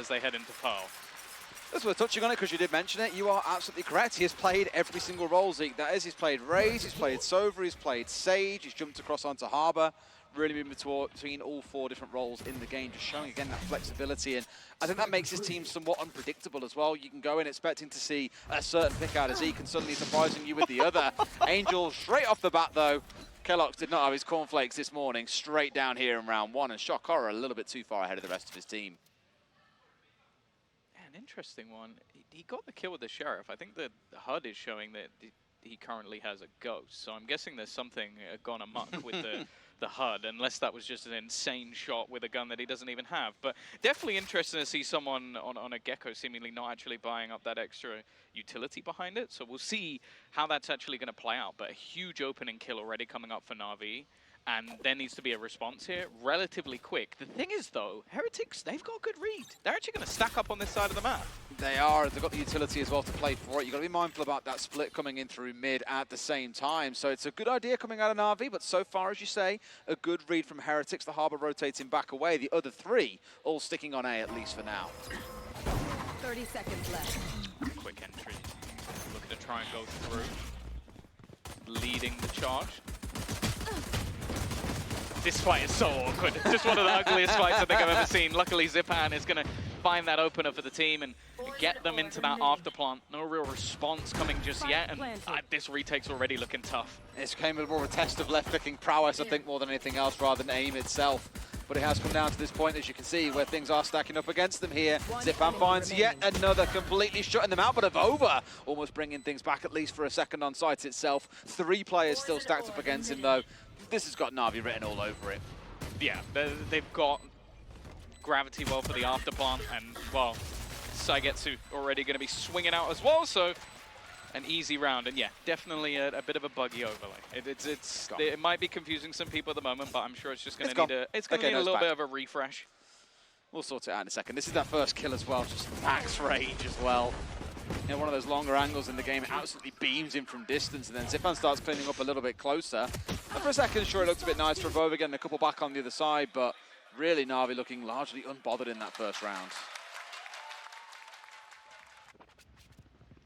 as they head into Pearl. As we're touching on it, because you did mention it, you are absolutely correct. He has played every single role, Zeke. That is, he's played Raze, he's played Sova, he's played Sage, he's jumped across onto Harbor, really moving between all 4 different roles in the game, just showing, again, that flexibility. And I think that makes his team somewhat unpredictable as well. You can go in expecting to see a certain pick out of Zeke and suddenly surprising you with the other. Angel, straight off the bat, though, keloqz did not have his cornflakes this morning, straight down here in round 1, and Shock Horror a little bit too far ahead of the rest of his team. An interesting one. He got the kill with the Sheriff. I think the HUD is showing that he currently has a ghost, so I'm guessing there's something gone amok with the HUD, unless that was just an insane shot with a gun that he doesn't even have. But definitely interesting to see someone on a Gecko seemingly not actually buying up that extra utility behind it, so we'll see how that's actually going to play out. But a huge opening kill already coming up for NAVI, and there needs to be a response here relatively quick. The thing is, though, Heretics, they've got a good read. They're actually going to stack up on this side of the map. They are. They've got the utility as well to play for it. You've got to be mindful about that split coming in through mid at the same time. So it's a good idea coming out of NAVI, but so far, as you say, a good read from Heretics. The Harbor rotating back away. The other 3 all sticking on A, at least for now. 30 seconds left. Quick entry. Looking to try and go through. Leading the charge. This fight is so awkward. Just one of the ugliest fights I think I've ever seen. Luckily, Zyppan is going to find that opener for the team and get them into that afterplant. No real response coming just yet, and this retake's already looking tough. It's came with more of a test of left-clicking prowess, I think, more than anything else, rather than aim itself. But it has come down to this point, as you can see, where things are stacking up against them here. Zyppan finds yet another, completely shutting them out, but AvovA almost bringing things back, at least for a second on site itself. 3 players still stacked up against him, though. This has got NAVI written all over it. Yeah, they've got gravity well for the afterplant, and, well, SUYGETSU already going to be swinging out as well, so an easy round. And, yeah, definitely a bit of a buggy overlay. It might be confusing some people at the moment, but I'm sure it's just going to need a little bit of a refresh. We'll sort it out in a second. This is that first kill as well, just max range as well. You know, one of those longer angles in the game, it absolutely beams in from distance, and then Zyppan starts cleaning up a little bit closer. And for a second, sure, it looked a bit nice for AvovA, getting a couple back on the other side, but really NAVI looking largely unbothered in that first round.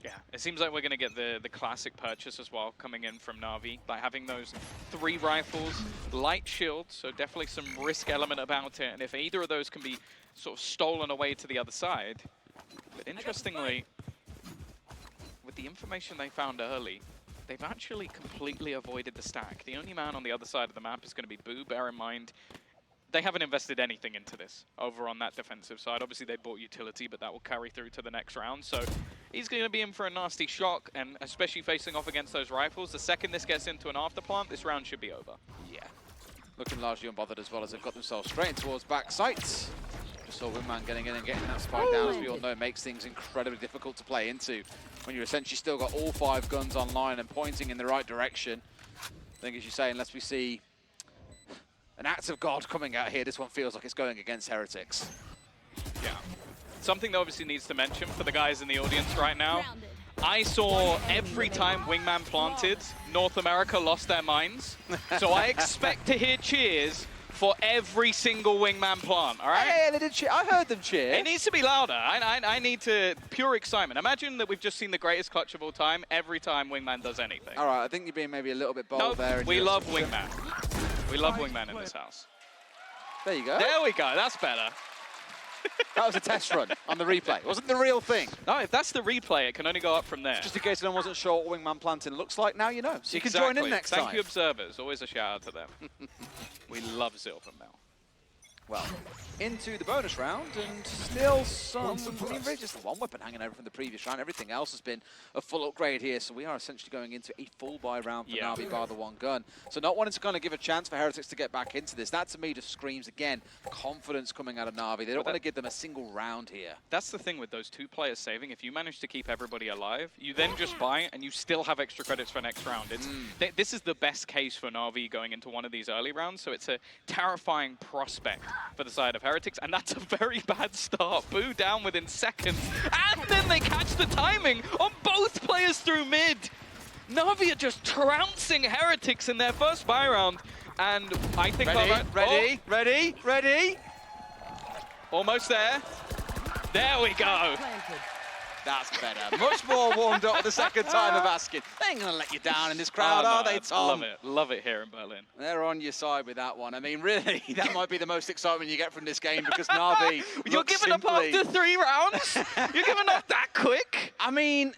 Yeah, it seems like we're going to get the classic purchase as well coming in from NAVI, by having those 3 rifles, light shield, so definitely some risk element about it, and if either of those can be sort of stolen away to the other side. But interestingly, with the information they found early, they've actually completely avoided the stack. The only man on the other side of the map is going to be Boo. Bear in mind, they haven't invested anything into this over on that defensive side. Obviously, they bought utility, but that will carry through to the next round. So he's going to be in for a nasty shock, and especially facing off against those rifles. The second this gets into an afterplant, this round should be over. Yeah. Looking largely unbothered as well, as they've got themselves straight in towards back sights. Just saw Wingman getting in and getting that spike down, as we all know, it makes things incredibly difficult to play into when you're essentially still got all 5 guns online and pointing in the right direction. I think, as you say, unless we see an act of God coming out here, this one feels like it's going against Heretics. Yeah. Something that obviously needs to mention for the guys in the audience right now, I saw every time Wingman planted, North America lost their minds. So I expect to hear cheers for every single Wingman plant, all right? Hey, they did cheer. I heard them cheer. It needs to be louder. I need to, pure excitement. Imagine that we've just seen the greatest clutch of all time every time Wingman does anything. All right, I think you're being maybe a little bit bold there. We love Wingman. We love Wingman in this house. There you go. There we go, that's better. That was a test run on the replay. It wasn't the real thing. No, if that's the replay, it can only go up from there. Just in case anyone wasn't sure what Wingman planting looks like, now you know. So you can join in next time. Thank you, observers. Always a shout out to them. We love Zyppan now. Well, into the bonus round, and still some, I mean, really just the one weapon hanging over from the previous round. Everything else has been a full upgrade here, so we are essentially going into a full buy round for NAVI bar the one gun. So not wanting to kind of give a chance for Heretics to get back into this, that to me just screams, again, confidence coming out of NAVI. They don't want to give them a single round here. That's the thing with those 2 players saving. If you manage to keep everybody alive, you then just buy and you still have extra credits for next round. This is the best case for NAVI going into one of these early rounds, so it's a terrifying prospect for the side of Heretics, and that's a very bad start. Boo down within seconds, and then they catch the timing on both players through mid. NAVI are just trouncing Heretics in their first buy round, and I think... Ready? Almost there. There we go. Planted. That's better. Much more warmed up the second time of asking. They ain't going to let you down in this crowd, are they, Tom? Love it. Love it here in Berlin. They're on your side with that one. I mean, really, that might be the most excitement you get from this game because Navi You're giving up after 3 rounds? You're giving up that quick? I mean,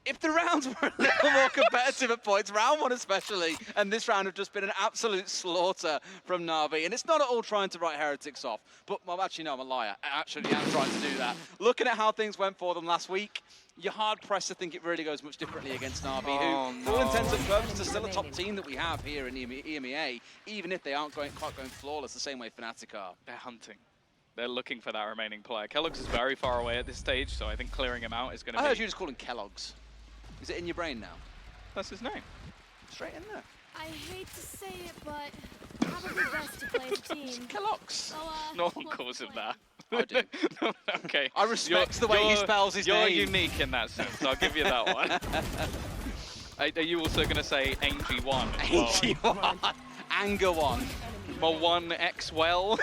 if the rounds were a little more competitive at points, round 1 especially, and this round have just been an absolute slaughter from Navi. And it's not at all trying to write Heretics off, but well, actually, no, I'm a liar. I actually am trying to do that. Looking at how things went for them last week, you're hard-pressed to think it really goes much differently against Navi, who, for all intents and purposes, are still a top team that we have here in EMEA, even if they aren't quite going flawless the same way Fnatic are. They're hunting. They're looking for that remaining player. keloqz is very far away at this stage, so I think clearing him out is going to be... I heard you just call him keloqz. Is it in your brain now? That's his name. Straight in there. I hate to say it, but probably best to play as a team. keloqz. So, No one calls him that. I do. Okay. I respect the way he spells his name. You're unique in that sense. I'll give you that one. Are you also going to say ANG1? ANG1. Anger 1. Well, 1X well.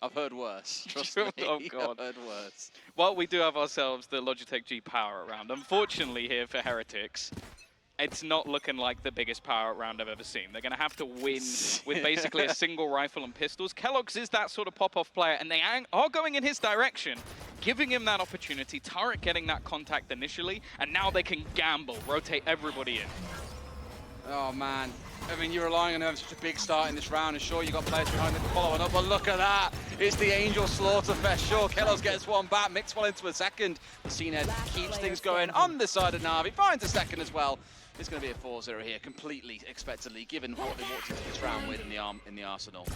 I've heard worse. Trust me. Oh, God. I've heard worse. Well, we do have ourselves the Logitech G power round. Unfortunately, here for Heretics, it's not looking like the biggest power round I've ever seen. They're going to have to win with basically a single rifle and pistols. keloqz is that sort of pop-off player, and they are going in his direction, giving him that opportunity. Turret getting that contact initially, and now they can gamble, rotate everybody in. Oh, man. I mean, you're relying on having such a big start in this round, and sure, you got players behind them following up, but look at that. It's the Angel Slaughterfest. Sure, keloqz gets one back, Mixwell into a second. The cNed keeps things going on the side of Navi, finds a second as well. It's going to be a 4-0 here, completely expectedly, given what they walked into this round with in the arsenal.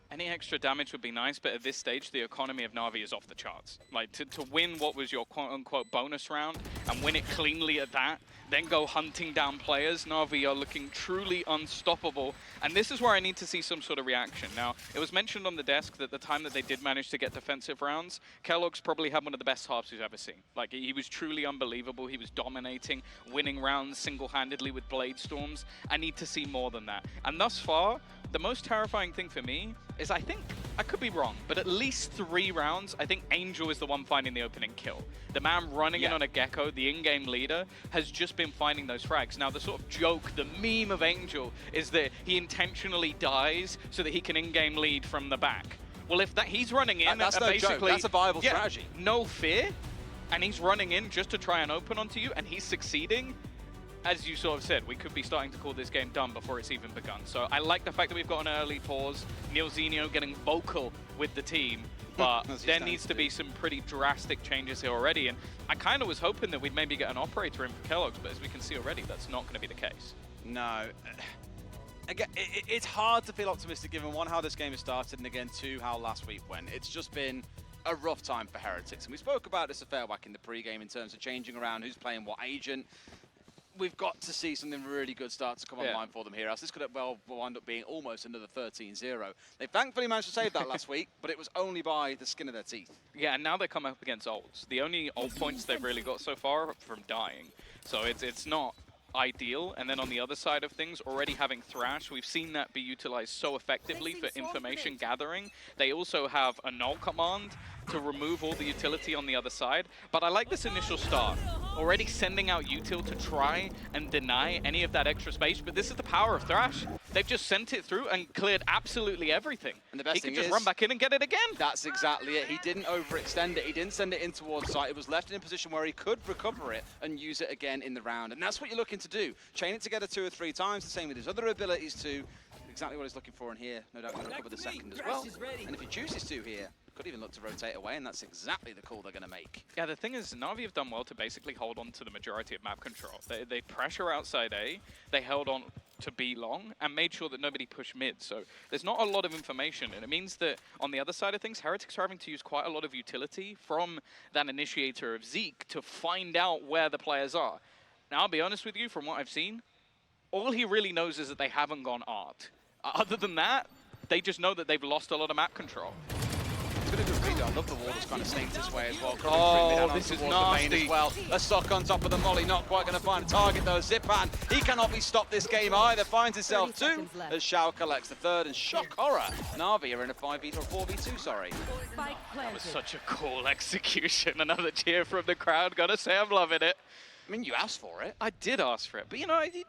Any extra damage would be nice, but at this stage, the economy of Navi is off the charts. Like, to win what was your quote-unquote bonus round and win it cleanly at that, then go hunting down players, Navi are looking truly unstoppable. And this is where I need to see some sort of reaction. Now, it was mentioned on the desk that the time that they did manage to get defensive rounds, keloqz probably had one of the best halves we've ever seen. Like, he was truly unbelievable. He was dominating, winning rounds single-handedly with Blade Storms. I need to see more than that. And thus far, the most terrifying thing for me is I think, I could be wrong, but at least 3 rounds, I think Angel is the one finding the opening kill. The man running in on a Gecko, the in-game leader, has just been finding those frags. Now, the sort of joke, the meme of Angel is that he intentionally dies so that he can in-game lead from the back. Well, if that he's running in, that's no basically, joke. That's a viable strategy. No fear, and he's running in just to try and open onto you, and he's succeeding. As you sort of said, we could be starting to call this game done before it's even begun. So I like the fact that we've got an early pause. Neilzinho getting vocal with the team, but there needs to be some pretty drastic changes here already. And I kind of was hoping that we'd maybe get an operator in for keloqz, but as we can see already, that's not going to be the case. No. Again, it's hard to feel optimistic given, 1, how this game has started, and again, 2, how last week went. It's just been a rough time for Heretics. And we spoke about this a fair whack in the pre-game in terms of changing around who's playing what agent. We've got to see something really good start to come online for them here, else this could well wind up being almost another 13-0. They thankfully managed to save that last week, but it was only by the skin of their teeth. Yeah, and now they come up against ults. The only ult points they've really got so far are from dying. So it's not ideal. And then on the other side of things, already having Thrash, we've seen that be utilized so effectively for information gathering. They also have a null command to remove all the utility on the other side. But I like this initial start. Already sending out util to try and deny any of that extra space, but this is the power of Thrash. They've just sent it through and cleared absolutely everything. And the best thing he can just run back in and get it again. That's exactly it. He didn't overextend it. He didn't send it in towards site. It was left in a position where he could recover it and use it again in the round. And that's what you're looking to do. Chain it together 2 or 3 times, the same with his other abilities too. Exactly what he's looking for in here. No doubt going to recover the second as well. And if he chooses to here, could even look to rotate away, and that's exactly the call they're going to make. Yeah, the thing is, Navi have done well to basically hold on to the majority of map control. They pressure outside A, they held on to B long, and made sure that nobody pushed mid. So there's not a lot of information, and it means that on the other side of things, Heretics are having to use quite a lot of utility from that initiator of Zeek to find out where the players are. Now, I'll be honest with you, from what I've seen, all he really knows is that they haven't gone art. Other than that, they just know that they've lost a lot of map control. It's been a good read. I love the wall that's kind of snaked this way as well. Oh, this is towards the main nasty. as well. A sock on top of the molly, not quite going to find a target though. Zyppan, he cannot be stopped this game either. Finds himself 30 two seconds left. as Shao collects the third, and shock horror. Navi are in a 5v or 4v2, sorry. Spike That was planted. such a cool execution. Another cheer from the crowd. Gotta say, I'm loving it. I mean, you asked for it. I did ask for it, but you know, you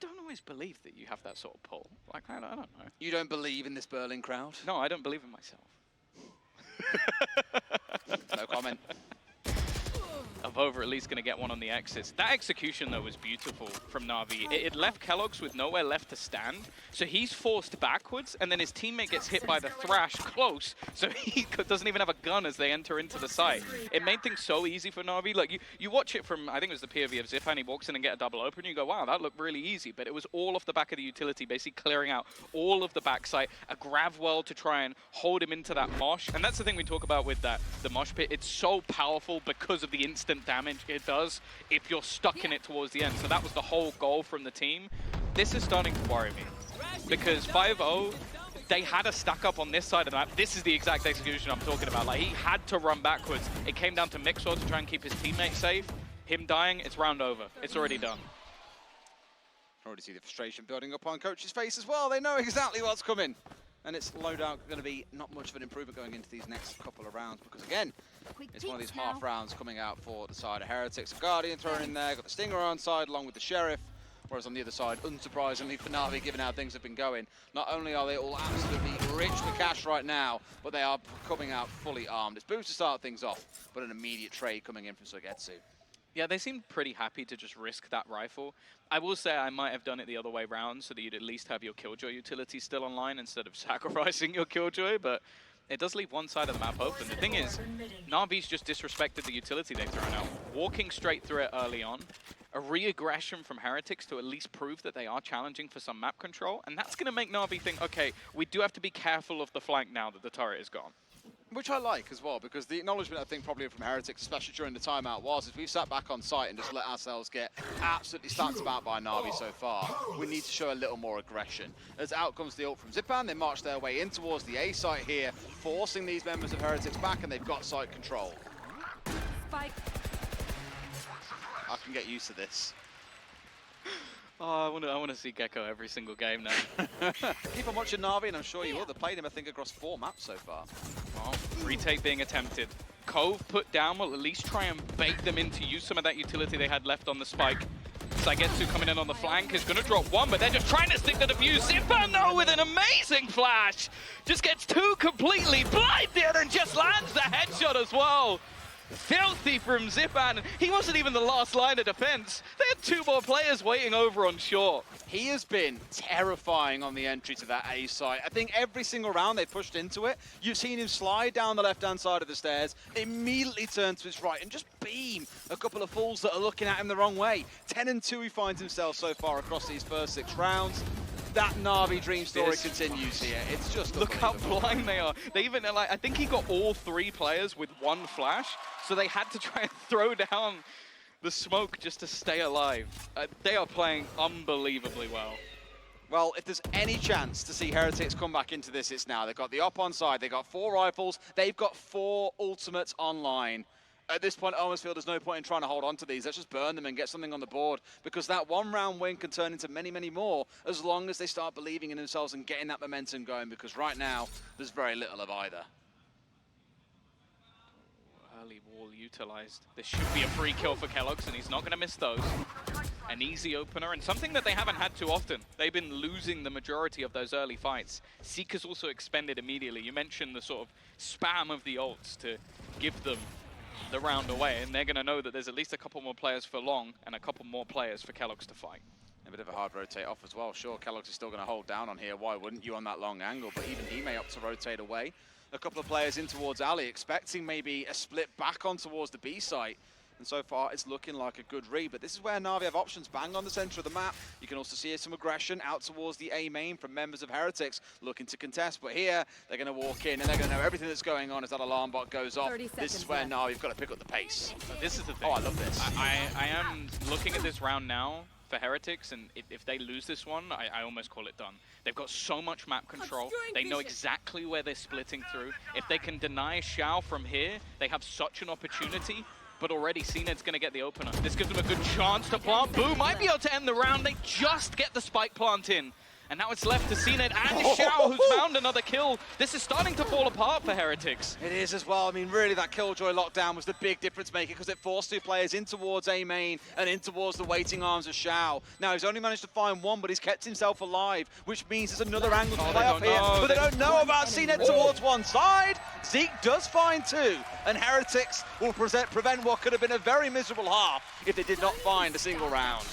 don't always believe that you have that sort of pull. Like, I don't know. You don't believe in this Berlin crowd? No, I don't believe in myself. No comment. AvovA at least going to get one on the exits. That execution, though, was beautiful from Navi. It left keloqz with nowhere left to stand, so he's forced backwards, and then his teammate gets hit by the thrash close, so he doesn't even have a gun as they enter into the site. It made things so easy for Navi. Like, you watch it from, I think it was the POV of Zyppan, he walks in and get a double open, and you go, wow, that looked really easy, but it was all off the back of the utility, basically clearing out all of the backside, a grav well to try and hold him into that mosh, and that's the thing we talk about with the mosh pit. It's so powerful because of the instant damage it does if you're stuck in it towards the end. So that was the whole goal from the team. This is starting to worry me because 5-0, they had a stack up on this side of the map. This is the exact execution I'm talking about. Like, he had to run backwards. It came down to Mixwell to try and keep his teammate safe. Him dying, it's round over. It's already done. Already see the frustration building up on coach's face as well. They know exactly what's coming. And it's low doubt going to be not much of an improvement going into these next couple of rounds because, again, it's one of these half rounds coming out for the side of Heretics. A Guardian thrown in there, got the Stinger on side along with the Sheriff. Whereas on the other side, unsurprisingly for Navi, given how things have been going, not only are they all absolutely rich with cash right now, but they are coming out fully armed. It's Boots to start things off, but an immediate trade coming in from SUYGETSU. Yeah, they seemed pretty happy to just risk that rifle. I will say I might have done it the other way round so that you'd at least have your Killjoy utility still online instead of sacrificing your Killjoy, but it does leave one side of the map open. The thing is, Navi's just disrespected the utility they've thrown out. Walking straight through it early on, a re-aggression from Heretics to at least prove that they are challenging for some map control, and that's going to make Navi think, okay, we do have to be careful of the flank now that the turret is gone. Which I like as well, because the acknowledgement I think probably from Heretics, especially during the timeout, was if we've sat back on site and just let ourselves get absolutely stacked about by Navi so far, we need to show a little more aggression. As out comes the ult from Zyppan, they march their way in towards the A site here, forcing these members of Heretics back, and they've got site control. Spike. I can get used to this. Oh, I want to see Gecko every single game now. Keep on watching Navi, and I'm sure you will. They've played him, I think, across 4 maps so far. Well, retake being attempted. Cove put down will at least try and bait them in to use some of that utility they had left on the spike. SUYGETSU coming in on the flank is going to drop one, but they're just trying to stick to the view. Zyppan, though, with an amazing flash. Just gets two completely blinded and just lands the headshot as well. Filthy from Zyppan. He wasn't even the last line of defense. They had 2 more players waiting over on short. He has been terrifying on the entry to that A site. I think every single round they pushed into it, you've seen him slide down the left-hand side of the stairs, immediately turn to his right, and just beam a couple of fools that are looking at him the wrong way. 10-2 he finds himself so far across these first 6 rounds. That Navi dream story continues here. It's just look how blind they are. They even, like, I think he got all 3 players with 1 flash, so they had to try and throw down the smoke just to stay alive. They are playing unbelievably well. Well, if there's any chance to see Heretics come back into this, it's now. They've got the op on side, they've got 4 rifles, they've got 4 ultimates online. At this point, I almost feel there's no point in trying to hold on to these. Let's just burn them and get something on the board, because that 1-round win can turn into many, many more as long as they start believing in themselves and getting that momentum going, because right now, there's very little of either. Early wall utilized. This should be a free kill for keloqz, and he's not going to miss those. An easy opener, and something that they haven't had too often. They've been losing the majority of those early fights. Zeek is also expended immediately. You mentioned the sort of spam of the ults to give them the round away, and they're going to know that there's at least a couple more players for long and a couple more players for keloqz to fight. A bit of a hard rotate off as well. Sure, keloqz is still going to hold down on here. Why wouldn't you on that long angle? But even he may opt to rotate away. A couple of players in towards Ali, expecting maybe a split back on towards the B site. And so far, it's looking like a good read. But this is where Navi have options bang on the center of the map. You can also see some aggression out towards the A main from members of Heretics looking to contest. But here, they're going to walk in and they're going to know everything that's going on as that alarm bot goes off. This is where Navi have got to pick up the pace. This is the thing. Oh, I love this. I am looking at this round now. for Heretics, and if they lose this one, I almost call it done. They've got so much map control. They know exactly where they're splitting through. If they can deny Shao from here, they have such an opportunity. But already cNed's going to get the opener. This gives them a good chance to plant. Boo might be able to end the round. They just get the spike plant in. And now it's left to cNed and Shao, who's found another kill. This is starting to fall apart for Heretics. It is as well. I mean, really, that Killjoy lockdown was the big difference maker because it forced two players in towards A main and in towards the waiting arms of Shao. Now, he's only managed to find one, but he's kept himself alive, which means there's another angle to play off here. But they don't know about cNed towards one side. Zeek does find two, and Heretics will prevent what could have been a very miserable half if they did not find a single round.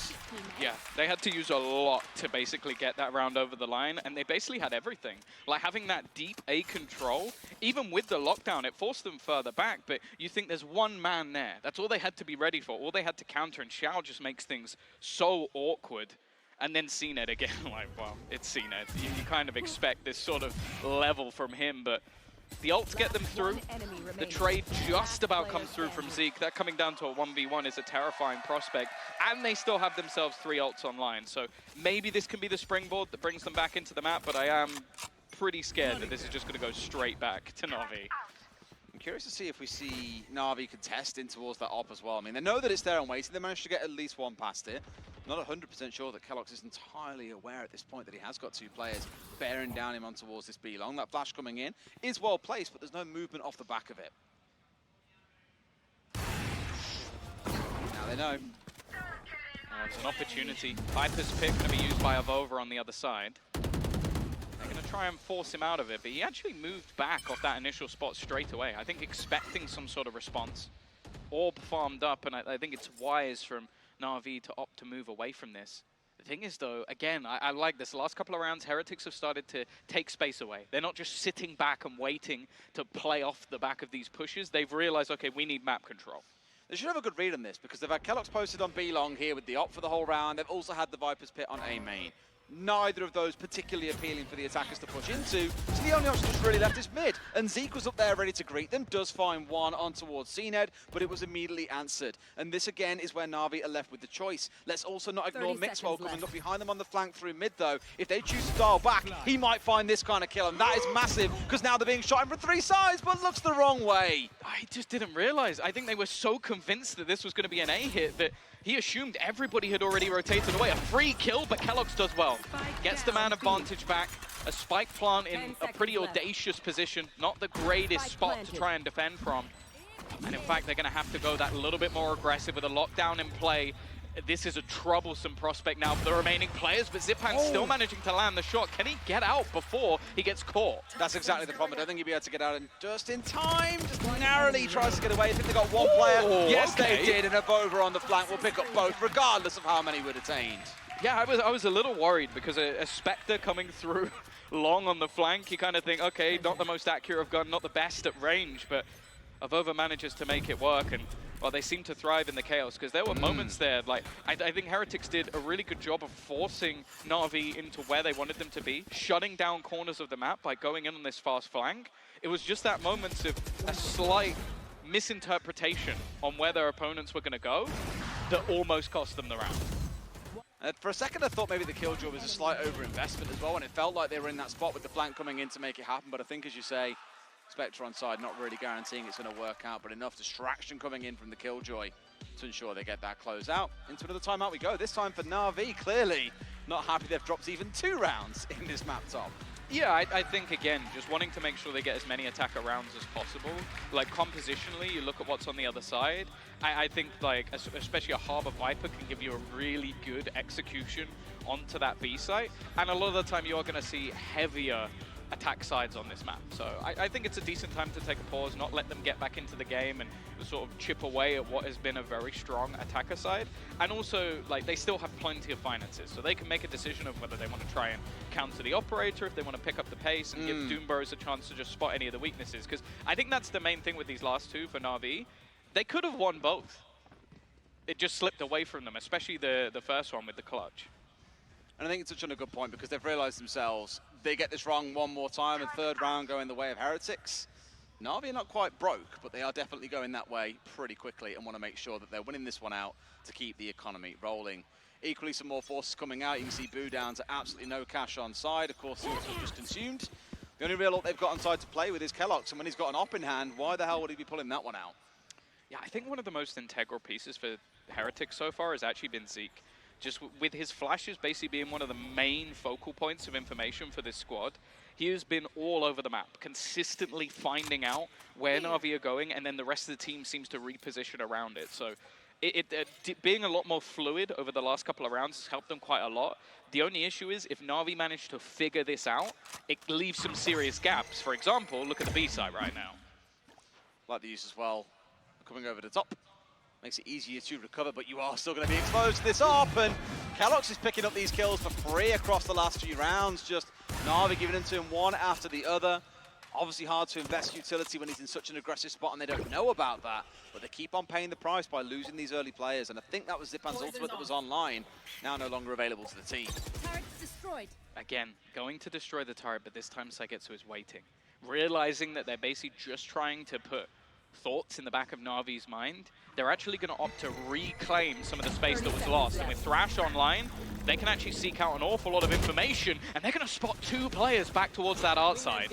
Yeah, they had to use a lot to basically get that round over the line, and they basically had everything. Like having that deep A control, even with the lockdown, it forced them further back, but you think there's one man there. That's all they had to be ready for, all they had to counter, and Shao just makes things so awkward. And then cNed again, like, well, it's cNed. You kind of expect this sort of level from him, but the ults get them through. The trade just about comes through from Zeek. That coming down to a 1v1 is a terrifying prospect. And they still have themselves 3 ults online. So maybe this can be the springboard that brings them back into the map, but I am pretty scared that this is just going to go straight back to NAVI. I'm curious to see if we see NAVI contest in towards that op as well. I mean, they know that it's there and waiting. They managed to get at least one past it. Not 100% sure that keloqz is entirely aware at this point that he has got 2 players bearing down him on towards this B long. That flash coming in is well placed, but there's no movement off the back of it. Now they know. It's an opportunity. Viper's pick going to be used by AvovA on the other side. They're going to try and force him out of it, but he actually moved back off that initial spot straight away. I think expecting some sort of response. Orb farmed up, and I think it's wise from NAVI to opt to move away from this. The thing is, though, again, I like this. The last couple of rounds, Heretics have started to take space away. They're not just sitting back and waiting to play off the back of these pushes. They've realized, okay, we need map control. They should have a good read on this because they've had keloqz posted on B long here with the op for the whole round. They've also had the Viper's Pit on A main. Neither of those particularly appealing for the attackers to push into, so the only option that's really left is mid. And Zeek was up there ready to greet them, does find one on towards cNed, but it was immediately answered. And this again is where NAVI are left with the choice. Let's also not ignore Mixwell coming up behind them on the flank through mid though. If they choose to dial back, he might find this kind of kill, and that is massive, because now they're being shot in from 3 sides, but looks the wrong way. I just didn't realize. I think they were so convinced that this was going to be an A hit that he assumed everybody had already rotated away. A free kill, but keloqz does well. Gets the man advantage back. A spike plant in a pretty audacious position. Not the greatest spot to try and defend from. And in fact, they're going to have to go that little bit more aggressive with a lockdown in play. This is a troublesome prospect now for the remaining players, but Zyppan still managing to land the shot. Can he get out before he gets caught? That's exactly the problem. I don't think he'll be able to get out just in time. Just narrowly tries to get away. I think they got one player. Yes, they did, and AvovA on the flank will pick up both, regardless of how many were detained. Yeah, I was a little worried because a Spectre coming through long on the flank, you kind of think, okay, not the most accurate of gun, not the best at range, but AvovA manages to make it work, and well, they seem to thrive in the chaos, because there were moments there, like, I think Heretics did a really good job of forcing NAVI into where they wanted them to be, shutting down corners of the map by going in on this fast flank. It was just that moment of a slight misinterpretation on where their opponents were going to go that almost cost them the round. For a second, I thought maybe the Killjoy was a slight overinvestment as well, and it felt like they were in that spot with the flank coming in to make it happen, but I think, as you say, Spectre on side, not really guaranteeing it's going to work out, but enough distraction coming in from the Killjoy to ensure they get that close out. Into another timeout we go, this time for NAVI. Clearly not happy they've dropped even 2 rounds in this map top. Yeah, I think, again, just wanting to make sure they get as many attacker rounds as possible. Like, compositionally, you look at what's on the other side. I think, like, especially a Harbor Viper can give you a really good execution onto that B site. And a lot of the time, you are going to see heavier attack sides on this map. So I think it's a decent time to take a pause, not let them get back into the game and sort of chip away at what has been a very strong attacker side. And also, like, they still have plenty of finances, so they can make a decision of whether they want to try and counter the operator, if they want to pick up the pace and give Doomburrows a chance to just spot any of the weaknesses. Because I think that's the main thing with these last 2 for NAVI. They could have won both. It just slipped away from them, especially the first one with the clutch. And I think it's such a good point because they've realized themselves they get this wrong one more time and 3rd round going the way of Heretics. NAVI are not quite broke, but they are definitely going that way pretty quickly and want to make sure that they're winning this one out to keep the economy rolling. Equally, some more forces coming out. You can see Boo down to absolutely no cash on side. Of course, he's just consumed. The only real ult they've got on side to play with is keloqz, and when he's got an op in hand, why the hell would he be pulling that one out? Yeah, I think one of the most integral pieces for Heretics so far has actually been Zeek. Just with his flashes basically being one of the main focal points of information for this squad, he has been all over the map, consistently finding out where NAVI are going, and then the rest of the team seems to reposition around it. So being a lot more fluid over the last couple of rounds has helped them quite a lot. The only issue is if NAVI managed to figure this out, it leaves some serious gaps. For example, look at the B side right now. Like the use as well, coming over the top. Makes it easier to recover, but you are still going to be exposed to this op, and keloqz is picking up these kills for free across the last few rounds. Just NAVI giving them to him one after the other. Obviously hard to invest utility when he's in such an aggressive spot and they don't know about that, but they keep on paying the price by losing these early players, and I think that was Zyppan's ultimate that was online, now no longer available to the team. Turret destroyed. Again, going to destroy the turret, but this time SUYGETSU is waiting. Realizing that they're basically just trying to put thoughts in the back of Navi's mind, they're actually going to opt to reclaim some of the space that was lost. And with Thrash online, they can actually seek out an awful lot of information, and they're going to spot 2 players back towards that art side.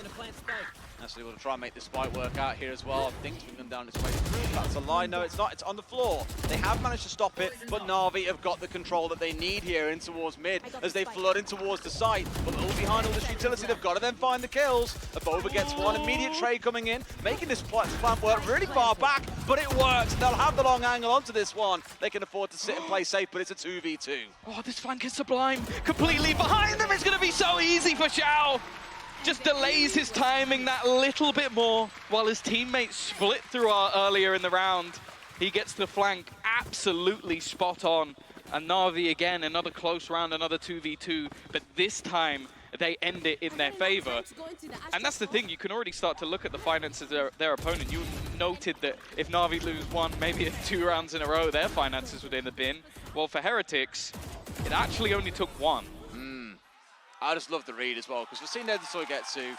Actually, we'll try and make the spike work out here as well. I think it's been down its way through. That's a lie. No, it's not. It's on the floor. They have managed to stop it, but NAVI have got the control that they need here in towards mid as they flood in towards the site. But all behind all this utility, they've got to then find the kills. AvovA gets one. Immediate trade coming in, making this plant work really far back, but it works. They'll have the long angle onto this one. They can afford to sit and play safe, but it's a 2v2. Oh, this flank is sublime. Completely behind them. It's going to be so easy for Shao. Just delays his timing that little bit more while his teammates split through earlier in the round. He gets the flank absolutely spot on. And NAVI again, another close round, another 2v2, but this time they end it in their favor. And that's the thing, you can already start to look at the finances of their opponent. You noted that if NAVI lose 1, maybe 2 rounds in a row, their finances would in the bin. Well, for Heretics, it actually only took 1. I just love the read as well, because for cNed and SUYGETSU,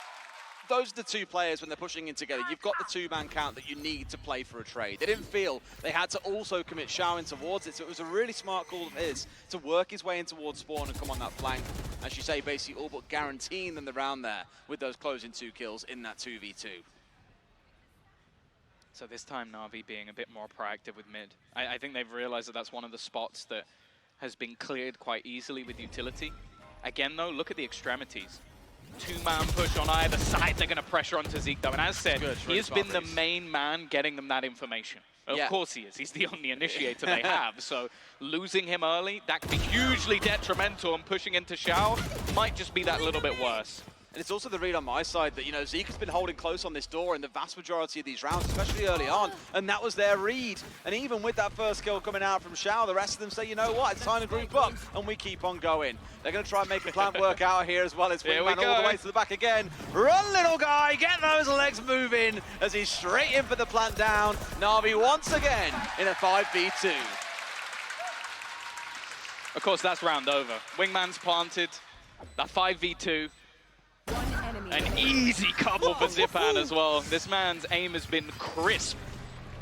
those are the 2 players when they're pushing in together. You've got the 2-man count that you need to play for a trade. They didn't feel they had to also commit Shao in towards it, so it was a really smart call of his to work his way in towards spawn and come on that flank. As you say, basically all but guaranteeing them the round there with those closing 2 kills in that 2v2. So this time NAVI being a bit more proactive with mid. I think they've realized that that's one of the spots that has been cleared quite easily with utility. Again, though, look at the extremities. 2-man push on either side. They're going to pressure onto Zeek, though. And as said, he has been the main man getting them that information. Of course he is. He's the only initiator they have. So losing him early, that could be hugely detrimental, and pushing into Shao might just be that little bit worse. And it's also the read on my side that, you know, Zeek has been holding close on this door in the vast majority of these rounds, especially early on, and that was their read. And even with that first kill coming out from Shao, the rest of them say, you know what, it's time to group up, and we keep on going. They're going to try and make a plant work out here as well. It's Wingman all the way to the back again. Run, little guy, get those legs moving as he's straight in for the plant down. NAVI once again in a 5v2. Of course, that's round over. Wingman's planted, that 5v2. An easy couple for Zyppan as well. This man's aim has been crisp.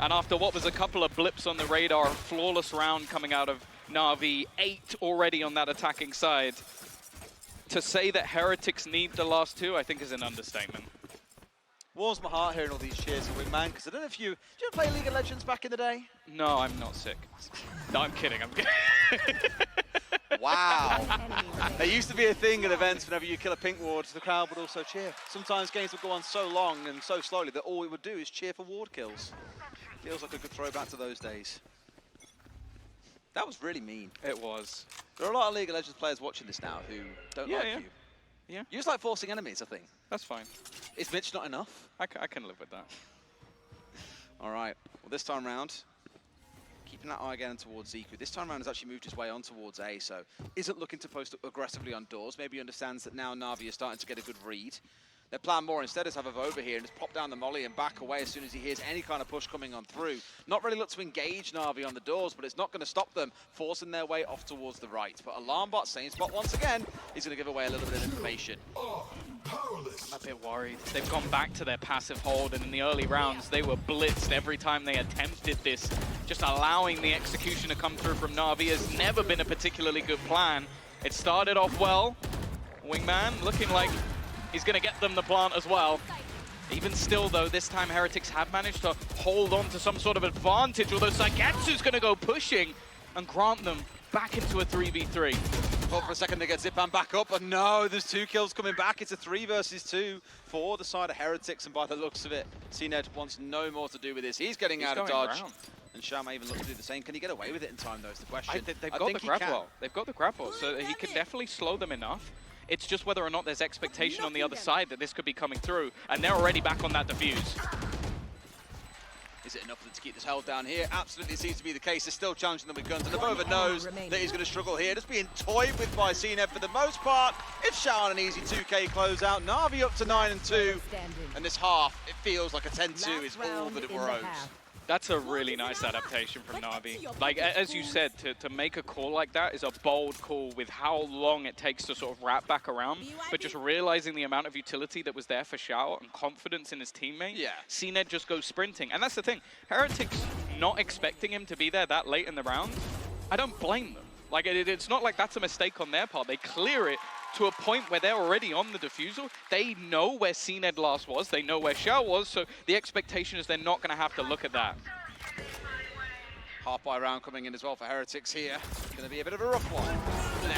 And after what was a couple of blips on the radar, a flawless round coming out of NAVI, 8 already on that attacking side. To say that Heretics need the last 2, I think is an understatement. Warms my heart hearing all these cheers for Wingman, because I don't know if you play League of Legends back in the day? No, I'm not sick. No, I'm kidding, I'm kidding. Wow. There used to be a thing at events whenever you kill a pink ward, the crowd would also cheer. Sometimes games would go on so long and so slowly that all we would do is cheer for ward kills. Feels like a good throwback to those days. That was really mean. It was. There are a lot of League of Legends players watching this now who don't like you. Yeah. You just like forcing enemies, I think. That's fine. Is Mitch not enough? I can live with that. All right. Well, this time round, keeping that eye again towards Zeek. This time around has actually moved his way on towards A, so isn't looking to post aggressively on doors. Maybe he understands that now NAVI is starting to get a good read. Their plan more instead is have AvovA here and just pop down the molly and back away as soon as he hears any kind of push coming on through. Not really look to engage NAVI on the doors, but it's not going to stop them forcing their way off towards the right. But Alarmbot, same spot once again, he's going to give away a little bit of information. I'm a bit worried. They've gone back to their passive hold, and in the early rounds, they were blitzed every time they attempted this just allowing the execution to come through from Na'Vi has never been a particularly good plan. It started off well. Wingman looking like he's going to get them the plant as well. Even still, though, this time Heretics have managed to hold on to some sort of advantage, although SUYGETSU's going to go pushing and grant them back into a 3v3. Thought for a second to get Zyppan back up, but no, there's 2 kills coming back. It's a 3 versus 2 for the side of Heretics, and by the looks of it, cNed wants no more to do with this. He's getting out of dodge. Around. And Shao may even look to do the same. Can he get away with it in time, though, is the question. They've got the grab wall. They've got the grab wall, so he can definitely slow them enough. It's just whether or not there's expectation on the other side that this could be coming through, and they're already back on that defuse. Is it enough for them to keep this held down here? Absolutely seems to be the case. They're still challenging them with guns, and AvovA knows that he's going to struggle here. Just being toyed with by cNed for the most part. It's Shao on an easy 2K closeout. Na'Vi up to 9-2, and this half, it feels like a 10-2 is all that it arose. That's a really nice adaptation from Na'Vi. Like, as you said, to make a call like that is a bold call with how long it takes to sort of wrap back around. But just realizing the amount of utility that was there for Shao and confidence in his teammate, cNed just goes sprinting. And that's the thing, Heretics not expecting him to be there that late in the round, I don't blame them. Like, it's not like that's a mistake on their part. They clear it to a point where they're already on the defusal. They know where cNed last was. They know where Shao was. So the expectation is they're not going to have to look at that. Half by round coming in as well for Heretics here. It's going to be a bit of a rough one.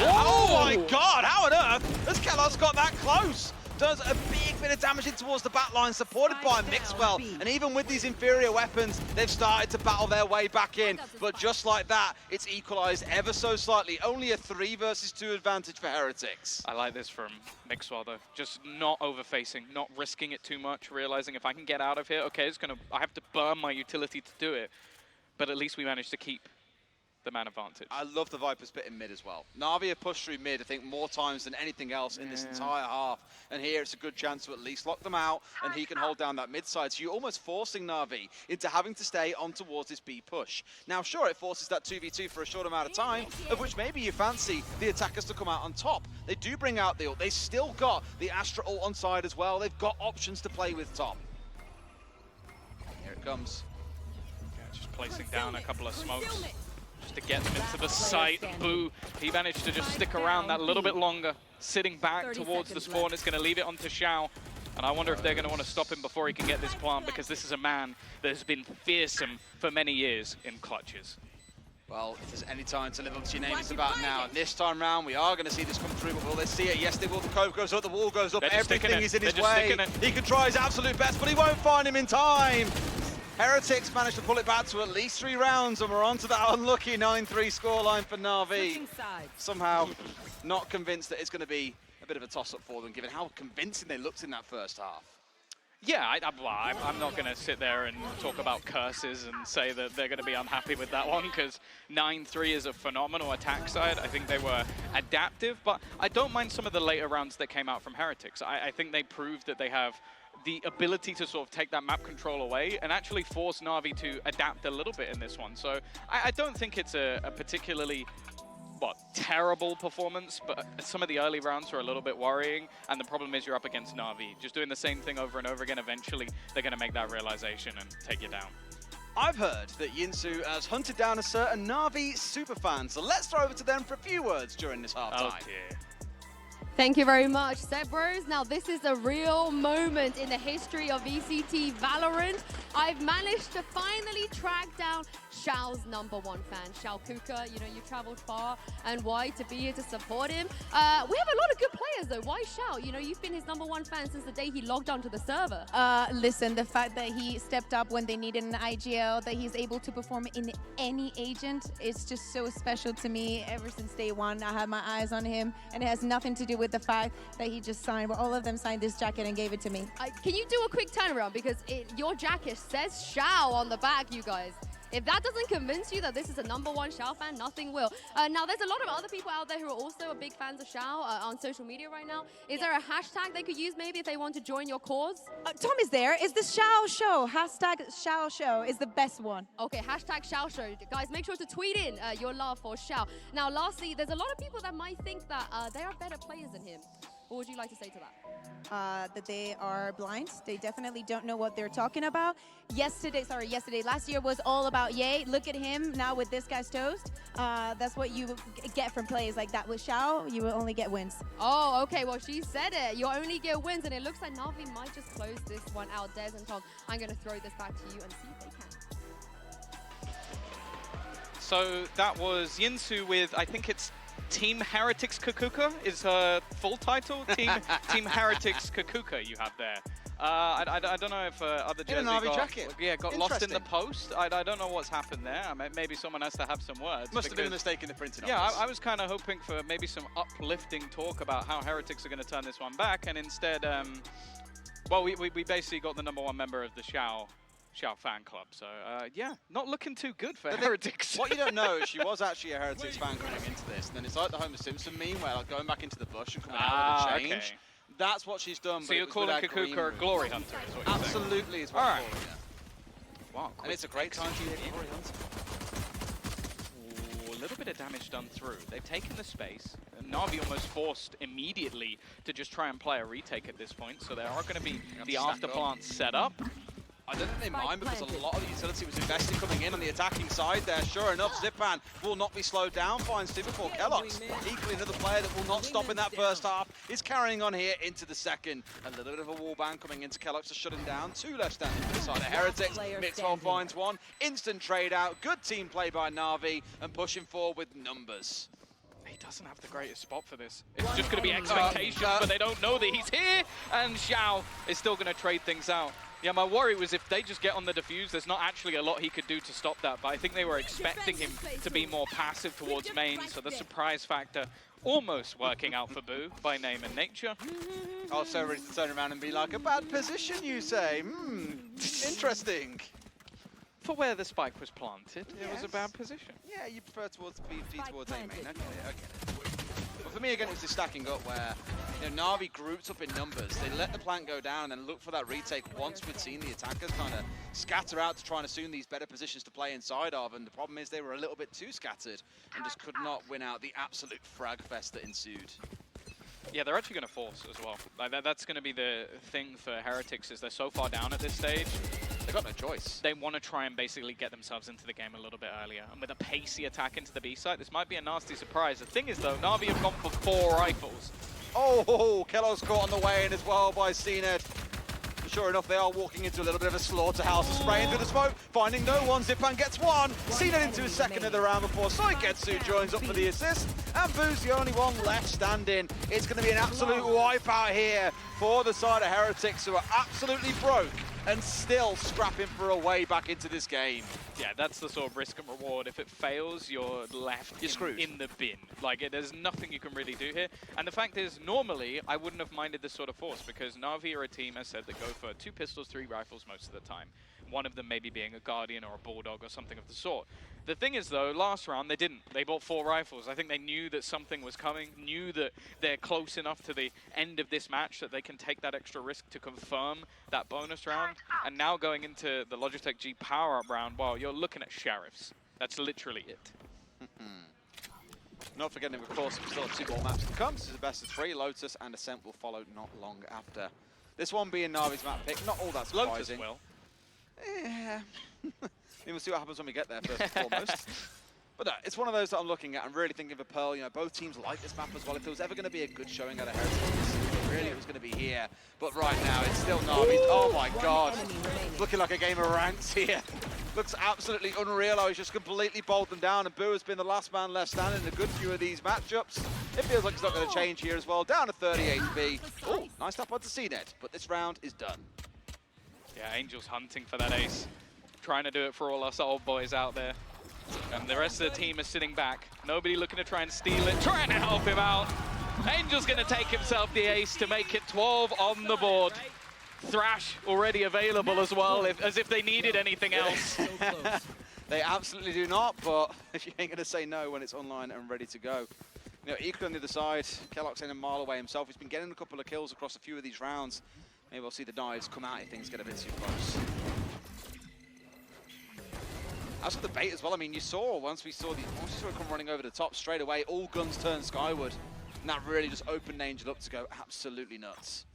Oh my God, how on earth has keloqz got that close? Does a big bit of damage in towards the back line, supported by Mixwell. And even with these inferior weapons, they've started to battle their way back in. But just like that, it's equalized ever so slightly. Only a 3 versus 2 advantage for Heretics. I like this from Mixwell, though. Just not overfacing, not risking it too much, realizing if I can get out of here, okay, I have to burn my utility to do it. But at least we managed to keep the man advantage. I love the Viper spit in mid as well. Na'Vi have pushed through mid, I think, more times than anything else in this entire half. And here it's a good chance to at least lock them out, and he can hold down that mid side. So you're almost forcing Na'Vi into having to stay on towards this B push. Now, sure, it forces that 2v2 for a short amount of time, of which maybe you fancy the attackers to come out on top. They do bring out the ult. They still got the Astra ult on side as well. They've got options to play with top. Here it comes. Just placing down a couple of smokes just to get them into the site. Boo, he managed to just stick around that little bit longer, sitting back towards the spawn. It's going to leave it onto Shao. And I wonder if they're going to want to stop him before he can get this plant, because this is a man that has been fearsome for many years in clutches. Well, if there's any time to live up to your name, it's about now. And this time round, we are going to see this come through, but will they see it? Yes, they will. The cove goes up, the wall goes up, everything is in his way. He can try his absolute best, but he won't find him in time. Heretics managed to pull it back to at least 3 rounds, and we're on to that unlucky 9-3 scoreline for Na'Vi. Somehow not convinced that it's going to be a bit of a toss-up for them, given how convincing they looked in that first half. Yeah, I'm not going to sit there and talk about curses and say that they're going to be unhappy with that one, because 9-3 is a phenomenal attack side. I think they were adaptive, but I don't mind some of the later rounds that came out from Heretics. I think they proved that they have the ability to sort of take that map control away and actually force Na'Vi to adapt a little bit in this one. So I don't think it's a particularly terrible performance, but some of the early rounds were a little bit worrying, and the problem is you're up against Na'Vi. Just doing the same thing over and over again, eventually they're going to make that realization and take you down. I've heard that YinSu has hunted down a certain Na'Vi superfan, so let's throw over to them for a few words during this halftime. Oh dear. Thank you very much, Bros. Now, this is a real moment in the history of VCT Valorant. I've managed to finally track down Shao's #1 fan, Shao Kuka. You know, you traveled far and wide to be here to support him. We have a lot of good players, though. Why Shao? You know, you've been his #1 fan since the day he logged onto the server. Listen, the fact that he stepped up when they needed an IGL, that he's able to perform in any agent, is just so special to me. Ever since day one, I had my eyes on him, and it has nothing to do with the fact that he just signed, well, all of them signed this jacket and gave it to me. Can you do a quick turnaround? Because your jacket says Shao on the back, you guys. If that doesn't convince you that this is a #1 Shao fan, nothing will. Now, there's a lot of other people out there who are also big fans of Shao on social media right now. Is there a hashtag they could use maybe if they want to join your cause? Tom is there. Is the Shao Show. Hashtag Shao Show is the best one. Okay, hashtag Shao Show. Guys, make sure to tweet in your love for Shao. Now, lastly, there's a lot of people that might think that they are better players than him. What would you like to say to that? That they are blind. They definitely don't know what they're talking about. Last year was all about Ye. Look at him now with this guy's toast. That's what you get from plays like that. With Shao, you will only get wins. Oh, okay. Well, she said it. You only get wins, and it looks like Navi might just close this one out. Des and Tom, I'm going to throw this back to you and see if they can. So that was Yinsu with, I think it's Team Heretics Kakuka is her full title. Team Heretics Kakuka you have there. I don't know if other jerseys got lost in the post. I don't know what's happened there. I mean, maybe someone has to have some words. Must have been a mistake in the printing Yeah, office. I was kind of hoping for maybe some uplifting talk about how Heretics are going to turn this one back, and instead, well, we basically got the #1 member of the Shao fan club. So, yeah, not looking too good for Heretics. What you don't know is she was actually a Heretics fan coming into this, and then it's like the Homer Simpson meme where like going back into the bush and coming out with a change. Okay. That's what she's done. So you're calling Kakuka a glory hunter, is what you're saying? Absolutely is what I'm calling it. Wow, And it's a great time to be a glory hunter. Ooh, a little bit of damage done through. They've taken the space. Navi almost forced immediately to just try and play a retake at this point, so there are going to be the after plants set up. I don't think they mind because a lot of the utility was invested coming in on the attacking side there. Sure enough, Zyppan will not be slowed down. Finds typical keloqz. Equally another player that will not stop in that first half. Is carrying on here into the second. A little bit of a wall bang coming into keloqz to shut him down. 2 left standing for the side of Heretics. Mixwell finds 1. Instant trade out. Good team play by Navi and pushing forward with numbers. He doesn't have the greatest spot for this. It's just going to be expectations, but they don't know that he's here. And Shao is still going to trade things out. Yeah, my worry was if they just get on the defuse, there's not actually a lot he could do to stop that. But I think they were expecting him to be more passive towards main, so the surprise factor almost working out for Boo by name and nature. Also ready to turn around and be like, a bad position, you say? Interesting. For where the spike was planted, it was a bad position. Yeah, you prefer towards PvP towards A main. Okay. But for me, again, it was the stacking up where Navi grouped up in numbers. They let the plant go down and then looked for that retake once we'd seen the attackers kind of scatter out to try and assume these better positions to play inside of. And the problem is they were a little bit too scattered and just could not win out the absolute frag fest that ensued. Yeah, they're actually going to force as well. Like that's going to be the thing for Heretics is they're so far down at this stage. They've got no choice. They want to try and basically get themselves into the game a little bit earlier. And with a pacey attack into the B site, this might be a nasty surprise. The thing is, though, Navi have gone for 4 rifles. Oh, keloqz caught on the way in as well by cNed. Sure enough, they are walking into a little bit of a slaughterhouse, spraying through the smoke, finding no one. Zyppan gets 1. cNed into his second of the round before SUYGETSU joins up for the assist. And Boo's the only one left standing. It's going to be an absolute wipeout here for the side of Heretics, who are absolutely broke and still scrapping for a way back into this game. Yeah, that's the sort of risk and reward. If it fails, you're left in the bin. Like, there's nothing you can really do here. And the fact is, normally, I wouldn't have minded this sort of force because Navi are a team, as said, that go for 2 pistols, 3 rifles most of the time. One of them maybe being a Guardian or a Bulldog or something of the sort. The thing is, though, last round they didn't. They bought 4 rifles. I think they knew that something was coming, knew that they're close enough to the end of this match that they can take that extra risk to confirm that bonus round. And now going into the Logitech G power-up round, well, you're looking at Sheriffs. That's literally it. Not forgetting, of course, we still have 2 more maps to come. This is the best of 3. Lotus and Ascent will follow not long after. This one being Navi's map pick, not all that surprising. Lotus will. Yeah. We'll see what happens when we get there, first and foremost. But no, it's one of those that I'm looking at. I'm really thinking of a Pearl. Both teams like this map as well. If there was ever going to be a good showing out of Heretics, really it was going to be here. But right now, it's still Navi. Oh my god. It's looking like a game of ranks here. Looks absolutely unreal. I was just completely bowled them down, and Boo has been the last man left standing in a good few of these matchups. It feels like it's not going to change here as well. Down to 30 HP. Oh, nice tap onto cNed, but this round is done. Yeah, Angel's hunting for that ace. Trying to do it for all us old boys out there. And the rest of the team is sitting back. Nobody looking to try and steal it, trying to help him out. Angel's going to take himself the ace to make it 12 on the board. Thrash already available as well, as if they needed anything else. They absolutely do not, but if you ain't going to say no when it's online and ready to go. Equally on the other side, keloqz in a mile away himself. He's been getting a couple of kills across a few of these rounds. Maybe we'll see the dives come out if things get a bit too close. As for the bait as well, I mean, you saw once we saw it come running over the top straight away, all guns turned skyward. And that really just opened Angel up to go absolutely nuts.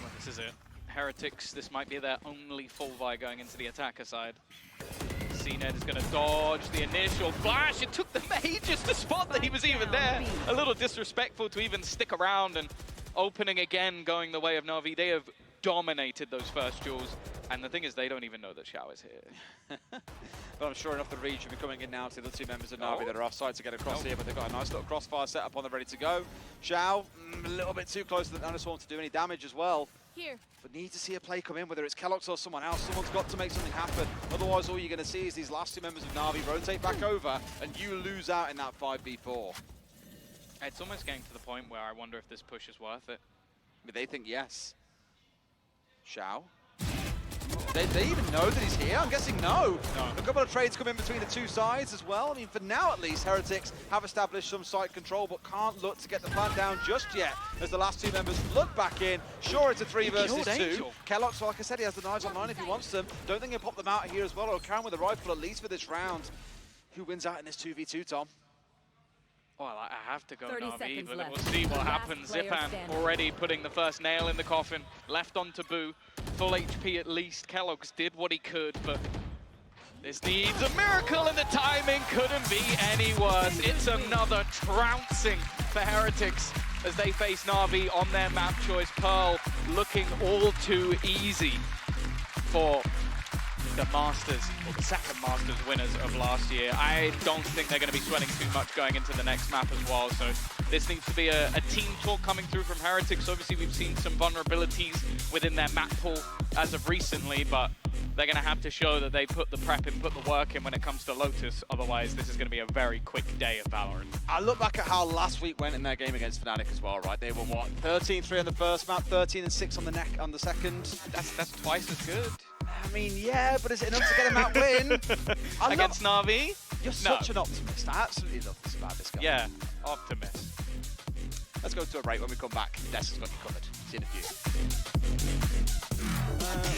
Well, this is it. Heretics, this might be their only full buy going into the attacker side. cNed is going to dodge the initial flash. It took them ages to spot that he was even there. A little disrespectful to even stick around, and opening again going the way of NAVI. They have dominated those first duels. And the thing is, they don't even know that Shao is here. But I'm sure enough the read should be coming in now to the two members of NAVI that are offside to get across here, but they've got a nice little crossfire set up on them ready to go. Shao, a little bit too close to the Natus Swarm to do any damage as well. Here. But need to see a play come in, whether it's keloqz or someone else. Someone's got to make something happen. Otherwise, all you're going to see is these last two members of NAVI rotate back over, and you lose out in that 5v4. It's almost getting to the point where I wonder if this push is worth it. But they think yes. Shao. They even know that he's here? I'm guessing no. A couple of trades come in between the two sides as well. I mean, for now at least, Heretics have established some site control, but can't look to get the plant down just yet as the last two members look back in. Sure, it's a 3 versus 2. keloqz, like I said, he has the knives online if he wants them. Don't think he'll pop them out here as well, or can with a rifle at least for this round. Who wins out in this 2v2, Tom? Well, I have to go 30 NAVI, seconds but left. we'll see what Last happens. player Zyppan standing. already putting the first nail in the coffin. Left on Taboo. Full HP at least. keloqz did what he could, but this needs a miracle, and the timing couldn't be any worse. It's another trouncing for Heretics as they face NAVI on their map choice. Pearl looking all too easy for the Masters, or the second Masters winners of last year. I don't think they're going to be sweating too much going into the next map as well, so this needs to be a team talk coming through from Heretics. Obviously, we've seen some vulnerabilities within their map pool as of recently, but they're going to have to show that they put the prep in, put the work in when it comes to Lotus. Otherwise, this is going to be a very quick day of Valorant. I look back at how last week went in their game against Fnatic as well, right? They were, what, 13-3 on the first map, 13-6 on the second? That's twice as good. I mean, yeah, but is it enough to get a map win? Against NAVI? You're such an optimist. I absolutely love this about this guy. Yeah, optimist. Let's go to a break. When we come back, Des has got you covered. See you in a few.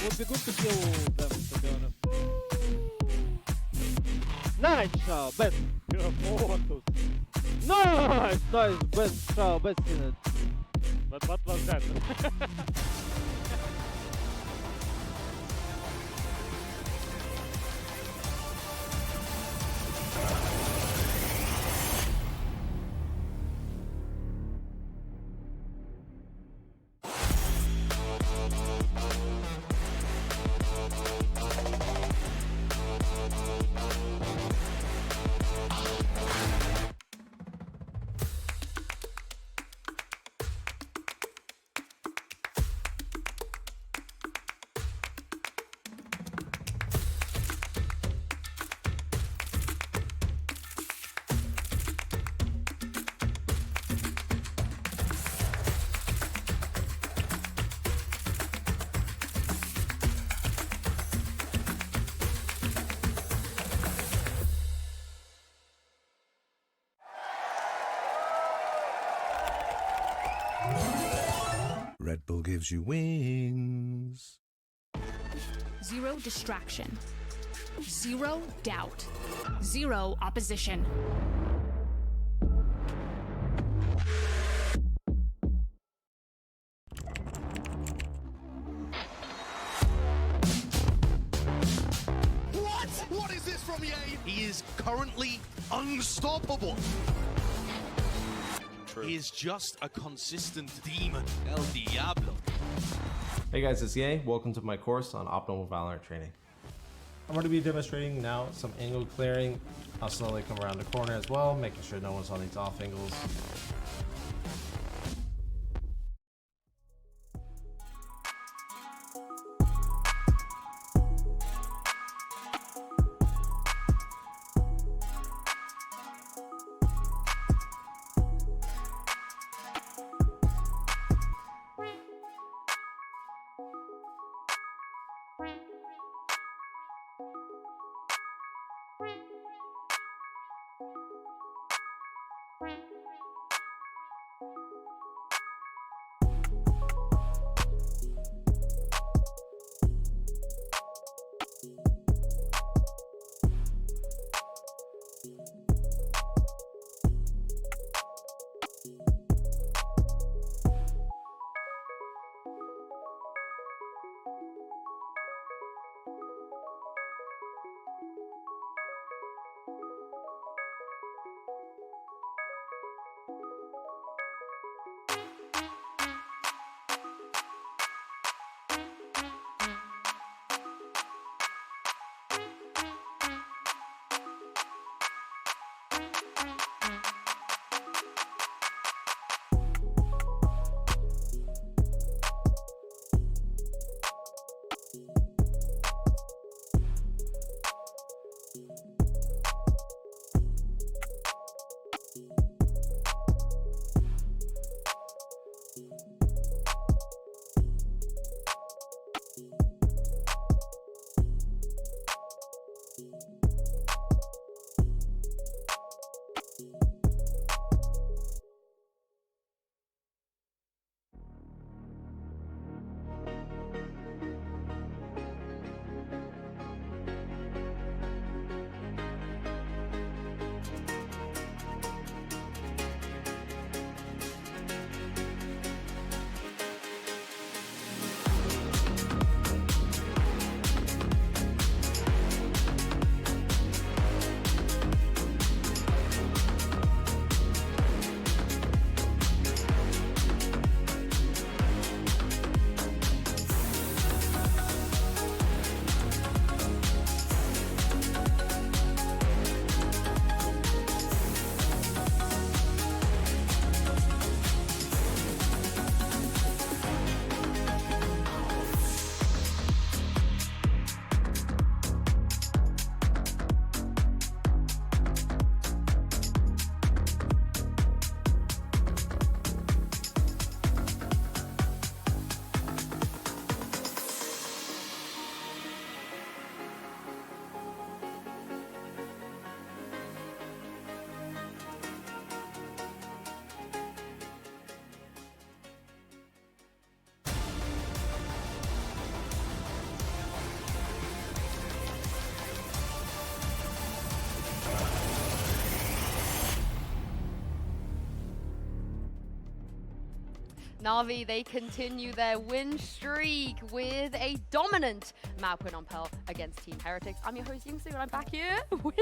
Would be good to kill them, to be honest. Nice, Shao, best. Nice, best, Shao, best in it. But what was that? Red Bull gives you wings. Zero distraction. Zero doubt. Zero opposition. What is this from EA? He is currently unstoppable. He is just a consistent demon. El Diablo. Hey guys, it's EA. Welcome to my course on optimal Valorant training. I'm going to be demonstrating now some angle clearing. I'll slowly come around the corner as well, making sure no one's on these off angles. Navi, they continue their win streak with a dominant map win on Pearl against Team Heretics. I'm your host, Yingsu, and I'm back here with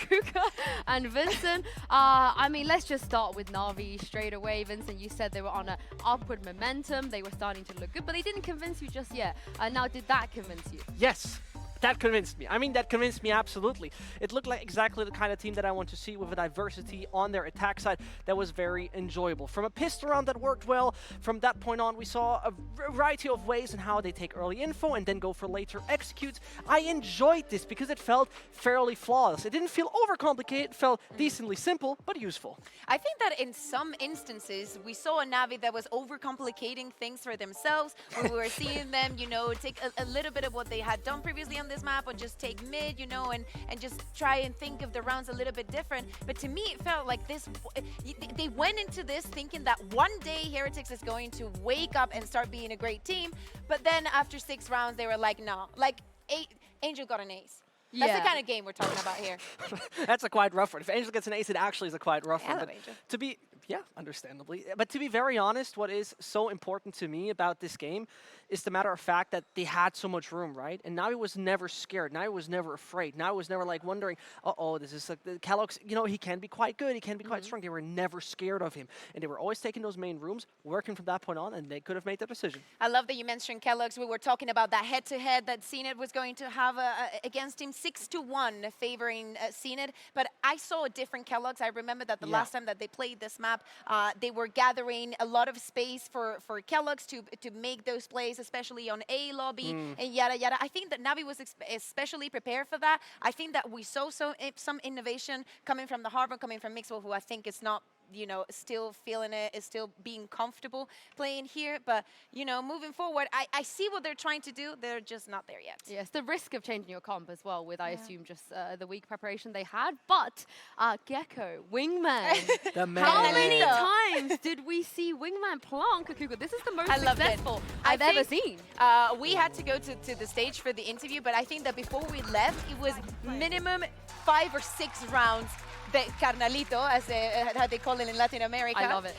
Kuka and Vincent. I mean, let's just start with Navi straight away. Vincent, you said they were on an upward momentum. They were starting to look good, but they didn't convince you just yet. Now, did that convince you? Yes. That convinced me. I mean, that convinced me absolutely. It looked like exactly the kind of team that I want to see with a diversity on their attack side that was very enjoyable. From a pistol round that worked well, from that point on, we saw a variety of ways in how they take early info and then go for later executes. I enjoyed this because it felt fairly flawless. It didn't feel overcomplicated, it felt decently simple, but useful. I think that in some instances, we saw a Navi that was overcomplicating things for themselves. When we were seeing them, you know, take a little bit of what they had done previously on this map, or just take mid, you know, and just try and think of the rounds a little bit different. But to me, it felt like this, they went into this thinking that one day Heretics is going to wake up and start being a great team. But then after 6 rounds, they were like, no, like Angel got an ace. That's the kind of game we're talking about here. That's a quite rough one. If Angel gets an ace, it actually is a quite rough one. But to be, yeah, understandably. But to be very honest, what is so important to me about this game is the matter of fact that they had so much room, right? And Navi was never scared. Navi was never afraid. Navi was never like wondering, uh-oh, this is like the keloqz, you know, he can be quite good. He can be quite strong. They were never scared of him. And they were always taking those main rooms, working from that point on, and they could have made their decision. I love that you mentioned keloqz. We were talking about that head-to-head that cNed was going to have against him, 6-1 favoring cNed. But I saw a different keloqz. I remember that the last time that they played this map, they were gathering a lot of space for keloqz to make those plays, especially on A lobby and yada yada. I think that Navi was especially prepared for that. I think that we saw some innovation coming from the Harbor, coming from Mixwell, who I think is not, you know, still feeling it, is still being comfortable playing here. But, you know, moving forward, I see what they're trying to do. They're just not there yet. Yes, the risk of changing your comp as well with, I assume, just the weak preparation they had. But Gecko, Wingman. How many times did we see Wingman plonk a Kuka? This is the most successful I've ever seen. We had to go to the stage for the interview, but I think that before we left, it was minimum 5 or 6 rounds that Carnalito, as how they call it in Latin America, I love it.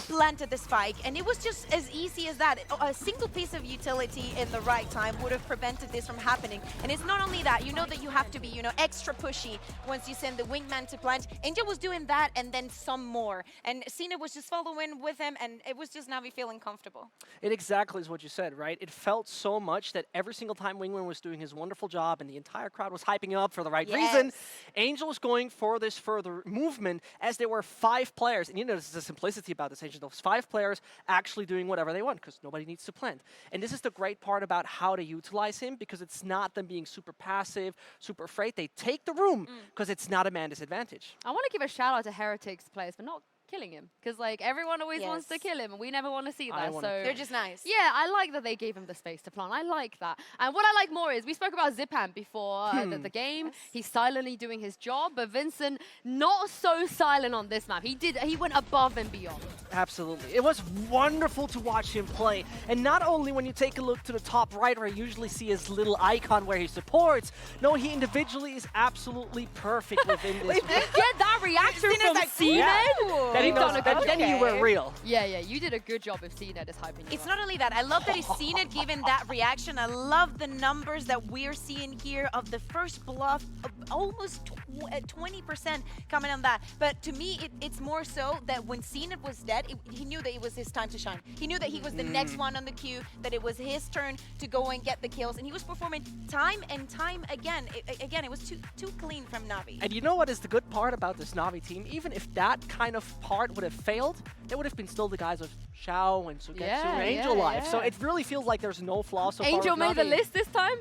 Planted the spike. And it was just as easy as that. A single piece of utility in the right time would have prevented this from happening. And it's not only that, you know that you have to be, you know, extra pushy once you send the wingman to plant. Angel was doing that and then some more. And cNed was just following with him, and it was just Navi feeling comfortable. It exactly is what you said, right? It felt so much that every single time Wingman was doing his wonderful job and the entire crowd was hyping him up for the right reason, Angel was going for this further movement as there were 5 players. And you know, there's the simplicity about this, Angel. Those 5 players actually doing whatever they want because nobody needs to plant. And this is the great part about how to utilize him, because it's not them being super passive, super afraid. They take the room because it's not a man disadvantage. I want to give a shout out to Heretics players for not killing him, because like everyone always wants to kill him and we never want to see that. So they're just nice. Yeah, I like that they gave him the space to plant. I like that. And what I like more is, we spoke about Zyppan before the game. He's silently doing his job, but Vincent not so silent on this map. He went above and beyond. Absolutely. It was wonderful to watch him play. And not only when you take a look to the top right where I usually see his little icon where he supports, no, he individually is absolutely perfect within this. Did you get that reaction from cNed? Then he knows, then you were real. Yeah, you did a good job if cNed is hyping you It's up. not only that. I love that it's cNed given that reaction. I love the numbers that we're seeing here of the first bluff, almost 20% coming on that. But to me, it's more so that when cNed was dead, he knew that it was his time to shine. He knew that he was the next one on the queue, that it was his turn to go and get the kills. And he was performing time and time again. It was too clean from Navi. And you know what is the good part about this Navi team? Even if that kind of part would have failed, there would have been still the guys of Shao and SUYGETSU and Angel Life. So it really feels like there's no flaw so far. Angel made the list this time?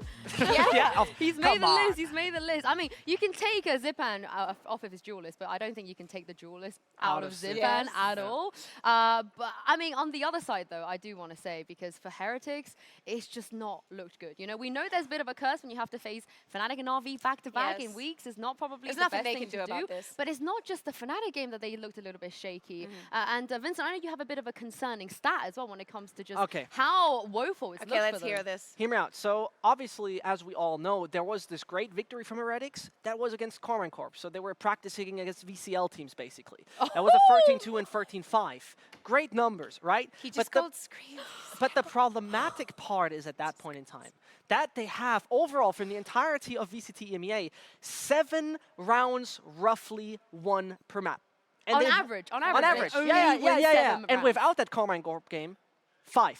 He's made the list. He's made the list. I mean, you can take a Zyppan off of his duel list, but I don't think you can take the duel list out of Zyppan at all. But I mean, on the other side, though, I do want to say, because for Heretics, it's just not looked good. You know, we know there's a bit of a curse when you have to face Fnatic and RV back-to-back in weeks. It's not probably the best thing to do. But it's not just the Fnatic game that they looked a little bit shaky. And Vincent, I know you have a bit of a concern concerning stat as well when it comes to just Okay. how woeful it's Okay, let's for hear them. this. Hear me out. So obviously, as we all know, there was this great victory from Heretics that was against Corman Corp. So they were practicing against VCL teams, basically. That was a 13-2 and 13-5. Great numbers, right? He just but called scream. but the problematic part is at that point in time that they have overall from the entirety of VCT EMEA 7 rounds roughly won per map. And On they've- average, On average, they yeah. only win 7 And rounds. without that Corman Corp game, 5.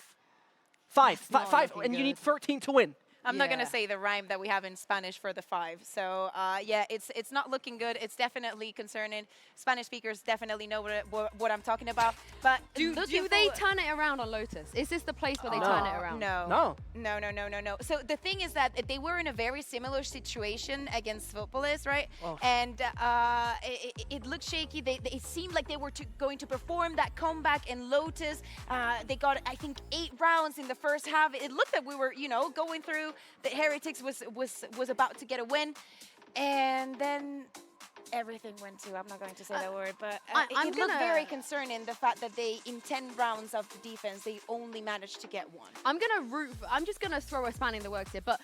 not Five, looking and you need good. 13 to win. I'm not going to Yeah. say the rhyme that we have in Spanish for the 5. So, yeah, it's not looking good. It's definitely concerning. Spanish speakers definitely know what I'm talking about. But Do looking they forward- turn it around on Lotus? Is this the place where they No. turn it around? No. No. So the thing is that they were in a very similar situation against Svopolis, right? Oh. And it looked shaky. It seemed like they were going to perform that comeback in Lotus. They got, I think, 8 rounds in the first half. It looked like we were, going through. The Heretics was about to get a win. And then everything went to, I'm not going to say that word, but it looked very concerning, the fact that they, in 10 rounds of defense, they only managed to get 1. I'm just gonna throw a span in the works here, but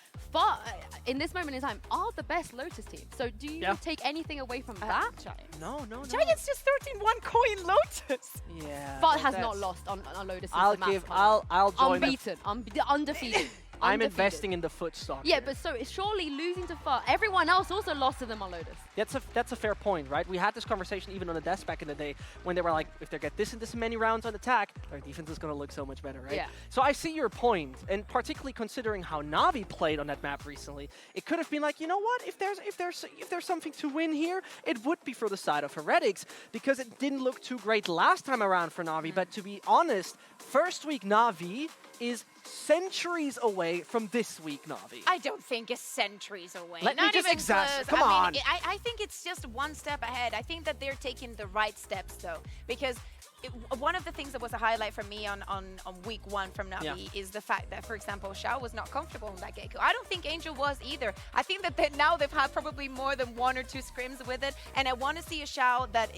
in this moment in time, are the best Lotus team. So do you take anything away from that? No. Giants just 13-1 coin Lotus. Yeah. But has not lost on Lotus since I'll the map give. come out. I'll join. Unbeaten, undefeated. I'm Undefeated. investing in the foot stock. Yeah, here. but so surely losing to FUT, everyone else also lost to them on Lotus. That's a fair point, right? We had this conversation even on the desk back in the day when they were like, if they get this and this many rounds on attack, their defense is going to look so much better, right? Yeah. So I see your point, and particularly considering how Navi played on that map recently, it could have been like, you know what? If there's something to win here, it would be for the side of Heretics because it didn't look too great last time around for Navi. But to be honest, first week Navi is centuries away from this week Navi. I don't think it's centuries away. Let me Not just even exaggerate. close. Come I on. mean, I think it's just one step ahead. I think that they're taking the right steps, though, because one of the things that was a highlight for me on week 1 from Navi is the fact that, for example, Shao was not comfortable in that Gecko. I don't think Angel was either. I think that now they've had probably more than 1 or 2 scrims with it, and I want to see a Shao that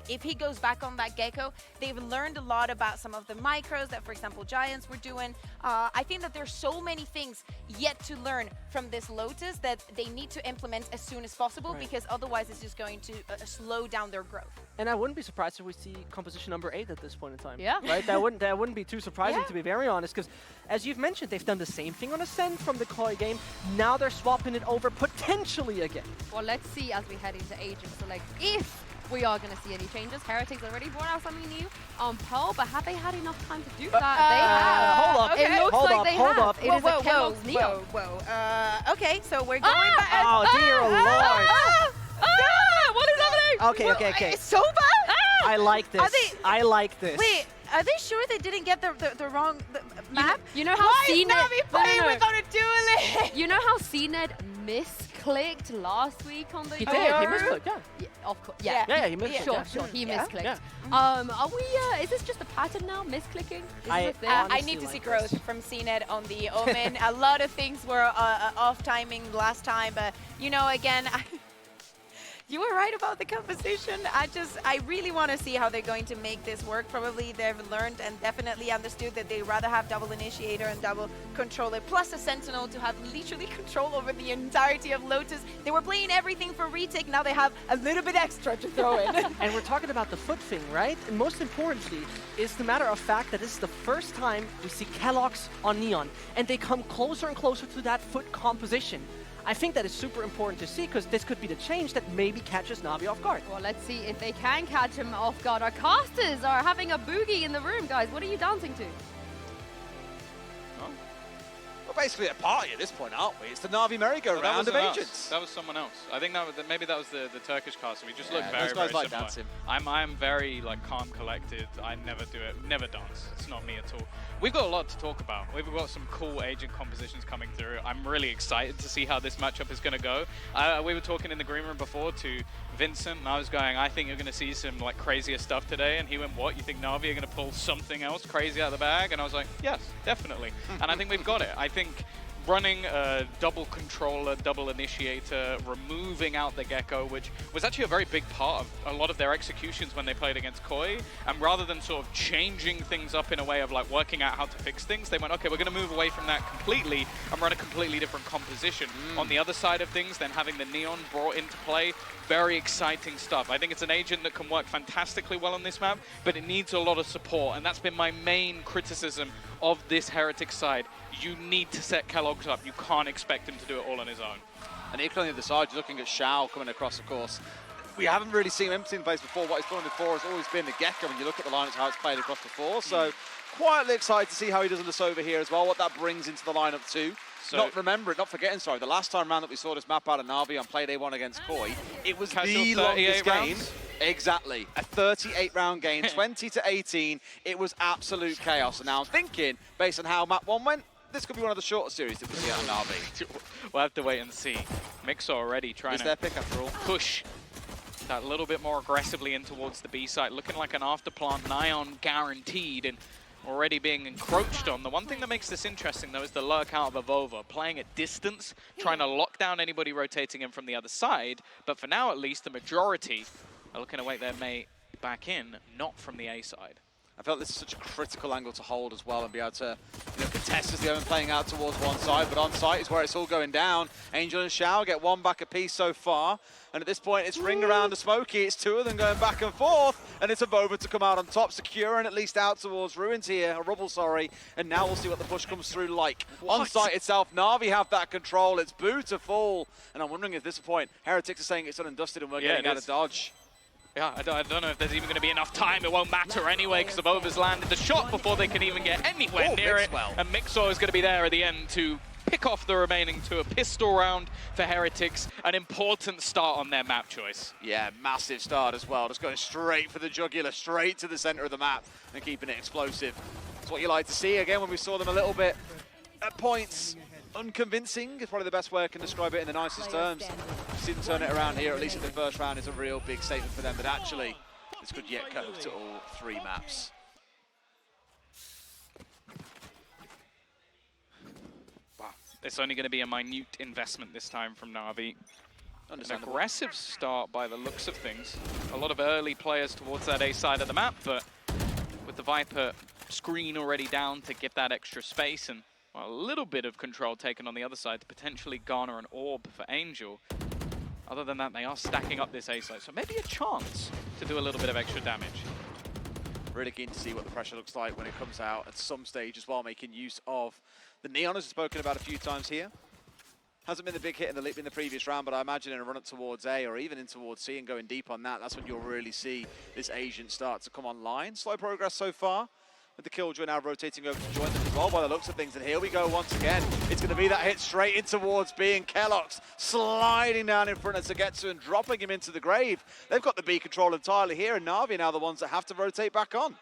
if he goes back on that Gecko, they've learned a lot about some of the micros that, for example, Giants were doing. I think that there's so many things yet to learn from this Lotus that they need to implement as soon as possible, because otherwise it's just going to slow down their growth. And I wouldn't be surprised if we see composition number 8 at this point in time. Yeah. Right? That wouldn't be too surprising, to be very honest, because as you've mentioned, they've done the same thing on Ascent from the Koi game. Now they're swapping it over potentially again. Well, let's see as we head into Agents Select if we are going to see any changes. Heretics already brought out something new on Pearl, but have they had enough time to do that? They have. Hold up. It looks like they have. It is a keloqz Neo. Whoa. Okay, so we're going back. Oh, dear Lord. What is happening? Okay. It's so bad. I like this. I like this. Wait, are they sure they didn't get the wrong map? You know how Why is cNed Navi playing without a duelist? You know how cNed misclicked last week on the He did. He misclicked, yeah, of course. Yeah, he misclicked. Sure, he misclicked. Yeah. Are we, is this just a pattern now, misclicking? Is this a thing? I need to see growth from cNed on the Omen. A lot of things were off timing last time, but, again, you were right about the composition. I really want to see how they're going to make this work. Probably they've learned and definitely understood that they'd rather have double initiator and double controller, plus a sentinel to have literally control over the entirety of Lotus. They were playing everything for retake. Now they have a little bit extra to throw in. And we're talking about the foot thing, right? And most importantly is the matter of fact that this is the first time we see keloqz on Neon, and they come closer and closer to that foot composition. I think that is super important to see because this could be the change that maybe catches Navi off guard. Well, let's see if they can catch him off guard. Our casters are having a boogie in the room, guys. What are you dancing to? We're basically at a party at this point, aren't we? It's the Navi merry-go-round of agents. That was someone else. I think maybe that was the Turkish caster. We just look very, those guys very like similar. dancing. I'm very calm, collected. I never do it. Never dance. It's not me at all. We've got a lot to talk about. We've got some cool agent compositions coming through. I'm really excited to see how this matchup is going to go. We were talking in the green room before to Vincent, and I was going, I think you're going to see some crazier stuff today. And he went, what? You think Navi are going to pull something else crazy out of the bag? And I was like, yes, definitely. And I think we've got it. I think running a double controller, double initiator, removing out the Gecko, which was actually a very big part of a lot of their executions when they played against Koi. And rather than sort of changing things up in a way of like working out how to fix things, they went, okay, we're going to move away from that completely and run a completely different composition. On the other side of things, then having the Neon brought into play, very exciting stuff. I think it's an agent that can work fantastically well on this map, but it needs a lot of support, and that's been my main criticism of this Heretics side. You need to set keloqz up. You can't expect him to do it all on his own. And equally on the other side, you're looking at Shao coming across, of course. We haven't really seen him empty in place before. What he's done before has always been the Gecko when you look at the lineups, how it's played across before. So quietly excited to see how he does on this over here as well, what that brings into the lineup too. So not forgetting, the last time round that we saw this map out of NAVI on Play Day 1 against Koi, it was the longest game. Exactly. A 38-round game, 20-18. It was absolute chaos. And now I'm thinking, based on how map 1 went, this could be one of the shortest series that we see out of NAVI. We'll have to wait and see. Mixwell already trying to their pick after all. Push that a little bit more aggressively in towards the B site, looking like an afterplant, Nion guaranteed, and already being encroached on. The one thing that makes this interesting, though, is the lurk out of AvovA, playing at distance, trying to lock down anybody rotating in from the other side. But for now, at least, the majority are looking to wait their mate back in, not from the A side. I felt this is such a critical angle to hold as well and be able to contest as the other playing out towards one side, but on site is where it's all going down. Angel and Shao get one back apiece so far, and at this point it's ring around the Smokey. It's two of them going back and forth, and it's AvovA to come out on top, securing at least out towards Ruins here, Rubble, sorry, and now we'll see what the push comes through like. On site itself, Navi have that control, it's Boo to fall, and I'm wondering if at this point Heretics are saying it's done and dusted and we're getting out of dodge. Yeah, I don't know if there's even going to be enough time. It won't matter anyway because AvovA's landed the shot before they can even get anywhere near Mixwell. it. And Mixwell is going to be there at the end to pick off the remaining two. A pistol round for Heretics. An important start on their map choice. Yeah, massive start as well. Just going straight for the jugular, straight to the center of the map and keeping it explosive. That's what you like to see. Again, when we saw them a little bit at points, unconvincing is probably the best way I can describe it in the nicest terms. See them turn it around here, at least in the first round, is a real big statement for them that actually this could yet go to all three maps. Wow, it's only going to be a minute investment this time from Navi. An aggressive start by the looks of things. A lot of early players towards that A side of the map, but with the Viper screen already down to give that extra space and a little bit of control taken on the other side to potentially garner an orb for Angel. Other than that, they are stacking up this A side, so maybe a chance to do a little bit of extra damage. Really keen to see what the pressure looks like when it comes out at some stage as well, making use of the Neon, as we've spoken about a few times here. Hasn't been the big hit in the previous round, but I imagine in a run up towards A or even in towards C and going deep on that, that's when you'll really see this agent start to come online. Slow progress so far, with the Killjoy now rotating over to join them as well by the looks of things. And here we go once again. It's going to be that hit straight in towards B, and keloqz sliding down in front of ZUYGETSU and dropping him into the grave. They've got the B control entirely here, and Navi are now the ones that have to rotate back on.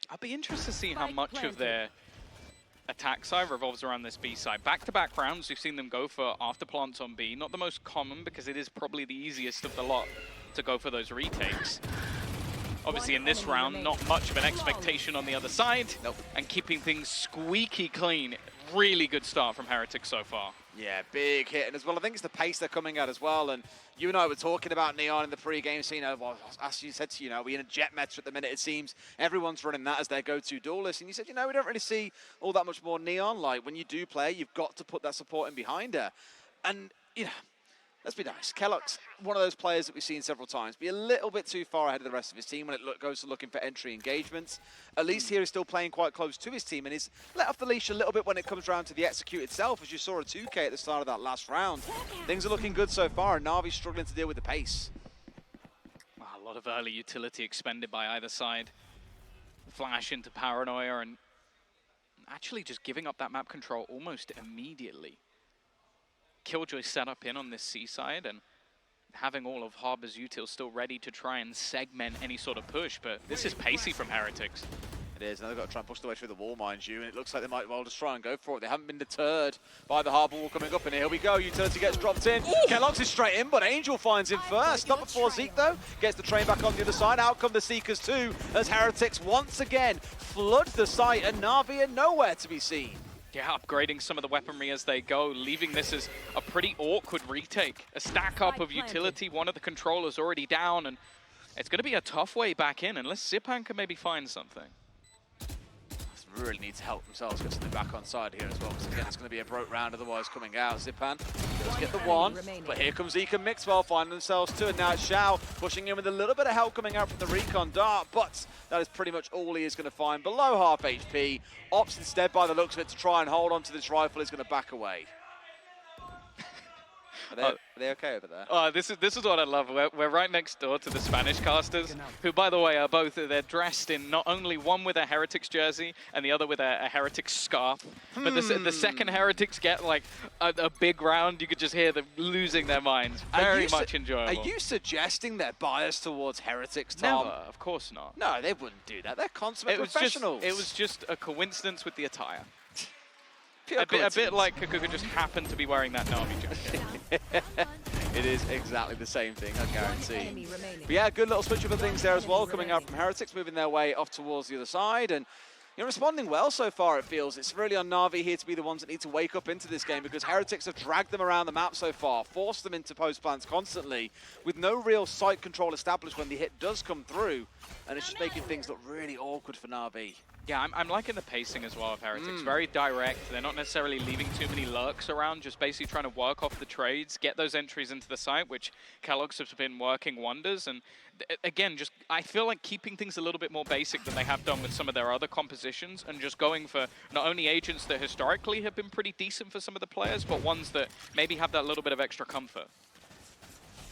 I'll be interested to see how much of their attack side revolves around this B side. Back-to-back rounds, we've seen them go for after plants on B. Not the most common because it is probably the easiest of the lot to go for those retakes. Obviously in this round, not much of an expectation on the other side. Nope. And keeping things squeaky clean. Really good start from Heretics so far. Yeah, big hit. And as well, I think it's the pace they're coming at as well. And you and I were talking about Neon in the pre-game scene. Well, as you said, we're in a jet meta at the minute, it seems. Everyone's running that as their go-to duelist. And you said, we don't really see all that much more Neon. Like, when you do play, you've got to put that support in behind her. And, let's be nice. keloqz, one of those players that we've seen several times, be a little bit too far ahead of the rest of his team when it goes to looking for entry engagements. At least here he's still playing quite close to his team and he's let off the leash a little bit when it comes around to the execute itself, as you saw a 2K at the start of that last round. Things are looking good so far, and Navi's struggling to deal with the pace. Wow, a lot of early utility expended by either side. Flash into Paranoia and actually just giving up that map control almost immediately. Killjoy set up in on this C side and having all of Harbor's utils still ready to try and segment any sort of push, but this is pacey from Heretics. It is. Now they've got to try and push their way through the wall, mind you, and it looks like they might well just try and go for it. They haven't been deterred by the Harbor wall coming up, and here we go. Utility gets dropped in. keloqz is straight in, but Angel finds him first. Not before Zeek, though. Gets the train back on the other side. Out come the Seekers, too, as Heretics once again flood the site, and Navi are nowhere to be seen. Yeah, upgrading some of the weaponry as they go, leaving this as a pretty awkward retake. A stack up of utility, one of the controllers already down, and it's going to be a tough way back in unless Zyppan can maybe find something. Really need to help themselves get something back on side here as well, because again, it's going to be a broke round otherwise coming out. Zyppan does get the one, but here comes Zeke and Mixwell finding themselves two, and now it's Shao pushing in with a little bit of help coming out from the recon dart, but that is pretty much all he is going to find. Below half HP, opts instead by the looks of it to try and hold on to this rifle, is going to back away. Are they okay over there? Oh, this is what I love. We're right next door to the Spanish casters, who, by the way, are both, they're dressed in not only one with a Heretics jersey and the other with a Heretics scarf, but the second Heretics get like a big round, you could just hear them losing their minds. Very much enjoyable. Are you suggesting they're biased towards Heretics, Tom? Never, of course not. No, they wouldn't do that. They're consummate professionals. It was just a coincidence with the attire. A bit like Kukuka just happened to be wearing that NAVI jacket. It is exactly the same thing, I guarantee. But yeah, good little switch up of things there as well, coming out from Heretics, moving their way off towards the other side, and you're responding well so far, it feels. It's really on Na'Vi here to be the ones that need to wake up into this game, because Heretics have dragged them around the map so far, forced them into post plants constantly, with no real site control established when the hit does come through, and it's just making things look really awkward for Na'Vi. Yeah, I'm liking the pacing as well of Heretics. Very direct. They're not necessarily leaving too many lurks around, just basically trying to work off the trades, get those entries into the site, which keloqz has been working wonders. And again, just I feel like keeping things a little bit more basic than they have done with some of their other compositions, and just going for not only agents that historically have been pretty decent for some of the players, but ones that maybe have that little bit of extra comfort.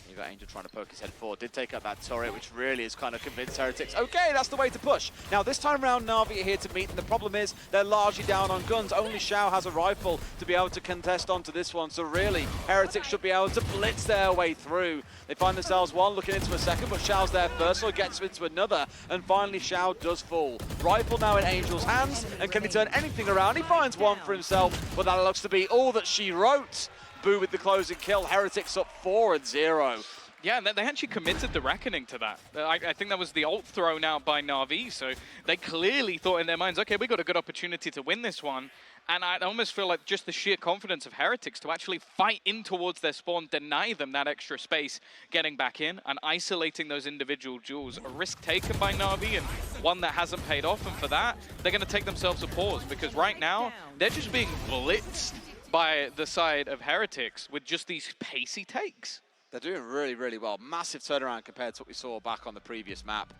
You've got Angel trying to poke his head forward, did take out that turret, which really has kind of convinced Heretics, okay, that's the way to push. Now this time around, Na'Vi are here to meet, and the problem is they're largely down on guns. Only Shao has a rifle to be able to contest onto this one, so really, Heretics should be able to blitz their way through. They find themselves one, looking into a second, but Shao's there first, so he gets into another, and finally Shao does fall. Rifle now in Angel's hands, and can he turn anything around? He finds one for himself, but that looks to be all that she wrote. Boo with the closing kill. Heretics up 4-0. Yeah, and they actually committed the Reckoning to that. I think that was the ult thrown out by Na'Vi, so they clearly thought in their minds, okay, we got a good opportunity to win this one. And I almost feel like just the sheer confidence of Heretics to actually fight in towards their spawn, deny them that extra space, getting back in and isolating those individual duels. A risk taken by Na'Vi, and one that hasn't paid off, and for that, they're going to take themselves a pause, because right now, they're just being blitzed by the side of Heretics with just these pacey takes. They're doing really, really well. Massive turnaround compared to what we saw back on the previous map.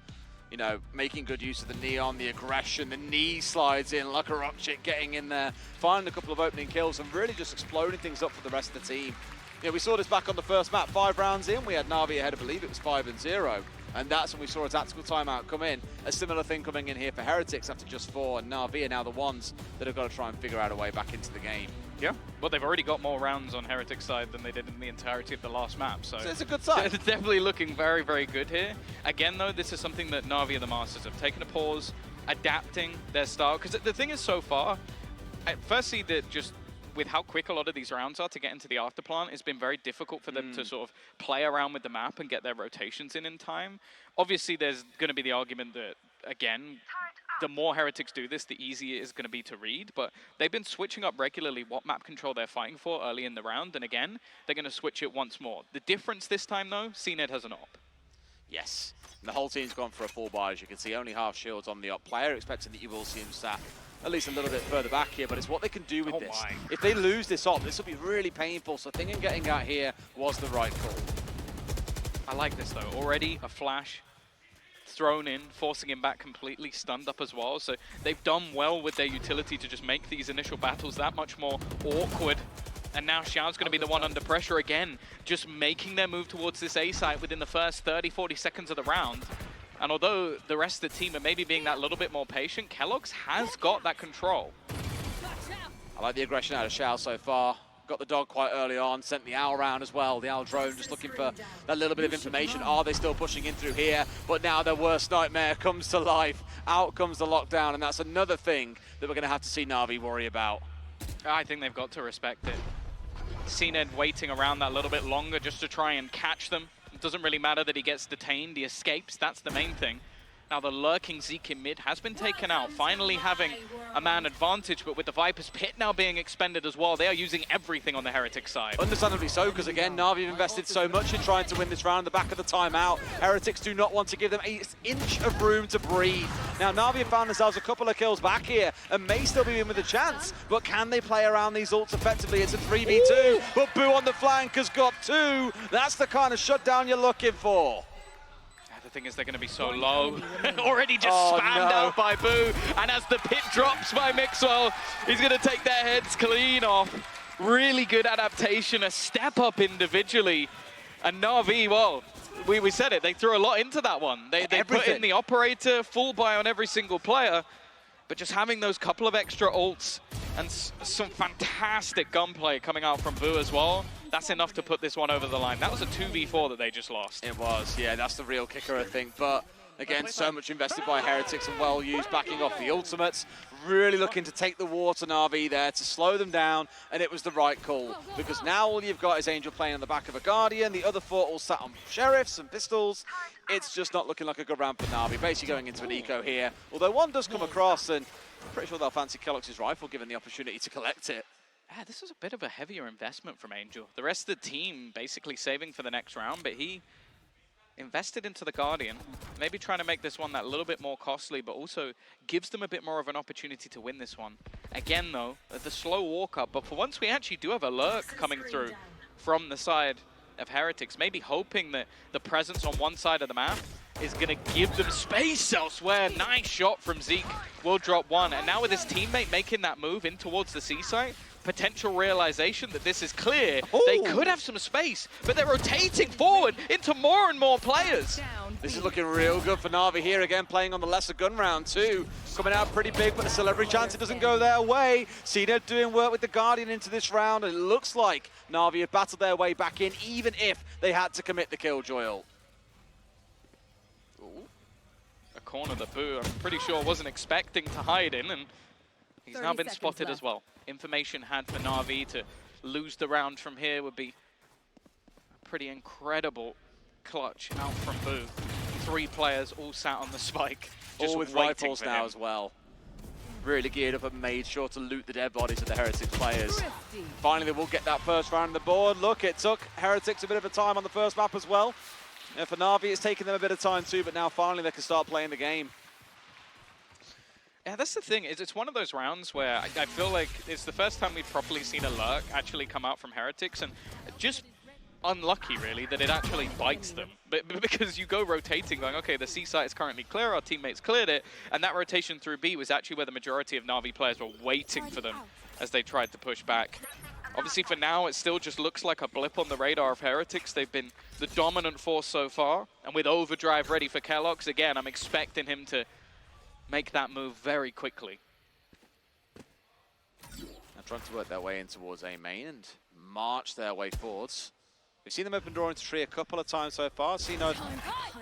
You know, making good use of the neon, the aggression, the knee slides in like a rock chick, getting in there, finding a couple of opening kills, and really just exploding things up for the rest of the team. You know, we saw this back on the first map, 5 rounds in, we had Na'Vi ahead, I believe it was 5-0. And that's when we saw a tactical timeout come in. A similar thing coming in here for Heretics after just 4, and Na'Vi are now the ones that have got to try and figure out a way back into the game. Yeah, well, they've already got more rounds on Heretics' side than they did in the entirety of the last map, so it's a good sign. It's definitely looking very, very good here. Again, though, this is something that Na'Vi, the Masters, have taken a pause, adapting their style. Because the thing is, so far, firstly, that just with how quick a lot of these rounds are to get into the afterplant, it's been very difficult for them to sort of play around with the map and get their rotations in time. Obviously, there's going to be the argument that, again, the more Heretics do this, the easier it is going to be to read, but they've been switching up regularly what map control they're fighting for early in the round, and again, they're going to switch it once more. The difference this time, though, cNed has an op. Yes, and the whole team's gone for a full buy, as you can see, only half shields on the op player, expecting that you will see him sat at least a little bit further back here, but it's what they can do with this. If they lose this op, this will be really painful, so thinking getting out here was the right call. I like this, though. Already a flash thrown in, forcing him back completely, stunned up as well. So they've done well with their utility to just make these initial battles that much more awkward. And now Shao's going to be the one under pressure again, just making their move towards this A site within the first 30-40 seconds of the round. And although the rest of the team are maybe being that little bit more patient, keloqz has got that control. I like the aggression out of Shao so far. Got the dog quite early on, sent the owl round as well. The owl drone just looking for that little bit of information. Are they still pushing in through here? But now their worst nightmare comes to life. Out comes the lockdown, and that's another thing that we're going to have to see Na'Vi worry about. I think they've got to respect it. cNed waiting around that little bit longer just to try and catch them. It doesn't really matter that he gets detained, he escapes, that's the main thing. Now the lurking Zeek in mid has been taken out, finally having a man advantage, but with the Viper's Pit now being expended as well, they are using everything on the Heretic side. Understandably so, because again, Navi have invested so much in trying to win this round in the back of the timeout. Heretics do not want to give them an inch of room to breathe. Now Navi have found themselves a couple of kills back here and may still be in with a chance, but can they play around these ults effectively? It's a 3v2, but Boo on the flank has got 2. That's the kind of shutdown you're looking for. The thing is, they're going to be so low. Already just spammed out by Boo. And as the pit drops by Mixwell, he's going to take their heads clean off. Really good adaptation, a step up individually. And Navi, well, we said it, they threw a lot into that one. They put in the operator, full buy on every single player. But just having those couple of extra ults and some fantastic gunplay coming out from Boo as well, that's enough to put this one over the line. That was a 2v4 that they just lost. It was, yeah, that's the real kicker, I think. But again, so much invested by Heretics and well used, backing off the ultimates. Really looking to take the war to Navi there, to slow them down, and it was the right call. Because now all you've got is Angel playing on the back of a Guardian, the other 4 all sat on Sheriffs and Pistols. It's just not looking like a good round for Navi, basically going into an eco here. Although one does come across, and I'm pretty sure they'll fancy keloqz's rifle given the opportunity to collect it. Yeah, this was a bit of a heavier investment from Angel. The rest of the team basically saving for the next round, but he invested into the Guardian, maybe trying to make this one that little bit more costly, but also gives them a bit more of an opportunity to win this one. Again, though, the slow walk up, but for once we actually do have a lurk coming through from the side of Heretics, maybe hoping that the presence on one side of the map is going to give them space elsewhere. Nice shot from Zeek, will drop 1, and now with his teammate making that move in towards the C site, potential realization that this is clear. Ooh. They could have some space, but they're rotating forward into more and more players. This is looking real good for Navi here again, playing on the lesser gun round too. Coming out pretty big, but there's still every chance it doesn't go their way. cNed doing work with the Guardian into this round, and it looks like Navi have battled their way back in, even if they had to commit the Killjoy ult. A corner that Boo, I'm pretty sure, wasn't expecting to hide in, and he's now been spotted as well. Information had for Navi to lose the round from here would be a pretty incredible clutch out from Boo. 3 players all sat on the spike, just all with waiting rifles now as well. Really geared up and made sure to loot the dead bodies of the Heretics players. Finally, they will get that first round on the board. Look, it took Heretics a bit of a time on the first map as well. And for Navi, it's taken them a bit of time too, but now finally they can start playing the game. Yeah, that's the thing, is it's one of those rounds where I feel like it's the first time we've properly seen a lurk actually come out from Heretics, and just unlucky really that it actually bites them. But because you go rotating going, okay, the C site is currently clear, our teammates cleared it, and that rotation through B was actually where the majority of Navi players were waiting for them as they tried to push back. Obviously for now, it still just looks like a blip on the radar of Heretics. They've been the dominant force so far, and with Overdrive ready for keloqz, again, I'm expecting him to make that move very quickly. Now trying to work their way in towards A main and march their way forwards. We've seen them open door into tree a couple of times so far. cNed,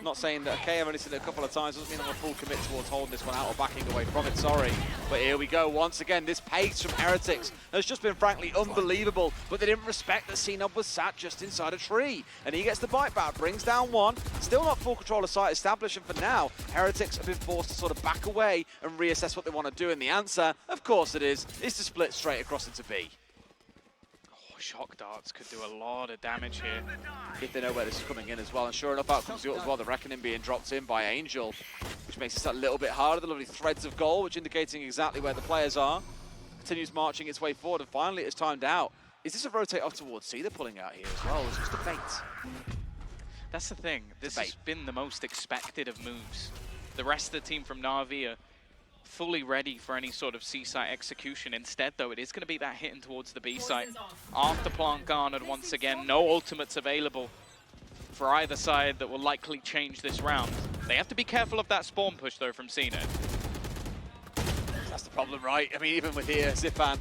not saying that, okay, I've only seen it a couple of times, doesn't mean I'm a full commit towards holding this one out or backing away from it, sorry. But here we go, once again, this pace from Heretics has just been frankly unbelievable, but they didn't respect that cNed was sat just inside a tree. And he gets the bite back, brings down 1, still not full control of site established, and for now, Heretics have been forced to sort of back away and reassess what they want to do, and the answer, of course it is to split straight across into B. Shock darts could do a lot of damage here. If they know where this is coming in as well. And sure enough, out comes the ult as well. The Reckoning being dropped in by Angel, which makes this a little bit harder. The lovely threads of gold, which indicating exactly where the players are. Continues marching its way forward, and finally it's timed out. Is this a rotate off towards C they're pulling out here as well? It's just a bait. That's the thing. This has been the most expected of moves. The rest of the team from Navi are fully ready for any sort of C site execution. Instead, though, it is going to be that hitting towards the B site. After plant garnered once again, no ultimates available for either side that will likely change this round. They have to be careful of that spawn push, though, from cNed. That's the problem, right? I mean, even with here, Zyppan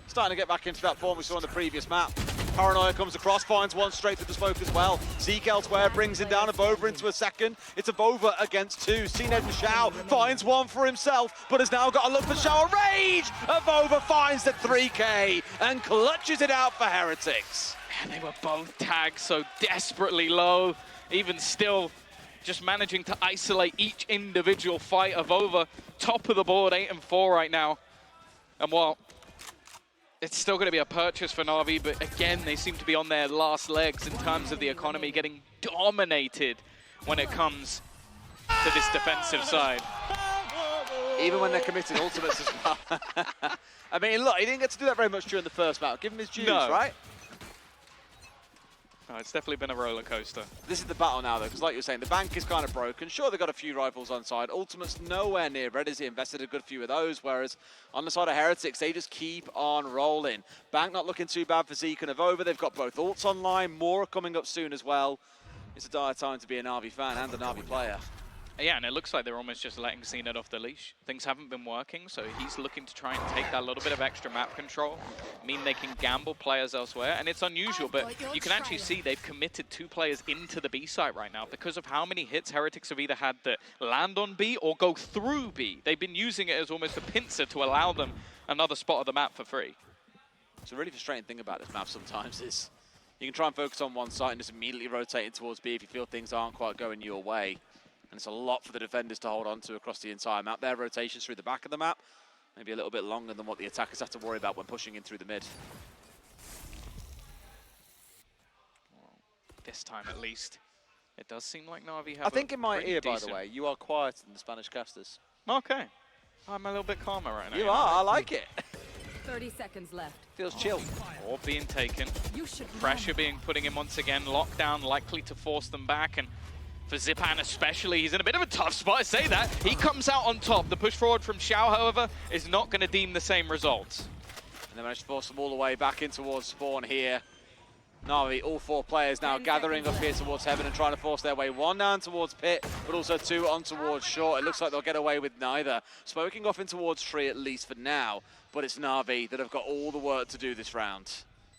starting to get back into that form we saw on the previous map. Paranoia comes across, finds 1 straight through the smoke as well. Zeek elsewhere, brings him down, AvovA into a second. It's AvovA against 2. cNed and Shao finds 1 for himself, but has now got to look for Shao. Rage! AvovA finds the 3K and clutches it out for Heretics. Man, they were both tagged so desperately low. Even still, just managing to isolate each individual fight. AvovA, top of the board, 8-4 right now. And while it's still going to be a purchase for Navi, but again, they seem to be on their last legs in terms of the economy, getting dominated when it comes to this defensive side. Even when they're committing ultimates as well. I mean, look, he didn't get to do that very much during the first battle. Give him his dues, right? No, it's definitely been a roller coaster. This is the battle now, though, because like you were saying, the bank is kind of broken. Sure, they've got a few rifles on side. Ultimate's nowhere near ready. He invested a good few of those, whereas on the side of Heretics, they just keep on rolling. Bank not looking too bad for Zeek and AvovA. They've got both ults online. More are coming up soon as well. It's a dire time to be a Navi fan and a Navi player. Yeah, and it looks like they're almost just letting cNed off the leash. Things haven't been working, so he's looking to try and take that little bit of extra map control, mean they can gamble players elsewhere. And it's unusual, but you can actually see they've committed 2 players into the B site right now because of how many hits Heretics have either had that land on B or go through B. They've been using it as almost a pincer to allow them another spot of the map for free. It's a really frustrating thing about this map sometimes is you can try and focus on one site and just immediately rotate it towards B if you feel things aren't quite going your way. And it's a lot for the defenders to hold on to across the entire map. Their rotations through the back of the map, maybe a little bit longer than what the attackers have to worry about when pushing in through the mid. Well, this time at least, it does seem like Navi have I think in my ear, by decent... the way, you are quieter than the Spanish casters. Okay. I'm a little bit calmer right now. You are, I like it. 30 seconds left. Feels chill. Orb being taken, pressure being putting in once again, lockdown likely to force them back, and for Zyppan especially, he's in a bit of a tough spot, I say that. He comes out on top. The push forward from Shao, however, is not going to deem the same results. And they managed to force them all the way back in towards spawn here. Navi, all 4 players now gathering up here towards heaven and trying to force their way. 1 down towards pit, but also 2 on towards short. It looks like they'll get away with neither. Smoking off in towards tree, at least for now. But it's Navi that have got all the work to do this round.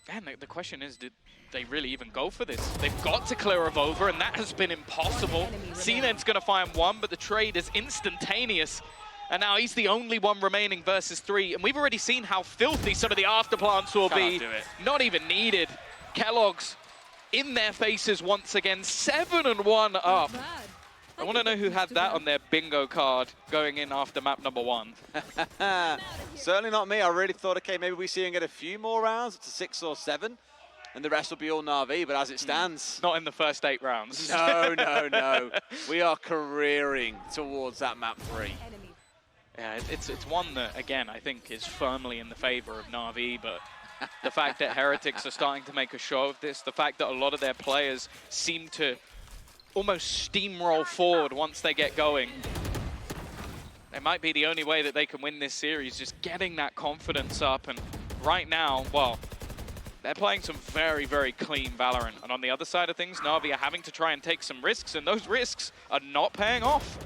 And the question is, did they really even go for this? They've got to clear AvovA, and that has been impossible. cNed's going to find 1, but the trade is instantaneous. And now he's the only one remaining versus 3. And we've already seen how filthy some of the afterplants will be. Not even needed. keloqz in their faces once again, 7-1 up. I want to know who had that on their bingo card going in after map number 1. Certainly not me. I really thought, okay, maybe we see him get a few more rounds, up to 6 or 7, and the rest will be all Navi, but as it stands... Not in the first 8 rounds. No, no, no. We are careering towards that map 3. Yeah, it's one that, again, I think is firmly in the favor of Navi, but the fact that Heretics are starting to make a show of this, the fact that a lot of their players seem to almost steamroll forward once they get going. It might be the only way that they can win this series, just getting that confidence up. And right now, well, they're playing some very, very clean Valorant. And on the other side of things, Navi are having to try and take some risks, and those risks are not paying off.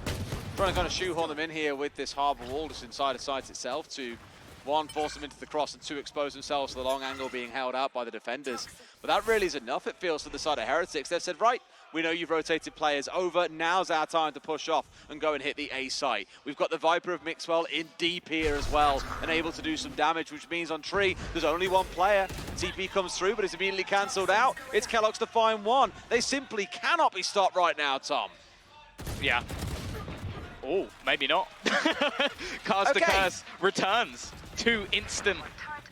Trying to kind of shoehorn them in here with this Harbour wall just inside the site itself to, 1, force them into the cross, and 2, expose themselves to the long angle being held out by the defenders. But that really is enough, it feels, for the side of Heretics. They've said, right, we know you've rotated players over. Now's our time to push off and go and hit the A site. We've got the Viper of Mixwell in deep here as well and able to do some damage, which means on tree, there's only 1 player. TP comes through, but it's immediately cancelled out. It's keloqz to find 1. They simply cannot be stopped right now, Tom. Yeah. Oh, maybe not. Caster Curse returns. 2 instant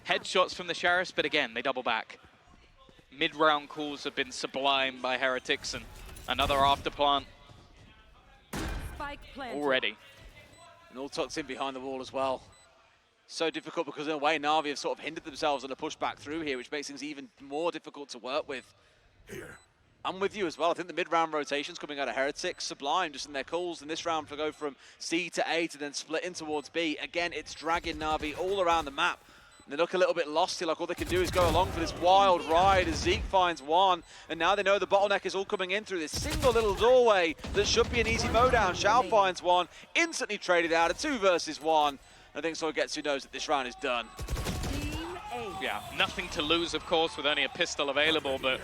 headshots from the Sheriffs, but again, they double back. Mid-round calls have been sublime by Heretics, and another afterplant already. And all tucked in behind the wall as well. So difficult because in a way, Navi have sort of hindered themselves on a push back through here, which makes things even more difficult to work with. I'm with you as well. I think the mid-round rotations coming out of Heretics, sublime just in their calls in this round to go from C to A to then split in towards B. Again, it's dragging Navi all around the map. And they look a little bit lost here, like all they can do is go along for this wild ride as Zeek finds 1. And now they know the bottleneck is all coming in through this single little doorway that should be an easy mowdown. Shao finds 1, instantly traded out, a 2 versus 1. I think SUYGETSU knows that this round is done. Yeah, nothing to lose, of course, with only a pistol available, but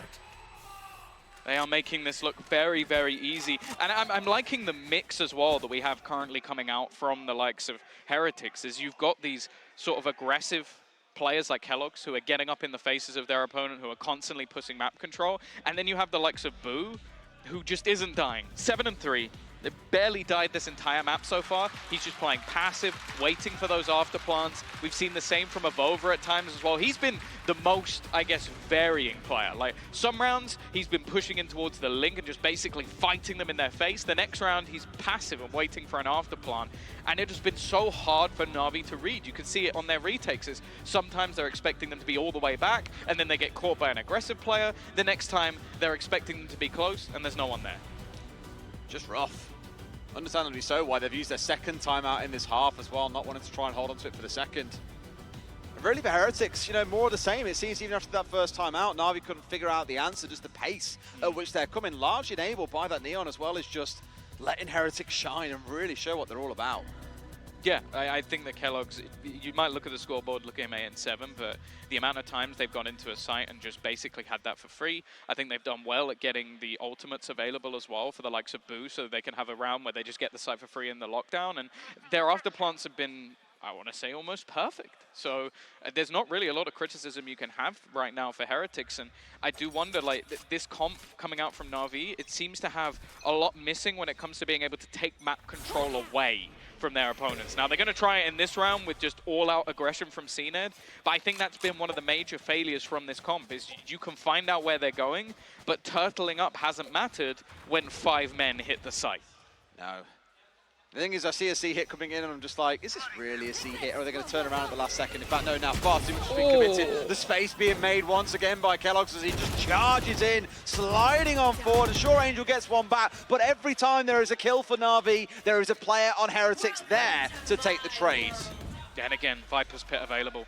they are making this look very, very easy. And I'm liking the mix as well that we have currently coming out from the likes of Heretics, is you've got these sort of aggressive players like keloqz who are getting up in the faces of their opponent, who are constantly pushing map control. And then you have the likes of Boo, who just isn't dying. 7 and 3. They've barely died this entire map so far. He's just playing passive, waiting for those after plants. We've seen the same from AvovA at times as well. He's been the most, I guess, varying player. Like, some rounds, he's been pushing in towards the link and just basically fighting them in their face. The next round, he's passive and waiting for an after plant. And it has been so hard for Navi to read. You can see it on their retakes. Is sometimes they're expecting them to be all the way back, and then they get caught by an aggressive player. The next time, they're expecting them to be close, and there's no one there. Just rough. Understandably so, why they've used their second timeout in this half as well, not wanting to try and hold on to it for the second. And really for Heretics, you know, more of the same. It seems even after that first timeout, Navi couldn't figure out the answer, just the pace at which they're coming. Largely enabled by that Neon as well, is just letting Heretics shine and really show what they're all about. Yeah, I think that keloqz, you might look at the scoreboard, look at EMEA in 7, but the amount of times they've gone into a site and just basically had that for free, I think they've done well at getting the ultimates available as well for the likes of Boo, so that they can have a round where they just get the site for free in the lockdown, and their after plants have been, I want to say, almost perfect. So there's not really a lot of criticism you can have right now for Heretics, and I do wonder, like, this comp coming out from Navi, it seems to have a lot missing when it comes to being able to take map control away from their opponents. Now, they're going to try it in this round with just all-out aggression from cNed, but I think that's been one of the major failures from this comp, is you can find out where they're going, but turtling up hasn't mattered when 5 men hit the site. No. The thing is, I see a C hit coming in, and I'm just like, is this really a C hit, or are they going to turn around at the last second? In fact, no, now far too much has been committed. The space being made once again by keloqz as he just charges in, sliding on forward, and sure, Angel gets one back, but every time there is a kill for Navi, there is a player on Heretics there to take the trade. And again, Viper's Pit available.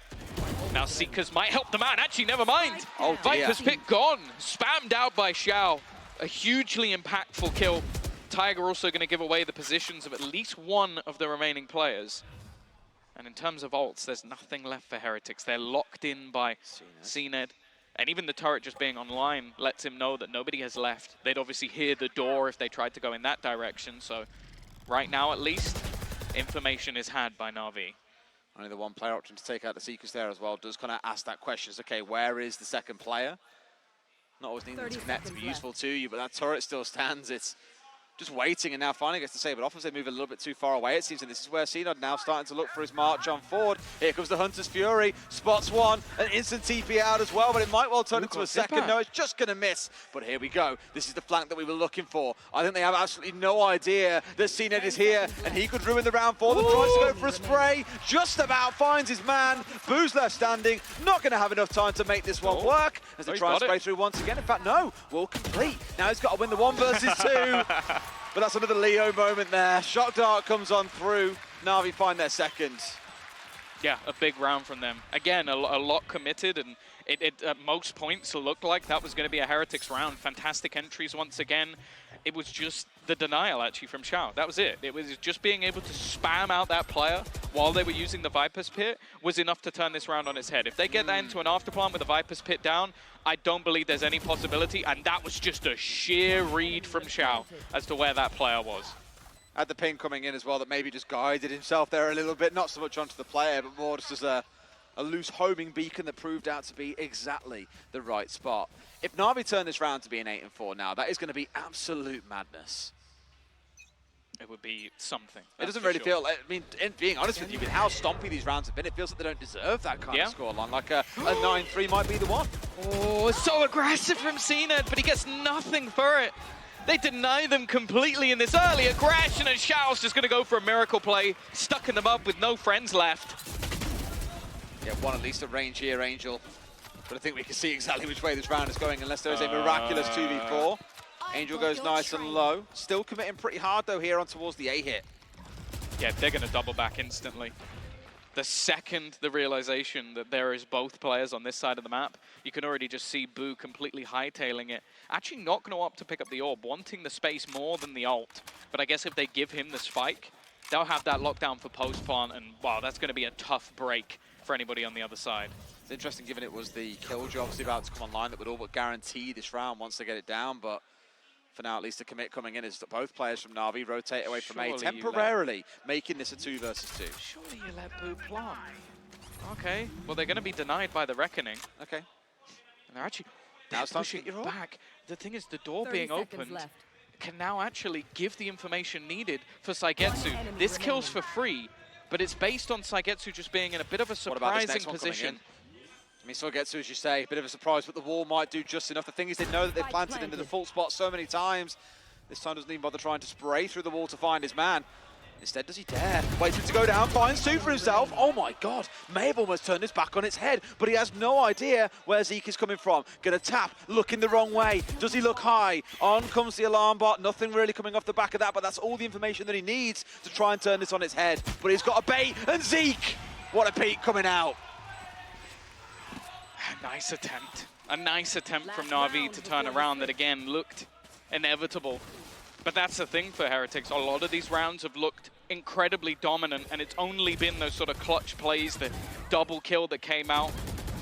Now Seekers might help the man. Actually, never mind. Oh, dear. Viper's Pit gone. Spammed out by Shao. A hugely impactful kill. Tiger also going to give away the positions of at least one of the remaining players. And in terms of ults, there's nothing left for Heretics. They're locked in by cNed. And even the turret just being online lets him know that nobody has left. They'd obviously hear the door if they tried to go in that direction. So right now, at least, information is had by Navi. Only the one player option to take out the Seekers there as well does kind of ask that question. Okay, where is the second player? Not always needing to connect to be useful to you, but that turret still stands. It's just waiting, and now finally gets to save it off as they move a little bit too far away. It seems that this is where cNed now starting to look for his march on forward. Here comes the Hunter's Fury, spots one, an instant TP out as well, but it might well turn into a second. Zyppan. No, it's just going to miss, but here we go. This is the flank that we were looking for. I think they have absolutely no idea that cNed is here, and he could ruin the round for them. Tries to go for a spray, just about finds his man. Boo's left standing, not going to have enough time to make this one work as they try and spray through once again. In fact, no, will complete. Now he's got to win the 1 versus 2. But that's another Leo moment there. Shock Dart comes on through. Navi find their second. Yeah, a big round from them. Again, a lot committed, and it at most points looked like that was going to be a Heretics round. Fantastic entries once again. It was just the denial, actually, from Shao. That was it. It was just being able to spam out that player while they were using the Viper's Pit was enough to turn this round on its head. If they get that into an afterplan with the Viper's Pit down, I don't believe there's any possibility, and that was just a sheer read from Shao as to where that player was. Had the ping coming in as well that maybe just guided himself there a little bit, not so much onto the player, but more just as a loose homing beacon that proved out to be exactly the right spot. If Navi turn this round to be an 8-4 now, that is going to be absolute madness. It would be something. It doesn't really feel, I mean, being honest with you, with how stompy these rounds have been, it feels like they don't deserve that kind of scoreline. Like a 9-3 might be the one. Oh, so aggressive from cNed, but he gets nothing for it. They deny them completely in this early aggression, and Shao's just going to go for a miracle play, stuck in them up with no friends left. Yeah, one at least at range here, Angel. But I think we can see exactly which way this round is going, unless there is a miraculous 2v4. Angel goes nice and low. Still committing pretty hard, though, here on towards the A hit. Yeah, they're going to double back instantly. The second the realization that there is both players on this side of the map, you can already just see Boo completely hightailing it. Actually not going to opt to pick up the orb, wanting the space more than the ult. But I guess if they give him the spike, they'll have that lockdown for post-plant, and wow, that's going to be a tough break for anybody on the other side. It's interesting, given it was the Killjoy obviously about to come online that would all but guarantee this round once they get it down, but for now, at least the commit coming in is that both players from Navi rotate away from A temporarily, making this a 2 versus 2. Surely you let Boo plant. Okay, well, they're going to be denied by the Reckoning. Okay. And they're actually... Now it's time to pushing get your back. The thing is, the door 30 being seconds opened left. can now actually give the information needed for SUYGETSU. This kill's for free, but it's based on SUYGETSU just being in a bit of a What about this surprising next one coming position. in? I mean, SUYGETSU, as you say, a bit of a surprise, but the wall might do just enough. The thing is, they know that they've planted into the full spot so many times. This time doesn't even bother trying to spray through the wall to find his man. Instead, does he dare? Waits for it to go down, finds two for himself. Oh my God, may have almost turned his back on its head, but he has no idea where Zeek is coming from. Gonna tap, looking the wrong way. Does he look high? On comes the alarm bot, nothing really coming off the back of that, but that's all the information that he needs to try and turn this on its head. But he's got a bait, and Zeek! What a peek coming out. A nice attempt. A nice attempt from NAVI to turn around that again looked inevitable. But that's the thing for Heretics. A lot of these rounds have looked incredibly dominant, and it's only been those sort of clutch plays, the double kill that came out.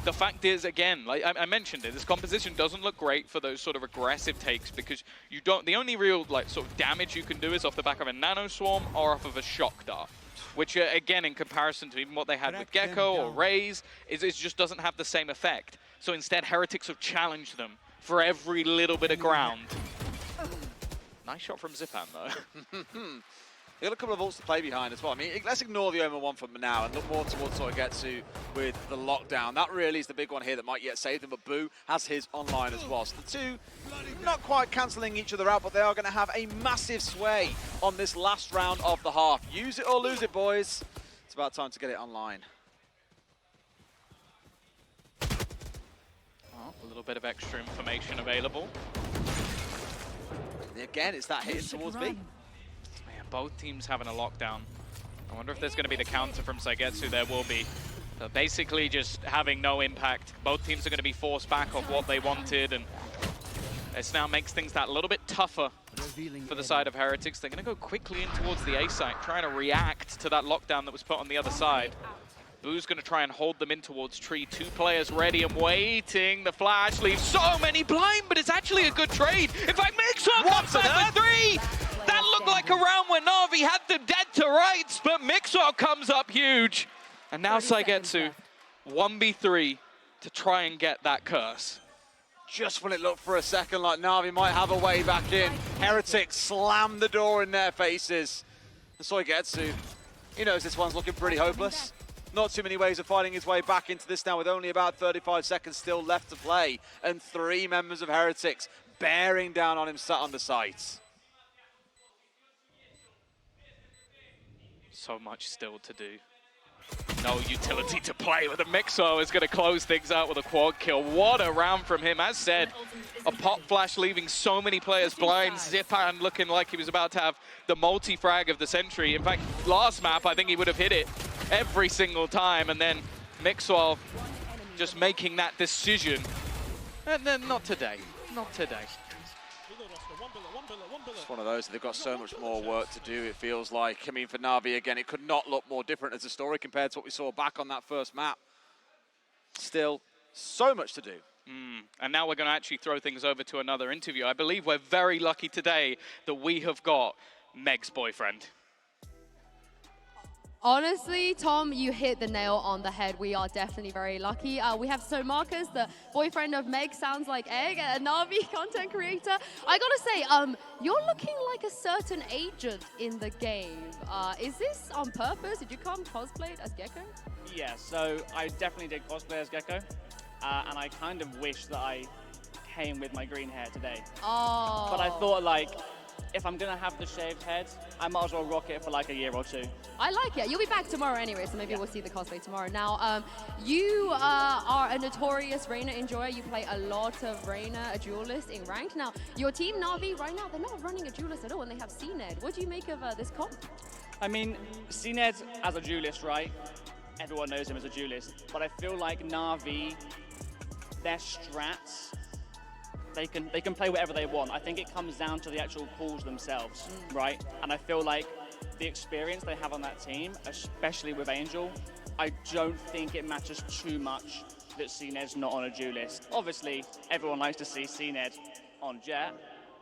The fact is, again, like I mentioned it, this composition doesn't look great for those sort of aggressive takes because you don't. The only real like sort of damage you can do is off the back of a nano swarm or off of a shock dart, which again, in comparison to even what they had with Gecko or Raze, it just doesn't have the same effect. So instead, Heretics have challenged them for every little bit of ground. Nice shot from Zyppan, though. He got a couple of ults to play behind as well. I mean, let's ignore the EMEA one for now and look more towards SUYGETSU with the lockdown. That really is the big one here that might yet save them, but Boo has his online as well. So the two not quite cancelling each other out, but they are going to have a massive sway on this last round of the half. Use it or lose it, boys. It's about time to get it online. Oh, a little bit of extra information available. And again, it's that hit towards B. Both teams having a lockdown. I wonder if there's going to be the counter from SUYGETSU. There will be. So basically just having no impact. Both teams are going to be forced back off what they wanted, and this now makes things that little bit tougher for the side of Heretics. They're going to go quickly in towards the A site, trying to react to that lockdown that was put on the other side. Boo's going to try and hold them in towards tree. Two players ready and waiting. The flash leaves so many blind, but it's actually a good trade. In fact, Mixwell comes back for three. That looked like a round where NAVI had them dead to rights, but Mixwell comes up huge. And now SUYGETSU 1v3 to try and get that curse. Just when it looked for a second like NAVI might have a way back in, Heretics slam the door in their faces. And SUYGETSU, he knows this one's looking pretty hopeless. Not too many ways of finding his way back into this now with only about 35 seconds still left to play. And three members of Heretics bearing down on him sat on the site. So much still to do. No utility to play with. The Mixwell is going to close things out with a quad kill. What a round from him. As said, a pop flash leaving so many players blind. Zyppan looking like he was about to have the multi-frag of the century. In fact, last map, I think he would have hit it every single time. And then Mixwell just making that decision. And then not today. Not today. It's one of those, they've got so much more work to do, it feels like. I mean, for NAVI, again, it could not look more different as a story compared to what we saw back on that first map. Still, so much to do. And now we're going to actually throw things over to another interview. I believe we're very lucky today that we have got Meg's boyfriend. Honestly, Tom, you hit the nail on the head. We are definitely very lucky. We have So Marcus, the boyfriend of Meg, sounds like Egg, a NAVI content creator. I gotta say, you're looking like a certain agent in the game. Is this on purpose? Did you come cosplayed as Gecko? Yeah, so I definitely did cosplay as Gecko, and I kind of wish that I came with my green hair today. Oh. But I thought, like, if I'm gonna have the shaved head, I might as well rock it for like a year or two. I like it. You'll be back tomorrow anyway, so maybe we'll see the cosplay tomorrow. Now, you are a notorious Reyna enjoyer. You play a lot of Reyna, a duelist in ranked. Now, your team Navi right now, they're not running a duelist at all, and they have cNed. What do you make of this comp? I mean, cNed as a duelist, right? Everyone knows him as a duelist, but I feel like Navi, their strats, they can play whatever they want. I think it comes down to the actual pools themselves, right? And I feel like the experience they have on that team, especially with Angel, I don't think it matters too much that cNed's not on a duelist. Obviously, everyone likes to see cNed on Jet,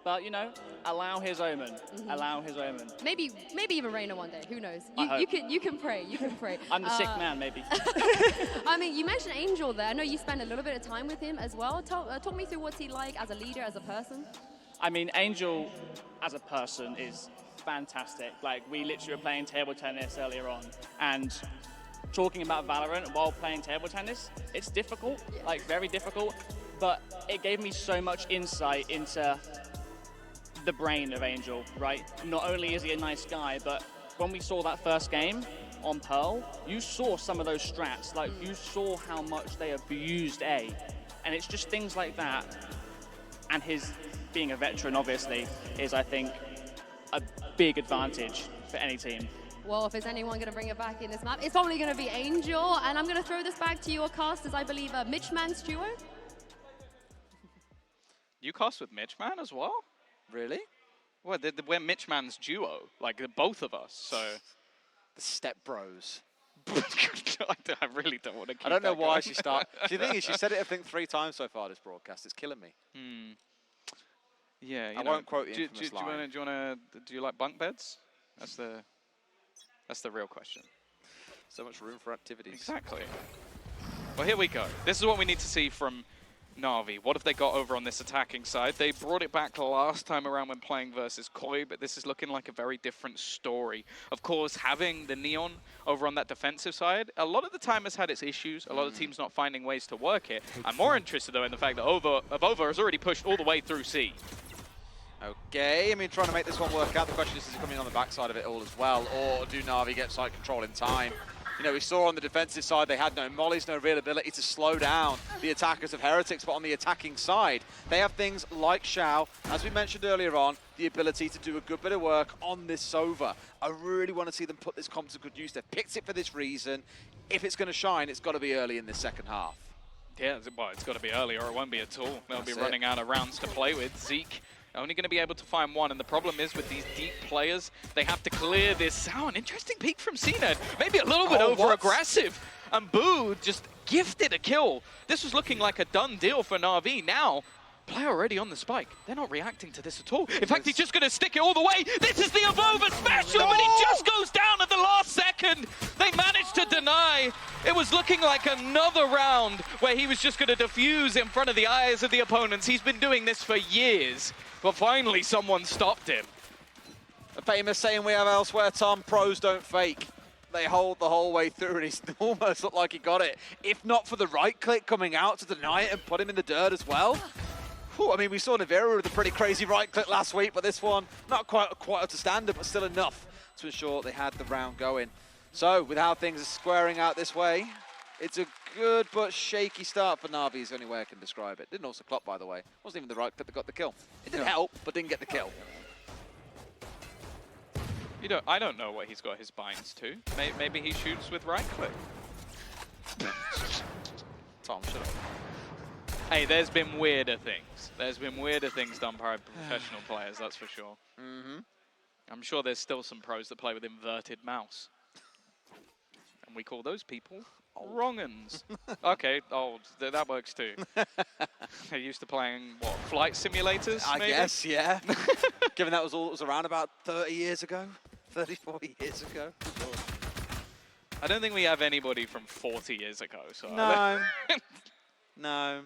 But, you know, allow his omen. Allow his omen. Maybe even Reina one day. Who knows? I hope. You can pray. You can pray. I'm the sick man, maybe. I mean, you mentioned Angel there. I know you spent a little bit of time with him as well. Talk me through what's he like as a leader, as a person. I mean, Angel as a person is fantastic. Like, we literally were playing table tennis earlier on, and talking about Valorant while playing table tennis, it's difficult, like very difficult, but it gave me so much insight into the brain of Angel, right? Not only is he a nice guy, but when we saw that first game on Pearl, you saw some of those strats, like you saw how much they abused A, and it's just things like that, and his being a veteran, obviously, is, I think, a big advantage for any team. Well, if there's anyone going to bring it back in this map, it's probably going to be Angel, and I'm going to throw this back to your casters, I believe, Mitchman's duo. You cast with Mitchman as well? Really? Well, we're Mitchman's duo, like the both of us, so... The Step Bros. I really don't want to keep I don't know that why going. she started. The thing is, she said it, I think, 3 times so far this broadcast. It's killing me. Yeah, I won't quote the infamous line. Do you like bunk beds? That's the real question. So much room for activities. Exactly. Well, here we go. This is what we need to see from NAVI. What have they got over on this attacking side? They brought it back last time around when playing versus Koi, but this is looking like a very different story. Of course, having the Neon over on that defensive side, a lot of the time has had its issues. A lot of teams not finding ways to work it. I'm more interested, though, in the fact that AvovA has already pushed all the way through C. Okay, I mean, trying to make this one work out. The question is he coming on the backside of it all as well, or do Na'Vi get side control in time? You know, we saw on the defensive side they had no mollies, no real ability to slow down the attackers of Heretics, but on the attacking side, they have things like Shao, as we mentioned earlier on, the ability to do a good bit of work on this Sova. I really want to see them put this comp to good use. They've picked it for this reason. If it's going to shine, it's got to be early in this second half. Yeah, well, it's got to be early or it won't be at all. They'll be running out of rounds to play with. Zeek only going to be able to find one, and the problem is with these deep players, they have to clear this. Oh, an interesting peek from cNed. Maybe a little bit over-aggressive. And Boo just gifted a kill. This was looking like a done deal for Na'Vi. Now, play already on the spike. They're not reacting to this at all. In fact, he's just going to stick it all the way. This is the AvovA special, but he just goes down at the last second. They managed to deny. It was looking like another round where he was just going to defuse in front of the eyes of the opponents. He's been doing this for years. But finally, someone stopped him. A famous saying we have elsewhere, Tom, pros don't fake. They hold the whole way through, and he almost looked like he got it. If not for the right click coming out to deny it and put him in the dirt as well. Whew, I mean, we saw Navira with a pretty crazy right click last week, but this one, not quite up to standard, but still enough to ensure they had the round going. So, with how things are squaring out this way, it's a good but shaky start for Na'Vi is the only way I can describe it. Didn't also clock, by the way. Wasn't even the right click that got the kill. It didn't help, but didn't get the kill. I don't know what he's got his binds to. Maybe he shoots with right click. Tom, shut up. Hey, there's been weirder things. There's been weirder things done by professional players, that's for sure. I'm sure there's still some pros that play with inverted mouse. And we call those people wrong-uns. Okay, old. That works too. They're used to playing, what, flight simulators, I maybe? guess, yeah. Given that was all that was around about 30 years ago, 30, 40 years ago. I don't think we have anybody from 40 years ago. So No. No.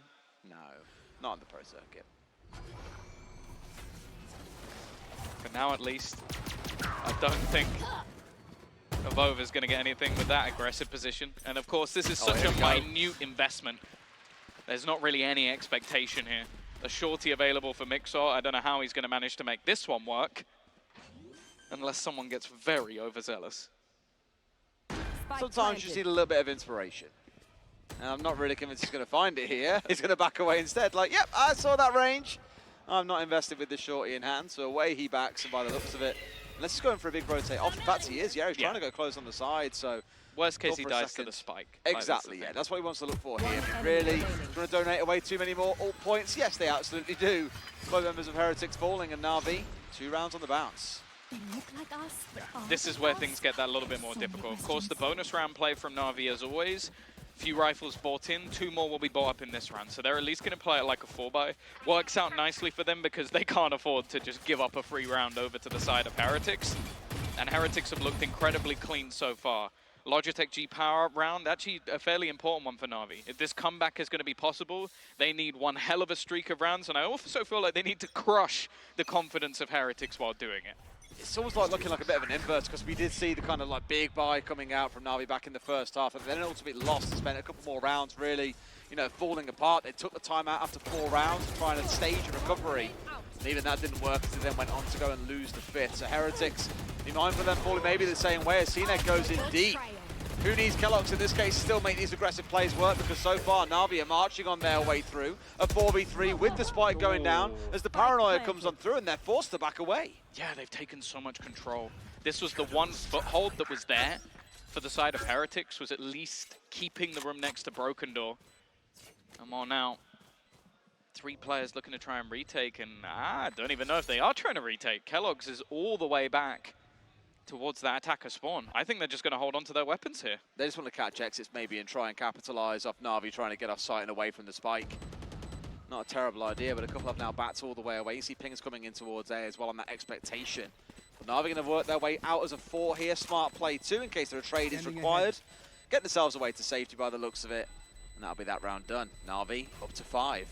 Not on the pro circuit. But now at least, I don't think AvovA is going to get anything with that aggressive position. And of course, this is such a minute investment. There's not really any expectation here. A shorty available for Mixwell. I don't know how he's going to manage to make this one work. Unless someone gets very overzealous. Sometimes you just need a little bit of inspiration. And I'm not really convinced he's going to find it here. He's going to back away instead. Like, yep, I saw that range. I'm not invested with the shorty in hand. So away he backs, and by the looks of it, unless he's going for a big rotate off. In fact, he is. Yeah, he's trying to go close on the side. So worst case, he dies to the spike. Exactly, yeah. That's what he wants to look for here. Really, trying to donate away too many more ult points? Yes, they absolutely do. Both members of Heretics falling, and Na'Vi 2 rounds on the bounce. They look like us, but This is where things get that little bit more difficult. Of course, the bonus round play from Na'Vi, as always, Few rifles bought in, 2 more will be bought up in this round. So they're at least going to play it like a 4-buy. Works out nicely for them because they can't afford to just give up a free round over to the side of Heretics. And Heretics have looked incredibly clean so far. Logitech G-Power round, actually a fairly important one for Navi. If this comeback is going to be possible, they need one hell of a streak of rounds, and I also feel like they need to crush the confidence of Heretics while doing it. It's almost like looking like a bit of an inverse, because we did see the kind of like big buy coming out from Navi back in the first half, and then ultimately lost and spent a couple more rounds really, you know, falling apart. They took the time out after 4 rounds to try and stage a recovery. And even that didn't work, because they then went on to go and lose the 5th. So Heretics, be mindful of them falling maybe the same way as cNed goes in deep. Who needs keloqz in this case to still make these aggressive plays work, because so far Navi are marching on their way through. A 4v3 with the spike going down as the paranoia comes on through and they're forced to back away. Yeah, they've taken so much control. This was the one foothold that was there for the side of Heretics, was at least keeping the room next to Broken Door. Come on now. 3 players looking to try and retake, and I don't even know if they are trying to retake. keloqz is all the way back towards that attacker spawn. I think they're just going to hold on to their weapons here. They just want to catch exits maybe and try and capitalize off Navi trying to get off site and away from the spike. Not a terrible idea, but a couple have now backed all the way away. You see pings coming in towards A as well on that expectation. But Navi going to work their way out as a 4 here. Smart play too in case a trade is required. Getting themselves away to safety by the looks of it. And that'll be that round done. Navi up to 5.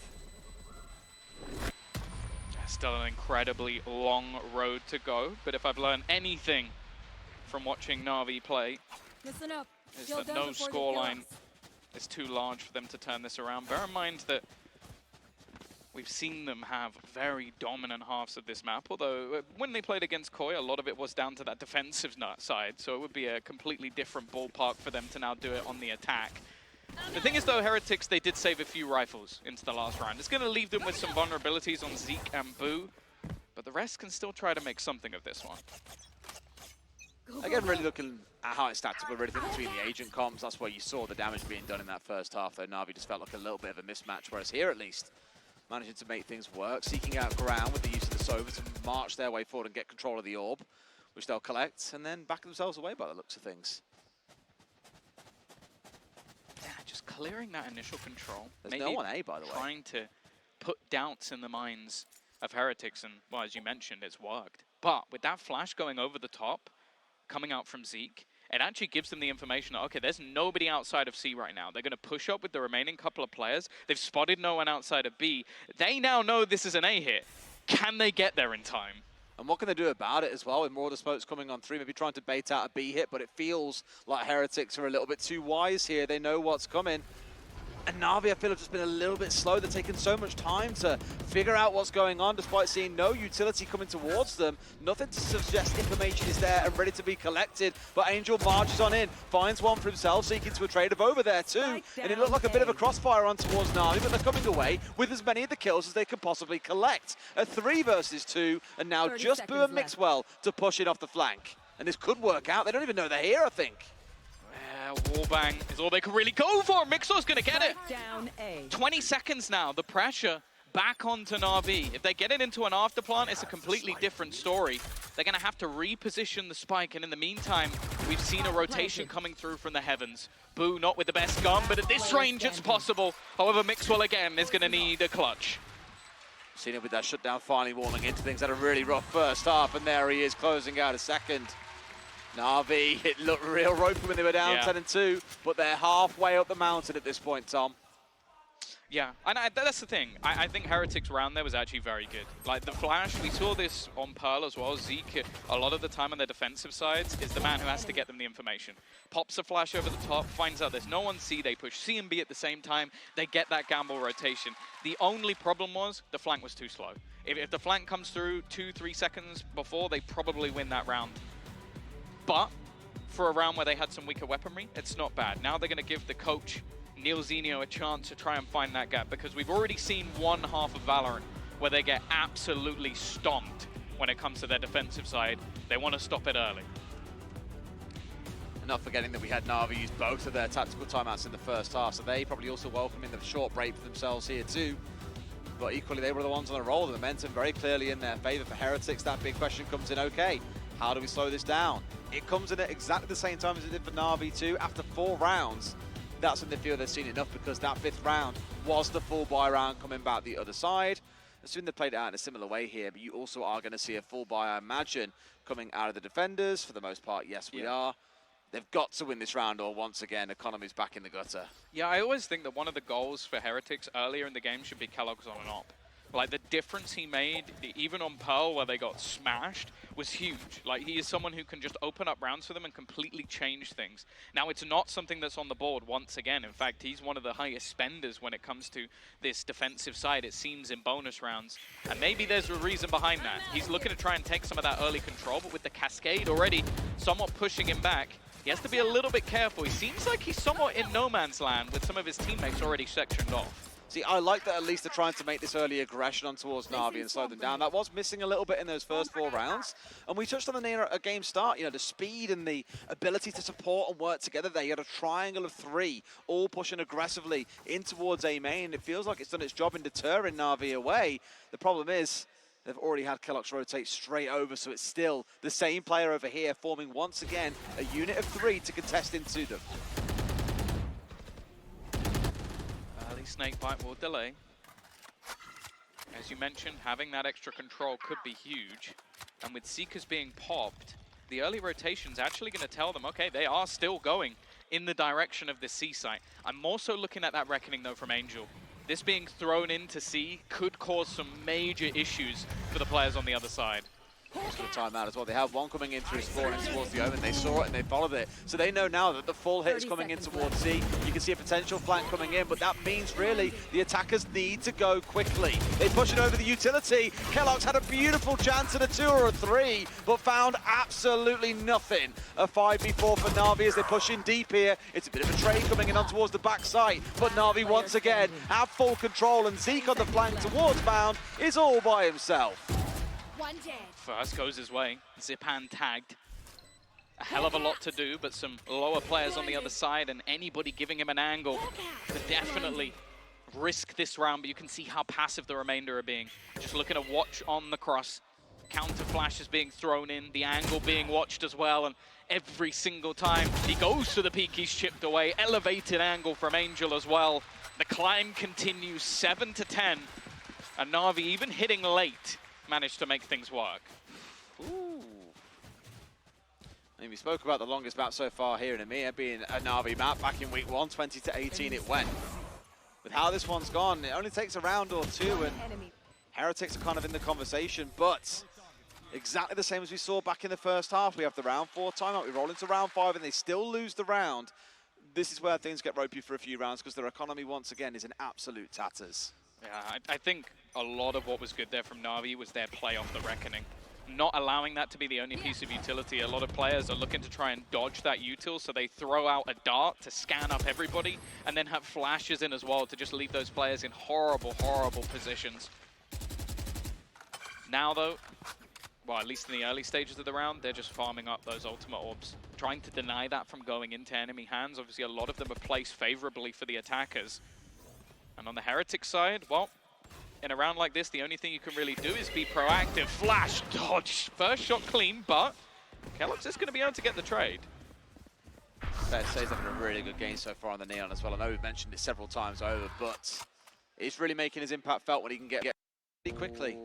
Still an incredibly long road to go, but if I've learned anything from watching Navi play, Listen up. is that no scoreline is too large for them to turn this around. Bear in mind that we've seen them have very dominant halves of this map, although when they played against Koi, a lot of it was down to that defensive side, so it would be a completely different ballpark for them to now do it on the attack. The thing is, though, Heretics, they did save a few rifles into the last round. It's going to leave them with some vulnerabilities on Zeek and Boo, but the rest can still try to make something of this one. Again, really looking at how it stacked up with everything between the agent comps. That's where you saw the damage being done in that first half, though Navi just felt like a little bit of a mismatch, whereas here, at least, managing to make things work, seeking out ground with the use of the Sova to march their way forward and get control of the orb, which they'll collect, and then back themselves away by the looks of things. Yeah, just clearing that initial control. There's no one A, by the way. Trying to put doubts in the minds of Heretics, and, well, as you mentioned, it's worked. But with that flash going over the top, coming out from Zeek, it actually gives them the information that, okay, there's nobody outside of C right now. They're going to push up with the remaining couple of players. They've spotted no one outside of B. They now know this is an A hit. Can they get there in time? And what can they do about it as well, with more of the smokes coming on through, maybe trying to bait out a B hit, but it feels like Heretics are a little bit too wise here. They know what's coming. And Navi, I feel, have just been a little bit slow. They're taking so much time to figure out what's going on, despite seeing no utility coming towards them. Nothing to suggest information is there and ready to be collected. But Angel marches on in, finds one for himself, seeking to a trade of over there too. And it looked like a bit of a crossfire on towards Navi, but they're coming away with as many of the kills as they can possibly collect. A 3 versus 2, and now just Boo and Mixwell to push it off the flank. And this could work out. They don't even know they're here, I think. Wallbang is all they can really go for. Mixwell's going to get it. Down A. 20 seconds now. The pressure back onto Navi. If they get it into an afterplant, it's a completely different story. They're going to have to reposition the spike, and in the meantime, we've seen a rotation coming through from the heavens. Boo not with the best gun, but at this range it's possible. However, Mixwell again is going to need a clutch. Seen it with that shutdown finally warming into things. Had a really rough first half, and there he is closing out a second. Navi, it looked real ropey when they were down 10-2, but they're halfway up the mountain at this point, Tom. Yeah, and that's the thing. I think Heretics round there was actually very good. Like the flash, we saw this on Pearl as well. Zeek, a lot of the time on their defensive sides, is the man who has to get them the information. Pops a flash over the top, finds out there's no one C, they push C and B at the same time, they get that gamble rotation. The only problem was the flank was too slow. If the flank comes through 2-3 seconds before, they probably win that round. But for a round where they had some weaker weaponry, it's not bad. Now they're going to give the coach, Neil Zenio, a chance to try and find that gap, because we've already seen one half of Valorant where they get absolutely stomped when it comes to their defensive side. They want to stop it early. And not forgetting that we had Navi use both of their tactical timeouts in the first half, so they probably also welcoming the short break for themselves here too. But equally, they were the ones on a roll. The momentum very clearly in their favor for Heretics. That big question comes in, okay, how do we slow this down? It comes in at exactly the same time as it did for Navi too. After 4 rounds, that's when they feel they've seen enough, because that 5th round was the full buy round coming back the other side. Assuming they played it out in a similar way here, but you also are going to see a full buy, I imagine, coming out of the defenders. For the most part, yes, we are. They've got to win this round, or once again, economy's back in the gutter. Yeah, I always think that one of the goals for Heretics earlier in the game should be keloqz on an op. Like, the difference he made, even on Pearl, where they got smashed, was huge. Like, he is someone who can just open up rounds for them and completely change things. Now, it's not something that's on the board once again. In fact, he's one of the highest spenders when it comes to this defensive side, it seems, in bonus rounds. And maybe there's a reason behind that. He's looking to try and take some of that early control, but with the Cascade already somewhat pushing him back, he has to be a little bit careful. He seems like he's somewhat in no man's land with some of his teammates already sectioned off. See, I like that at least they're trying to make this early aggression on towards Navi and slow them down. That was missing a little bit in those first 4 rounds. And we touched on the near a game start, you know, the speed and the ability to support and work together there. You had a triangle of 3, all pushing aggressively in towards EMEA, and it feels like it's done its job in deterring Navi away. The problem is, they've already had keloqz rotate straight over, so it's still the same player over here forming once again a unit of 3 to contest into them. Snakebite will delay. As you mentioned, having that extra control could be huge. And with Seekers being popped, the early rotation's actually going to tell them, okay, they are still going in the direction of the C site. I'm more so looking at that Reckoning, though, from Angel. This being thrown into C could cause some major issues for the players on the other side. Just for a timeout as well. They have one coming in through Spawn in towards the Omen. They saw it and they followed it. So they know now that the full hit is coming in towards C. You can see a potential flank coming in, but that means really the attackers need to go quickly. They push it over the utility. keloqz had a beautiful chance at a 2 or a 3, but found absolutely nothing. A 5v4 for Navi as they push in deep here. It's a bit of a trade coming in on towards the backside, but Navi once again have full control, and Zeek on the flank towards Bound is all by himself. One dead. First goes his way. Zyppan tagged. A hell of a lot to do, but some lower players on the other side, and anybody giving him an angle to definitely risk this round. But you can see how passive the remainder are being. Just looking to watch on the cross. Counter flashes being thrown in, the angle being watched as well, and every single time he goes to the peak, he's chipped away. Elevated angle from Angel as well. The climb continues 7 to 10, and Navi, even hitting late, managed to make things work. Ooh. I mean, we spoke about the longest map so far here in EMEA being a Navi map. Back in week 1, 20 to 18 it went. With how this one's gone, it only takes a round or 2, and Heretics are kind of in the conversation, but exactly the same as we saw back in the first half. We have the round 4 timeout, we roll into round 5, and they still lose the round. This is where things get ropey for a few rounds, because their economy, once again, is in absolute tatters. Yeah, I think a lot of what was good there from Navi was their play off the Reckoning. Not allowing that to be the only piece of utility. A lot of players are looking to try and dodge that util, so they throw out a dart to scan up everybody, and then have flashes in as well to just leave those players in horrible, horrible positions. Now though, well, at least in the early stages of the round, they're just farming up those ultimate orbs, trying to deny that from going into enemy hands. Obviously, a lot of them are placed favorably for the attackers. And on the Heretic side, well, in a round like this, the only thing you can really do is be proactive. Flash, dodge, first shot clean, but keloqz is going to be able to get the trade. Fair to say he's having a really good game so far on the Neon as well. I know we've mentioned it several times over, but he's really making his impact felt when he can get really quickly.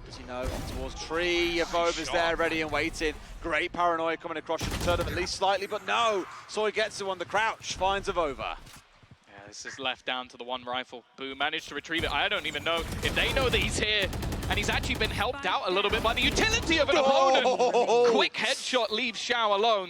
As you know, up towards tree, AvovA's there, ready and waiting. Great paranoia coming across, should turn him at least slightly, but no! SUYGETSU on the crouch, finds AvovA. This is left down to the one rifle. Boo managed to retrieve it. I don't even know if they know that he's here. And he's actually been helped out a little bit by the utility of an opponent. Quick headshot leaves Shao alone.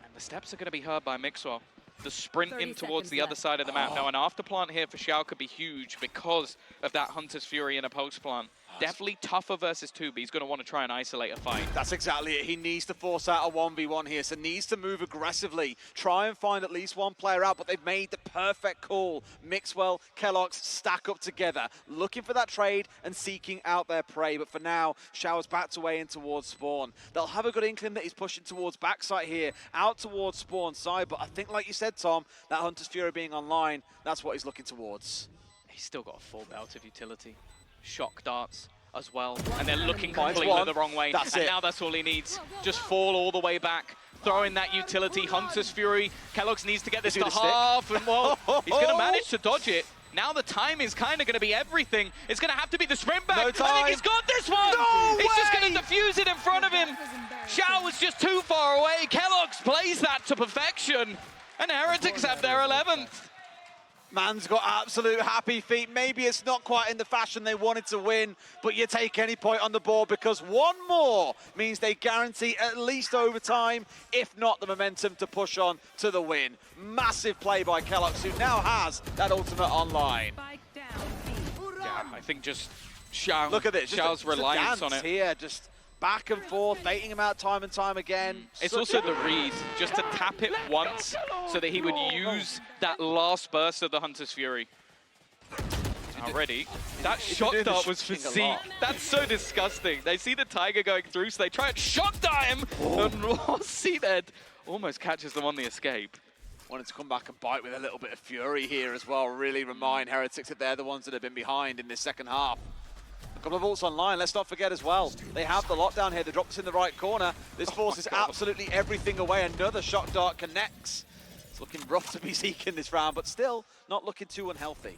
And the steps are going to be heard by Mixwell. The sprint in towards the other side of the map. Now, an afterplant here for Shao could be huge because of that Hunter's Fury and a post plant. Definitely tougher versus 2, but he's going to want to try and isolate a fight. That's exactly it. He needs to force out a 1v1 here, so needs to move aggressively. Try and find at least one player out, but they've made the perfect call. Mixwell, keloqz stack up together, looking for that trade and seeking out their prey. But for now, Shao's backed away in towards spawn. They'll have a good inkling that he's pushing towards backside here, out towards spawn side. But I think, like you said, Tom, that Hunter's Fury being online, that's what he's looking towards. He's still got a full belt of utility. Shock darts as well, and they're looking completely the wrong way. And now that's all he needs. Just fall all the way back, throw in that utility. Hunter's Fury. keloqz needs to get this to half, and well, he's going to manage to dodge it. Now the time is kind of going to be everything. It's going to have to be the sprint back. No time. I think he's got this one. No he's way. just going to defuse it in front of him. Shao was just too far away. keloqz plays that to perfection. And Heretics have their 11th. Man's got absolute happy feet. Maybe it's not quite in the fashion they wanted to win, but you take any point on the board because one more means they guarantee at least overtime, if not the momentum to push on to the win. Massive play by keloqz, who now has that ultimate online. Yeah, I think just Shao. Look at this. Shao's reliance on it. Here, just back and forth, baiting him out time and time again. It's also the read, just to tap it once so that he would use that last burst of the Hunter's Fury. Already, that shot dart was for Zeek. That's so disgusting. They see the Tiger going through, so they try and shot dart him, and cNed almost catches them on the escape. Wanted to come back and bite with a little bit of fury here as well. Really remind Heretics that they're the ones that have been behind in this second half. A couple of ults online, let's not forget as well. They have the lockdown here, they drop this in the right corner. This forces absolutely everything away. Another shock dart connects. It's looking rough to be Zeek in this round, but still not looking too unhealthy.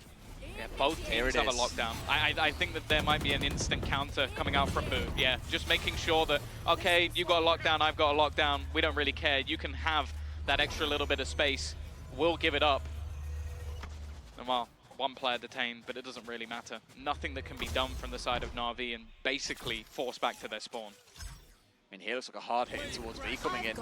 Yeah, both teams have a lockdown. I think that there might be an instant counter coming out from Boo. Yeah, just making sure that, okay, you got a lockdown, I've got a lockdown. We don't really care. You can have that extra little bit of space. We'll give it up. And well, one player detained, but it doesn't really matter. Nothing that can be done from the side of NAVI and basically forced back to their spawn. I mean, here looks like a hard hit towards B coming in.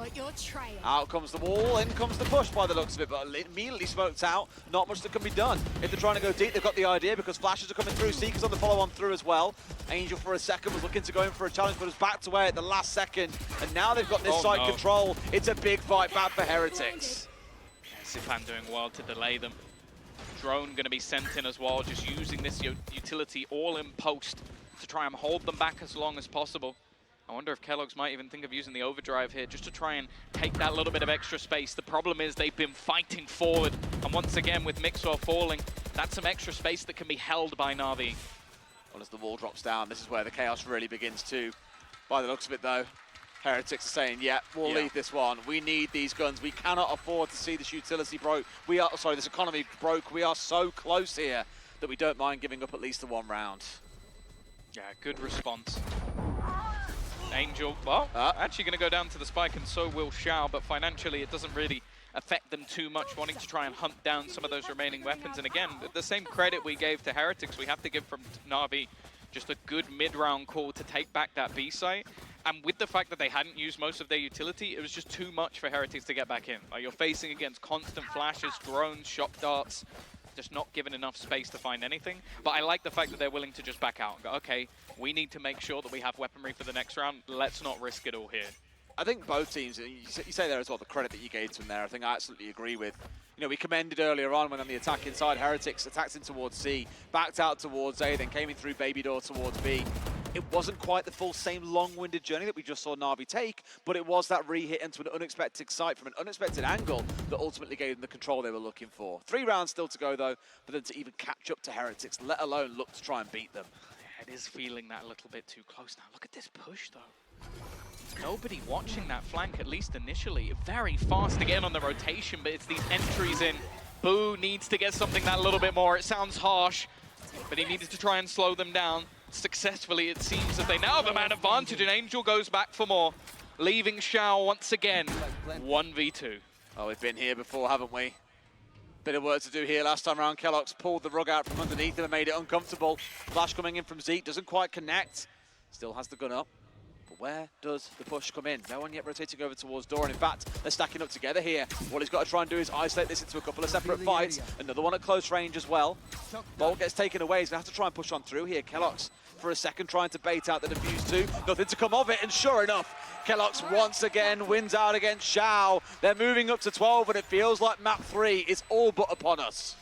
Out comes the wall, in comes the push by the looks of it, but immediately smoked out. Not much that can be done. If they're trying to go deep, they've got the idea because flashes are coming through. Seeker's on the follow-on through as well. Angel for a second was looking to go in for a challenge, but was backed away at the last second. And now they've got this site control. It's a big fight back for Heretics. Yeah, Zyppan doing well to delay them. Drone going to be sent in as well, just using this utility all in post to try and hold them back as long as possible. I wonder if keloqz might even think of using the overdrive here just to try and take that little bit of extra space. The problem is they've been fighting forward, and once again with Mixwell falling, that's some extra space that can be held by NAVI. Well, as the wall drops down, this is where the chaos really begins too. By the looks of it though, Heretics are saying, yeah, we'll leave this one. We need these guns. We cannot afford to see this utility broke. This economy broke. We are so close here that we don't mind giving up at least the one round. Yeah, good response. Angel, well, actually going to go down to the spike, and so will Shao, but financially it doesn't really affect them too much, wanting to try and hunt down some of those remaining weapons. And again, the same credit we gave to Heretics, we have to give from NAVI. Just a good mid-round call to take back that B site. And with the fact that they hadn't used most of their utility, it was just too much for Heretics to get back in. Like, you're facing against constant flashes, drones, shock darts, just not given enough space to find anything. But I like the fact that they're willing to just back out and go, okay, we need to make sure that we have weaponry for the next round. Let's not risk it all here. I think both teams, you say there as well, the credit that you gave to them there, I think I absolutely agree with. You know, we commended earlier on when on the attack inside, Heretics attacked in towards C, backed out towards A, then came in through Baby Door towards B. It wasn't quite the full same long-winded journey that we just saw NAVI take, but it was that re-hit into an unexpected site from an unexpected angle that ultimately gave them the control they were looking for. 3 rounds still to go though, but then to even catch up to Heretics, let alone look to try and beat them. It is feeling that a little bit too close now. Look at this push though. Nobody watching that flank, at least initially. Very fast to get in on the rotation, but it's these entries in. Boo needs to get something that little bit more. It sounds harsh, but he needed to try and slow them down. Successfully, it seems that they now have a man advantage, and Angel goes back for more, leaving Shao once again 1v2. Oh, we've been here before, haven't we? Bit of work to do here. Last time around, keloqz pulled the rug out from underneath him and made it uncomfortable. Flash coming in from Zeek, doesn't quite connect. Still has the gun up. But where does the push come in? No one yet rotating over towards Door, and in fact, they're stacking up together here. What he's got to try and do is isolate this into a couple of separate fights. Another one at close range as well. Bolt gets taken away. He's going to have to try and push on through here. keloqz for a second trying to bait out the defuse too. Nothing to come of it, and sure enough, keloqz once again wins out against Shao. They're moving up to 12, and it feels like map 3 is all but upon us.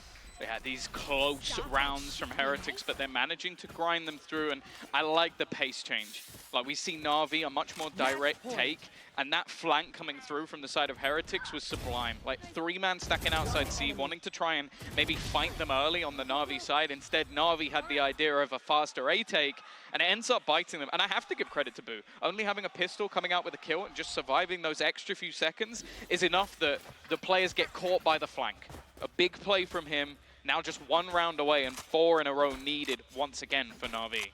Yeah, these close rounds from Heretics, but they're managing to grind them through, and I like the pace change. Like, we see NAVI, a much more direct take, and that flank coming through from the side of Heretics was sublime. Like, 3-man stacking outside C, wanting to try and maybe fight them early on the NAVI side. Instead, NAVI had the idea of a faster A take, and it ends up biting them. And I have to give credit to Boo. Only having a pistol coming out with a kill and just surviving those extra few seconds is enough that the players get caught by the flank. A big play from him. Now just 1 round away and 4 in a row needed once again for NAVI.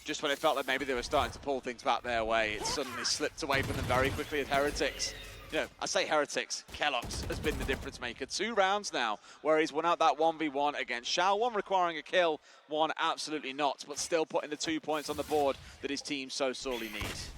Just when it felt like maybe they were starting to pull things back their way, it suddenly slipped away from them very quickly at Heretics. You know, I say Heretics, keloqz has been the difference maker. 2 rounds now where he's won out that 1v1 against Shao. 1 requiring a kill, 1 absolutely not, but still putting the 2 points on the board that his team so sorely needs.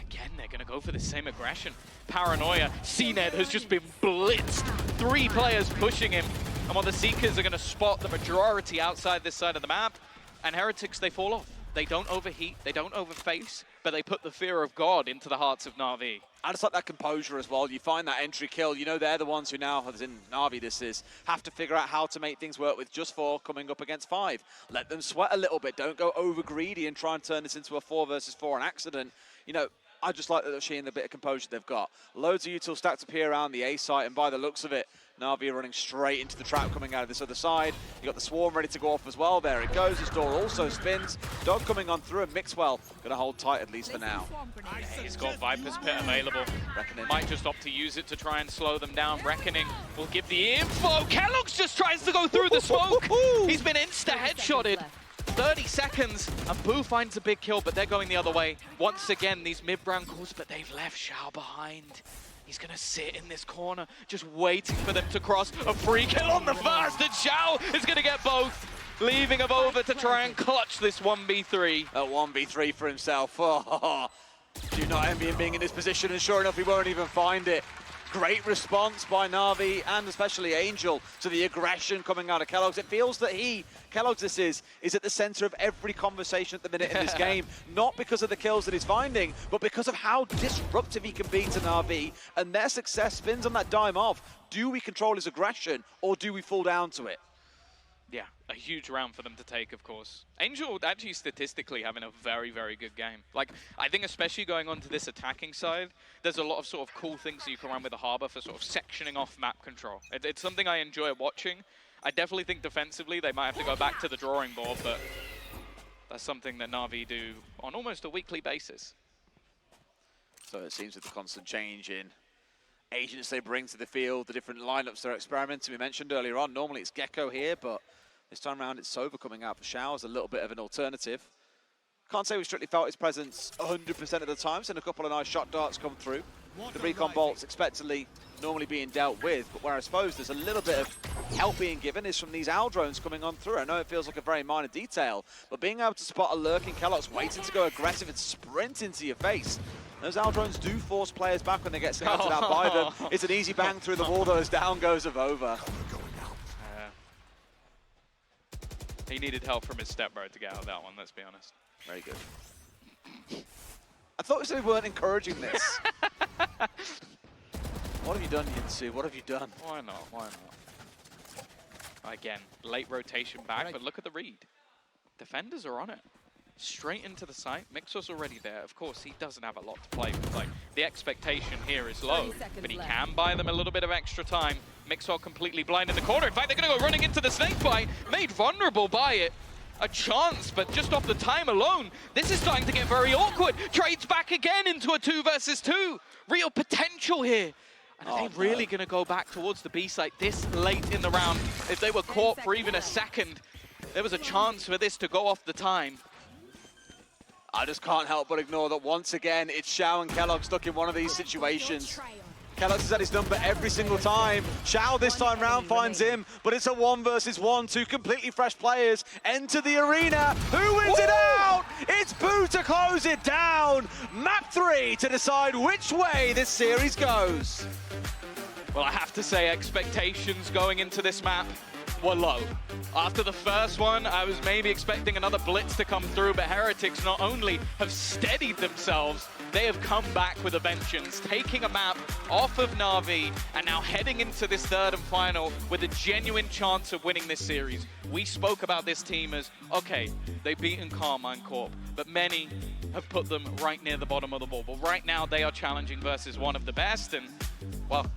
Again, they're going to go for the same aggression. Paranoia, cNed has just been blitzed. 3 players pushing him. And while the Seekers are going to spot the majority outside this side of the map, and Heretics, they fall off. They don't overheat, they don't overface, but they put the fear of God into the hearts of NAVI. I just like that composure as well. You find that entry kill, you know they're the ones who now, as in NAVI this is, have to figure out how to make things work with just 4 coming up against 5. Let them sweat a little bit, don't go over greedy and try and turn this into a 4 versus 4 on accident. You know, I just like that they're seeing the bit of composure they've got. Loads of util stacked up here around the A site, and by the looks of it, NAVI are running straight into the trap coming out of this other side. You got the swarm ready to go off as well. There it goes. His door also spins. Dog coming on through, and Mixwell going to hold tight at least for now. Yeah, he's got Viper's Pit available. Reckoning Might just opt to use it to try and slow them down. Reckoning will give the info. keloqz just tries to go through the smoke. He's been insta-headshotted. 30 seconds, and Boo finds a big kill, but they're going the other way. Once again, these mid-round calls, but they've left Shao behind. He's going to sit in this corner, just waiting for them to cross. A free kill on the first, and Shao is going to get both, leaving AvovA to try and clutch this 1v3. A 1v3 for himself. Oh, do not envy him being in this position, and sure enough, he won't even find it. Great response by NAVI and especially Angel to the aggression coming out of keloqz. It feels that keloqz this is at the center of every conversation at the minute in this game, not because of the kills that he's finding, but because of how disruptive he can be to NAVI, and their success spins on that dime of, do we control his aggression or do we fall down to it? Yeah, a huge round for them to take, of course. Angel actually statistically having a very, very good game. Like, I think especially going on to this attacking side, there's a lot of sort of cool things that you can run with the Harbor for sort of sectioning off map control. It's something I enjoy watching. I definitely think defensively they might have to go back to the drawing board, but that's something that NAVI do on almost a weekly basis. So it seems with the constant change in agents they bring to the field, the different lineups they're experimenting. We mentioned earlier on, normally it's Gecko here, but this time around it's Sova coming out for Shao as a little bit of an alternative. Can't say we strictly felt his presence 100% of the time, seen a couple of nice shot darts come through. The recon bolts expectedly normally being dealt with, but where I suppose there's a little bit of help being given is from these owl drones coming on through. I know it feels like a very minor detail, but being able to spot a lurking keloqz waiting to go aggressive and sprint into your face, those owl drones do force players back when they get scouted out by them. It's an easy bang through the wall though as down goes AvovA. He needed help from his stepbro to get out of that one, let's be honest. Very good. I thought you said we weren't encouraging this. What have you done, Yinsu? What have you done? Why not? Why not? Again, late rotation back, but look at the read. Defenders are on it. Straight into the site. Mixwell's already there. Of course, he doesn't have a lot to play with. Like, the expectation here is low, but he can buy them a little bit of extra time. Mixwell completely blind in the corner. In fact, they're going to go running into the snake bite, made vulnerable by it. A chance, but just off the time alone, this is starting to get very awkward. Trades back again into a 2 versus 2. Real potential here. And are they really going to go back towards the B site this late in the round? If they were caught for even a second, there was a chance for this to go off the time. I just can't help but ignore that once again, it's Shao and keloqz stuck in one of these situations. keloqz has had his number every single time. Shao this time round finds him, but it's a 1 versus 1. 2 completely fresh players enter the arena. Who wins it out? It's Boo to close it down. Map 3 to decide which way this series goes. Well, I have to say expectations going into this map were low. After the first one, I was maybe expecting another blitz to come through, but Heretics not only have steadied themselves, they have come back with a vengeance, taking a map off of Na'Vi and now heading into this third and final with a genuine chance of winning this series. We spoke about this team as, okay, they've beaten Carmine Corp, but many have put them right near the bottom of the ball. But right now they are challenging versus one of the best, and, well,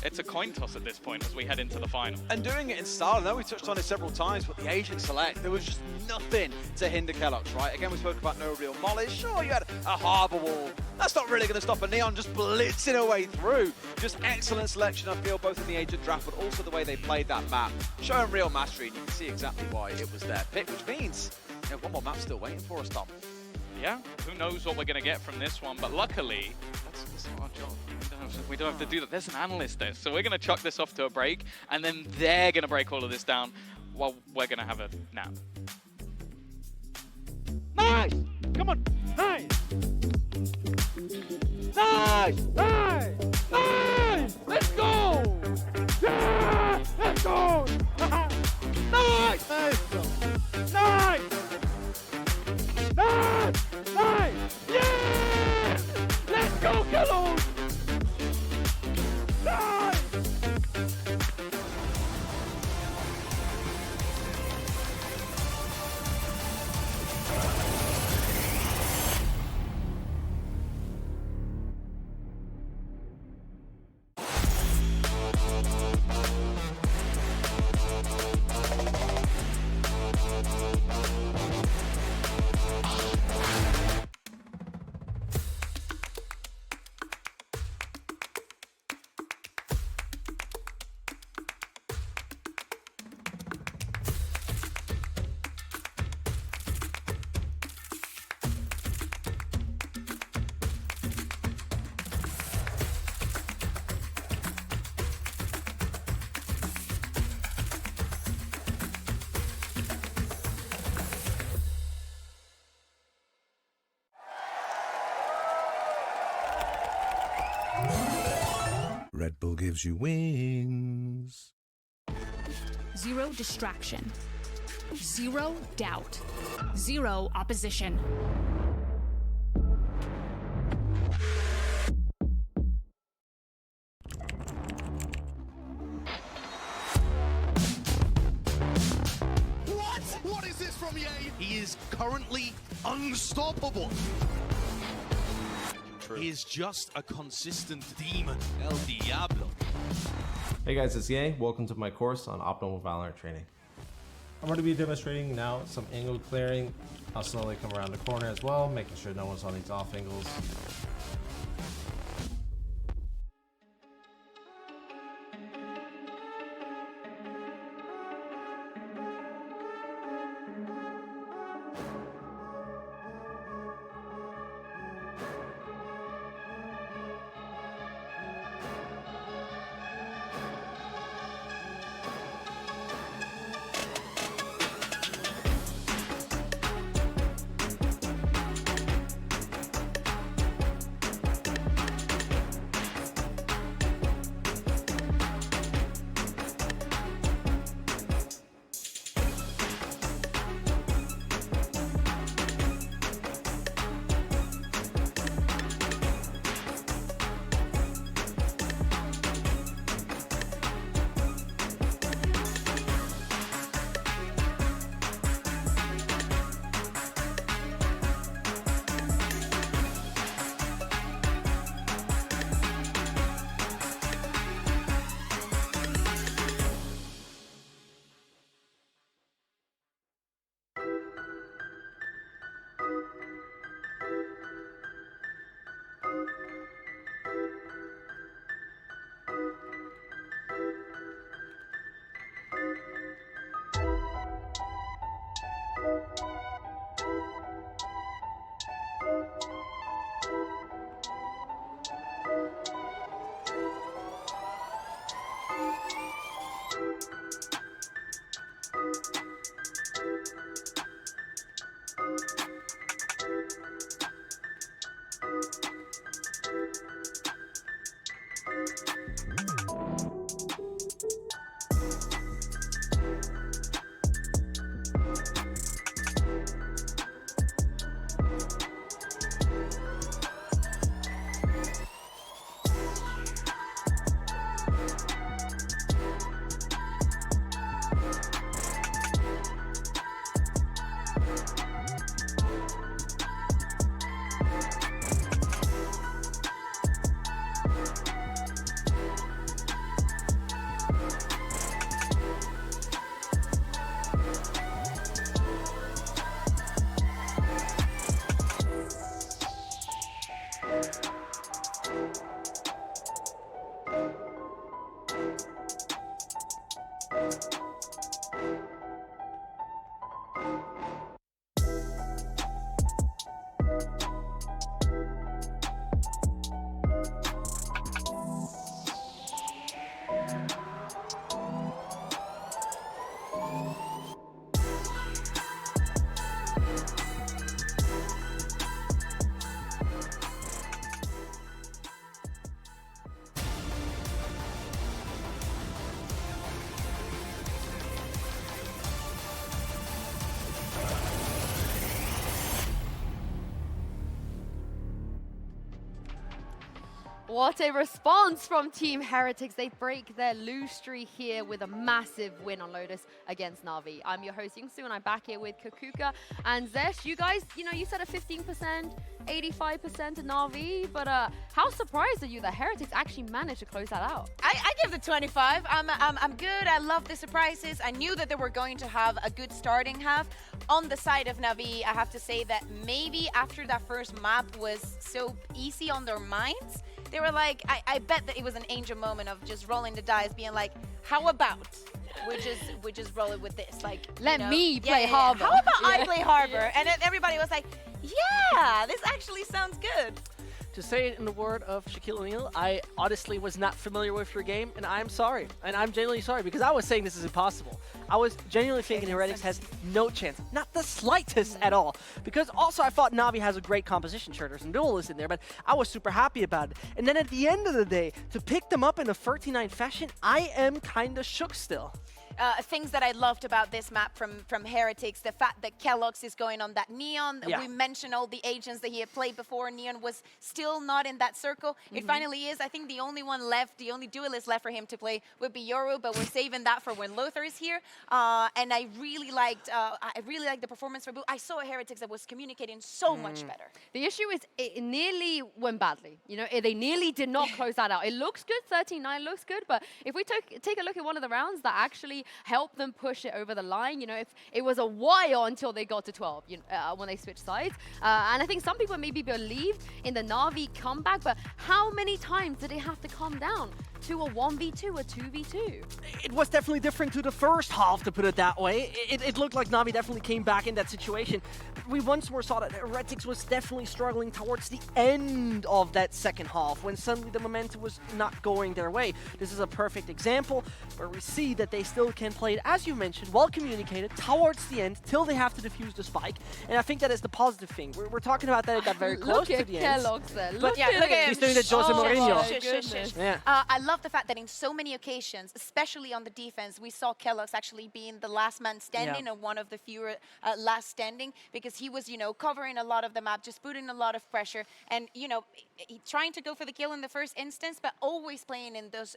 it's a coin toss at this point as we head into the final. And doing it in style, I know we touched on it several times, but the Agent Select, there was just nothing to hinder keloqz, right? Again, we spoke about no real mollies. Sure, you had a Harbor Wall. That's not really going to stop a Neon just blitzing her way through. Just excellent selection, I feel, both in the Agent draft, but also the way they played that map. Showing real mastery, and you can see exactly why it was their pick, which means, you know, one more map still waiting for us, Tom. Yeah, who knows what we're going to get from this one, but luckily, that's not our job. We don't have to do that. There's an analyst there, so we're going to chuck this off to a break, and then they're going to break all of this down while we're going to have a nap. Nice! Come on! Nice! Nice! Nice! Nice! Let's go! Yeah! Let's go! Nice! Nice! Nice! Nice! Nice! Yeah! Let's go, keloqz! Nice! Red Bull gives you wings. Zero distraction. Zero doubt. Zero opposition. What is this from EA? He is currently unstoppable. He is just a consistent demon. El Diablo. Hey guys, it's EA. Welcome to my course on optimal Valorant training. I'm going to be demonstrating now some angle clearing. I'll slowly come around the corner as well, making sure no one's on these off angles. What a response from Team Heretics. They break their lose streak here with a massive win on Lotus against Navi. I'm your host, Yingsu, and I'm back here with Kakuka and Zesh. You guys, you said a 15%, 85% to Navi, but how surprised are you that Heretics actually managed to close that out? I give the 25. I'm good. I love the surprises. I knew that they were going to have a good starting half. On the side of Navi, I have to say that maybe after that first map was so easy on their minds, they were like, I bet that it was an angel moment of just rolling the dice, being like, how about we just roll it with this? Like, let me play Harbor. How about I play Harbor? And then everybody was like, yeah, this actually sounds good. To say it in the word of Shaquille O'Neal, I honestly was not familiar with your game, and I'm sorry. And I'm genuinely sorry, because I was saying this is impossible. I was genuinely thinking Heretics has no chance, not the slightest at all. Because also I thought Navi has a great composition. Sure, there's some duelists in there, but I was super happy about it. And then at the end of the day, to pick them up in a 39 fashion, I am kind of shook still. Things that I loved about this map from Heretics, the fact that keloqz is going on that Neon. Yeah. We mentioned all the agents that he had played before. Neon was still not in that circle. It finally is. I think the only one left, the only duelist left for him to play would be Yoru, but we're saving that for when Lothar is here. And I really liked the performance for Boo. I saw a Heretics that was communicating so much better. The issue is it nearly went badly. They nearly did not close that out. It looks good, 13-9 looks good, but if we take a look at one of the rounds that actually help them push it over the line. If it was a while until they got to 12 when they switched sides. And I think some people maybe believed in the Navi comeback, but how many times did it have to come down to a 1v2, a 2v2? It was definitely different to the first half, to put it that way. It looked like Navi definitely came back in that situation. We once more saw that Heretics was definitely struggling towards the end of that second half, when suddenly the momentum was not going their way. This is a perfect example where we see that they still can play it, as you mentioned, well communicated towards the end till they have to defuse the spike. And I think that is the positive thing. We're talking about that it got very close to the end. Look at keloqz there. Look at him. He's doing the Jose Mourinho. Yeah. I love the fact that in so many occasions, especially on the defense, we saw keloqz actually being the last man standing, and one of the fewer last standing, because he was, covering a lot of the map, just putting a lot of pressure, and trying to go for the kill in the first instance, but always playing in those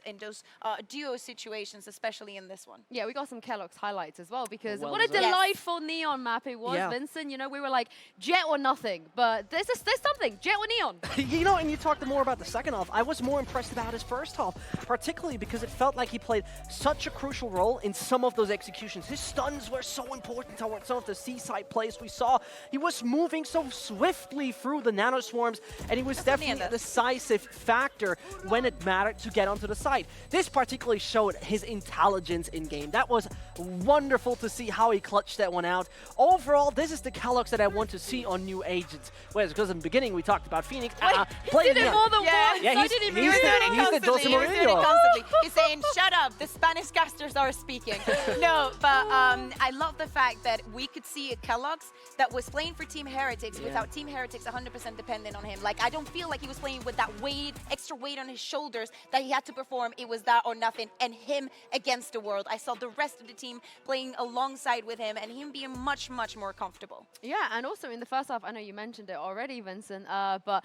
duo situations, especially in this one. Yeah, we got some keloqz highlights as well, because Well what a deserved. delightful Neon map it was, Vincent. We were like, Jet or nothing, but there's something, Jet or Neon. And you talked more about the second half. I was more impressed about his first half, particularly because it felt like he played such a crucial role in some of those executions. His stuns were so important towards some of the seaside plays we saw. He was moving so swiftly through the nano swarms, and he was definitely a decisive factor when it mattered to get onto the side. This particularly showed his intelligence in game. That was wonderful to see how he clutched that one out. Overall, this is the keloqz that I want to see on new agents. Whereas, because in the beginning we talked about Phoenix. He did it more than once. Yeah, I didn't even he's the Jose Mourinho. He's saying, shut up, the Spanish casters are speaking. No, but I love the fact that we could see a keloqz that was playing for Team Heretics without Team Heretics 100% dependent on him. Like, I don't feel like he was playing with that extra weight on his shoulders that he had to perform. It was that or nothing, and him against the world. I saw the rest of the team playing alongside with him, and him being much, much more comfortable. Yeah, and also in the first half, I know you mentioned it already, Vincent, but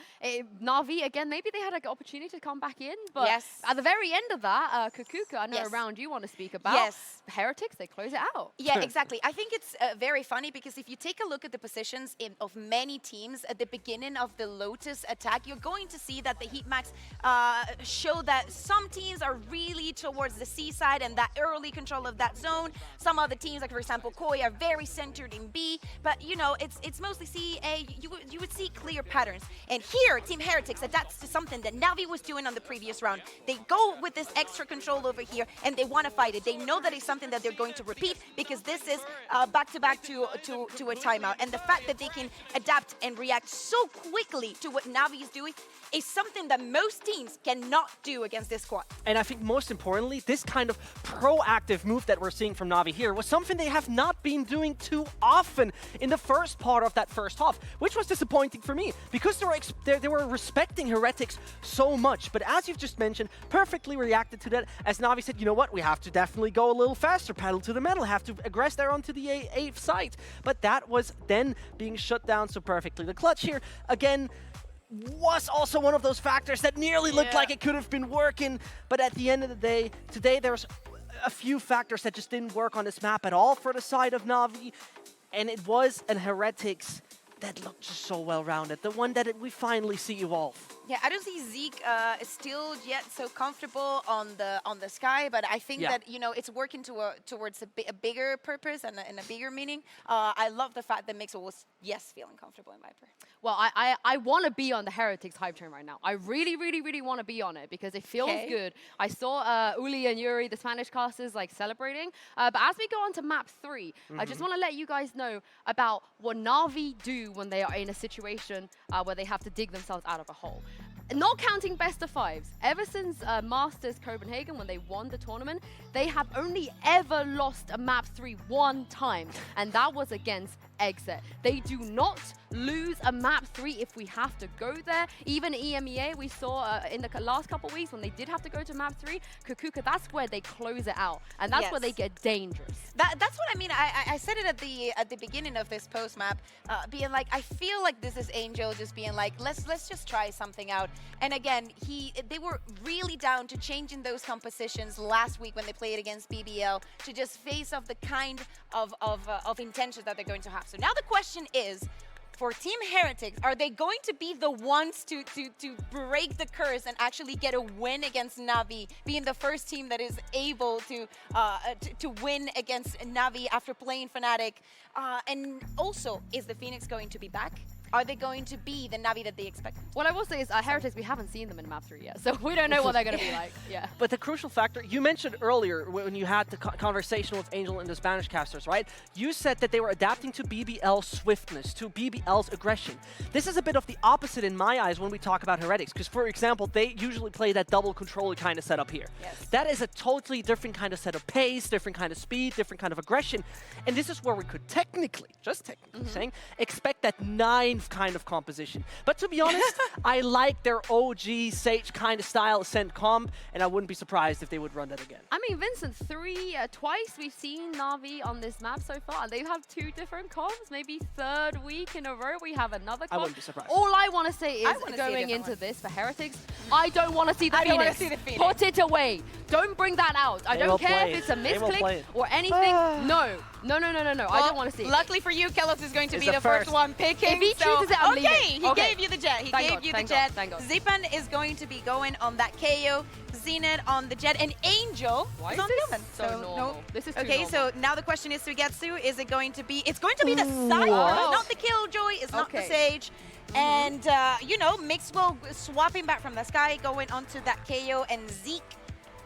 Navi, again, maybe they had an opportunity to come back in, but at the very end of that, Kakuka, I know a round you want to speak about, Heretics, they close it out. Yeah, exactly. I think it's very funny, because if you take a look at the positions of many teams at the beginning of the Lotus attack, you're going to see that the heatmaps show that some teams are really towards the C side and that early control of that zone. Some other teams, like for example Koi, are very centered in B, but it's mostly C, A. You would see clear patterns. And here, Team Heretics adapts to something that Navi was doing on the previous round. They go with this extra control over here, and they want to fight it. They know that it's something that they're going to repeat, because this is back-to-back to a timeout. And the fact that they can adapt and react so quickly to what Navi is doing is something that most teams cannot do against this squad. And I think most importantly, this kind of proactive move that we're seeing from Navi here was something they have not been doing too often in the first part of that first half, which was disappointing for me, because they were respecting Heretics so much. But as you've just mentioned, perfectly reacted to that, as Navi said, you know what, we have to definitely go a little faster, pedal to the metal, have to aggress there onto the 8th site. But that was then being shut down so perfectly. The clutch here, again, was also one of those factors that nearly looked like it could have been working. But at the end of the day, today there's a few factors that just didn't work on this map at all for the side of Navi. And it was an Heretics that looked just so well-rounded. The one that we finally see evolve. Yeah, I don't see Zeek still yet so comfortable on the sky, but I think that, you know, it's working towards a bigger purpose and a bigger meaning. I love the fact that Mixwell was, yes, feeling comfortable in Viper. Well, I want to be on the Heretics hype train right now. I really, really, really want to be on it because it feels good. I saw Uli and Yuri, the Spanish casters, like celebrating. But as we go on to map 3, I just want to let you guys know about what Navi do when they are in a situation where they have to dig themselves out of a hole. Not counting best of 5s, ever since Masters Copenhagen, when they won the tournament, they have only ever lost a map 3 one time, and that was against Exit. They do not lose a map 3 if we have to go there. Even EMEA, we saw in the last couple of weeks when they did have to go to map 3, Kukuka, that's where they close it out, and that's where they get dangerous. That's what I mean. I said it at the beginning of this post map, being like, I feel like this is Angel just being like, let's just try something out. And again, they were really down to changing those compositions last week when they played against BBL to just face off the kind of intentions that they're going to have. So now the question is, for Team Heretics, are they going to be the ones to break the curse and actually get a win against Navi, being the first team that is able to win against Navi after playing Fnatic? And also, is the Phoenix going to be back? Are they going to be the Navi that they expect? What I will say is, Heretics, we haven't seen them in map 3 yet, so we don't know what they're going to be like. Yeah. But the crucial factor, you mentioned earlier when you had the conversation with Angel and the Spanish casters, right? You said that they were adapting to BBL's swiftness, to BBL's aggression. This is a bit of the opposite in my eyes when we talk about Heretics, because for example, they usually play that double controller kind of setup here. Yes. That is a totally different kind of set of pace, different kind of speed, different kind of aggression. And this is where we could technically, just technically saying, expect that 9 kind of composition. But to be honest, I like their OG Sage kind of style Ascent comp, and I wouldn't be surprised if they would run that again. I mean, Vincent, twice we've seen Navi on this map so far, and they have 2 different comps. Maybe 3rd week in a row we have another comp. I wouldn't be surprised. All I want to say is, going into this for Heretics, I don't want to see the Phoenix. Put it away. Don't bring that out. I don't care if it's a misclick or anything. No. No. Well, I don't want to see it. Luckily for you, keloqz is going to be the first one picking. If he chooses it, I'm leaving. He gave you the jet. He gave you the jet. Thank God. Zyppan is going to be going on that KO. cNed on the jet, and Angel is on the oven. So normal. This is too okay, normal. so now the question is, SUYGETSU, is it going to be, it's going to be the Cypher, not the Killjoy, it's not the Sage. And, you know, Mixwell swapping back from the sky, going onto that KO, and Zeek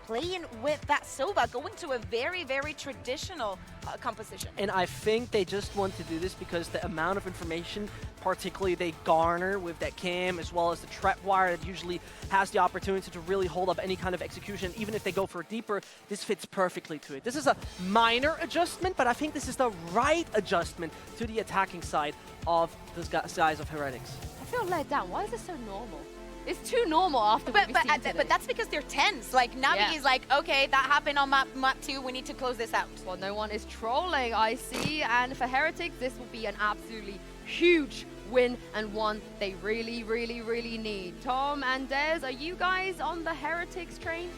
playing with that Sova, going to a very, very traditional composition. And I think they just want to do this because the amount of information, particularly they garner with that cam, as well as the trapwire that usually has the opportunity to really hold up any kind of execution. Even if they go for deeper, this fits perfectly to it. This is a minor adjustment, but I think this is the right adjustment to the attacking side of the guys of Heretics. I feel let down. Why is this so normal? It's too normal after what we've seen today. But that's because they're tense. Like, Navi is like, okay, that happened on map 2, we need to close this out. Well, no one is trolling, I see. And for Heretics, this will be an absolutely huge win, and one they really, really, really need. Tom and Des, are you guys on the Heretics train?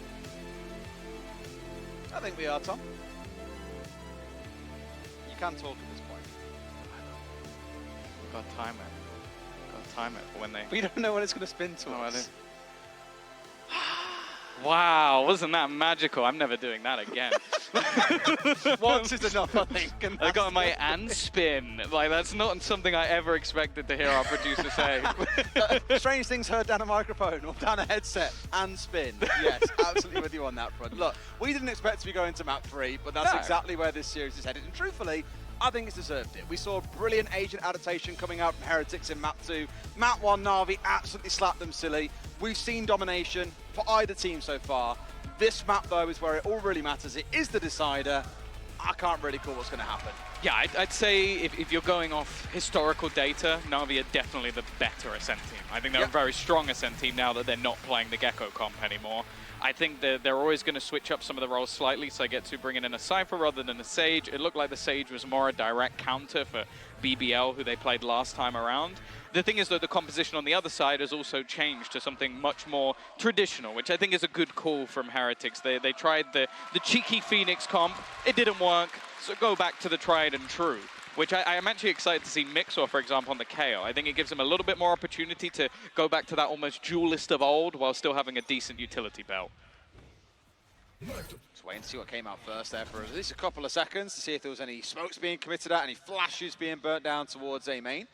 I think we are, Tom. You can talk at this point. Got to time it. Time it for when they... We don't know when it's going to spin to us. Wow, wasn't that magical? I'm never doing that again. Once is enough, I think. I got my and spin. Like, that's not something I ever expected to hear our producer say. Strange things heard down a microphone or down a headset. And spin. Yes, absolutely with you on that front. Look, we didn't expect to be going to map 3, but that's exactly where this series is headed. And truthfully, I think it's deserved it. We saw a brilliant agent adaptation coming out from Heretics in map 2. Map 1, Navi absolutely slapped them silly. We've seen domination for either team so far. This map, though, is where it all really matters. It is the decider. I can't really call what's going to happen. Yeah, I'd say if you're going off historical data, Navi are definitely the better Ascent team. I think they're a very strong Ascent team now that they're not playing the Gecko comp anymore. I think they're always going to switch up some of the roles slightly, so I get to bringing in a Cypher rather than a Sage. It looked like the Sage was more a direct counter for BBL, who they played last time around. The thing is that the composition on the other side has also changed to something much more traditional, which I think is a good call from Heretics. They tried the cheeky Phoenix comp. It didn't work, so go back to the tried and true, which I am actually excited to see Mixwell, for example, on the KO. I think it gives him a little bit more opportunity to go back to that almost duelist of old while still having a decent utility belt. Let's wait and see what came out first there for at least a couple of seconds to see if there was any smokes being committed at, any flashes being burnt down towards A main.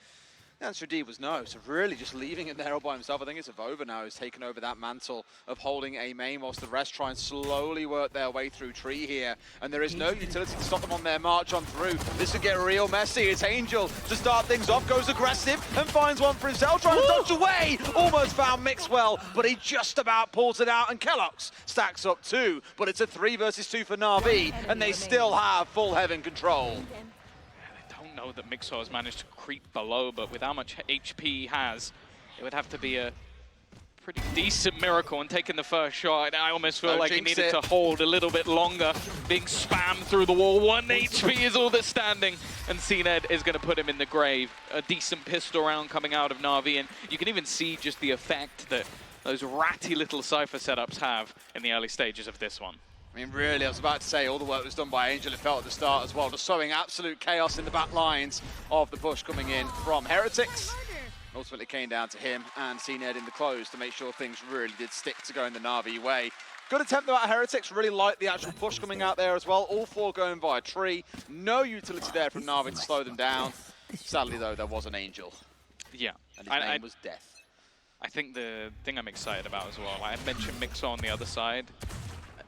The answer indeed was no, so really just leaving him there all by himself. I think it's AvovA now who's taken over that mantle of holding A main whilst the rest try and slowly work their way through tree here. And there is no utility to stop them on their march on through. This could get real messy. It's Angel to start things off, goes aggressive and finds one for himself, trying to dodge away. Almost found Mixwell, but he just about pulls it out, and keloqz stacks up 2. But it's a 3 versus 2 for Na'Vi, and they still have full heaven control. Know that Mixwell has managed to creep below, but with how much HP he has, it would have to be a pretty decent miracle in taking the first shot. I almost feel like he needed to hold a little bit longer, being spammed through the wall. 1 HP is all that's standing, and cNed is going to put him in the grave. A decent pistol round coming out of Na'Vi, and you can even see just the effect that those ratty little Cypher setups have in the early stages of this one. I mean, really, I was about to say all the work was done by Angel, it felt at the start as well, just sowing absolute chaos in the back lines of the push coming in from Heretics. Ultimately came down to him and cNed in the close to make sure things really did stick to going the Na'Vi way. Good attempt though at Heretics, really liked the actual push coming out there as well. All 4 going via tree. No utility there from Na'Vi to slow them down. Sadly though, there was an Angel. Yeah. And his name was Death. I think the thing I'm excited about as well, like I mentioned Mixwell on the other side.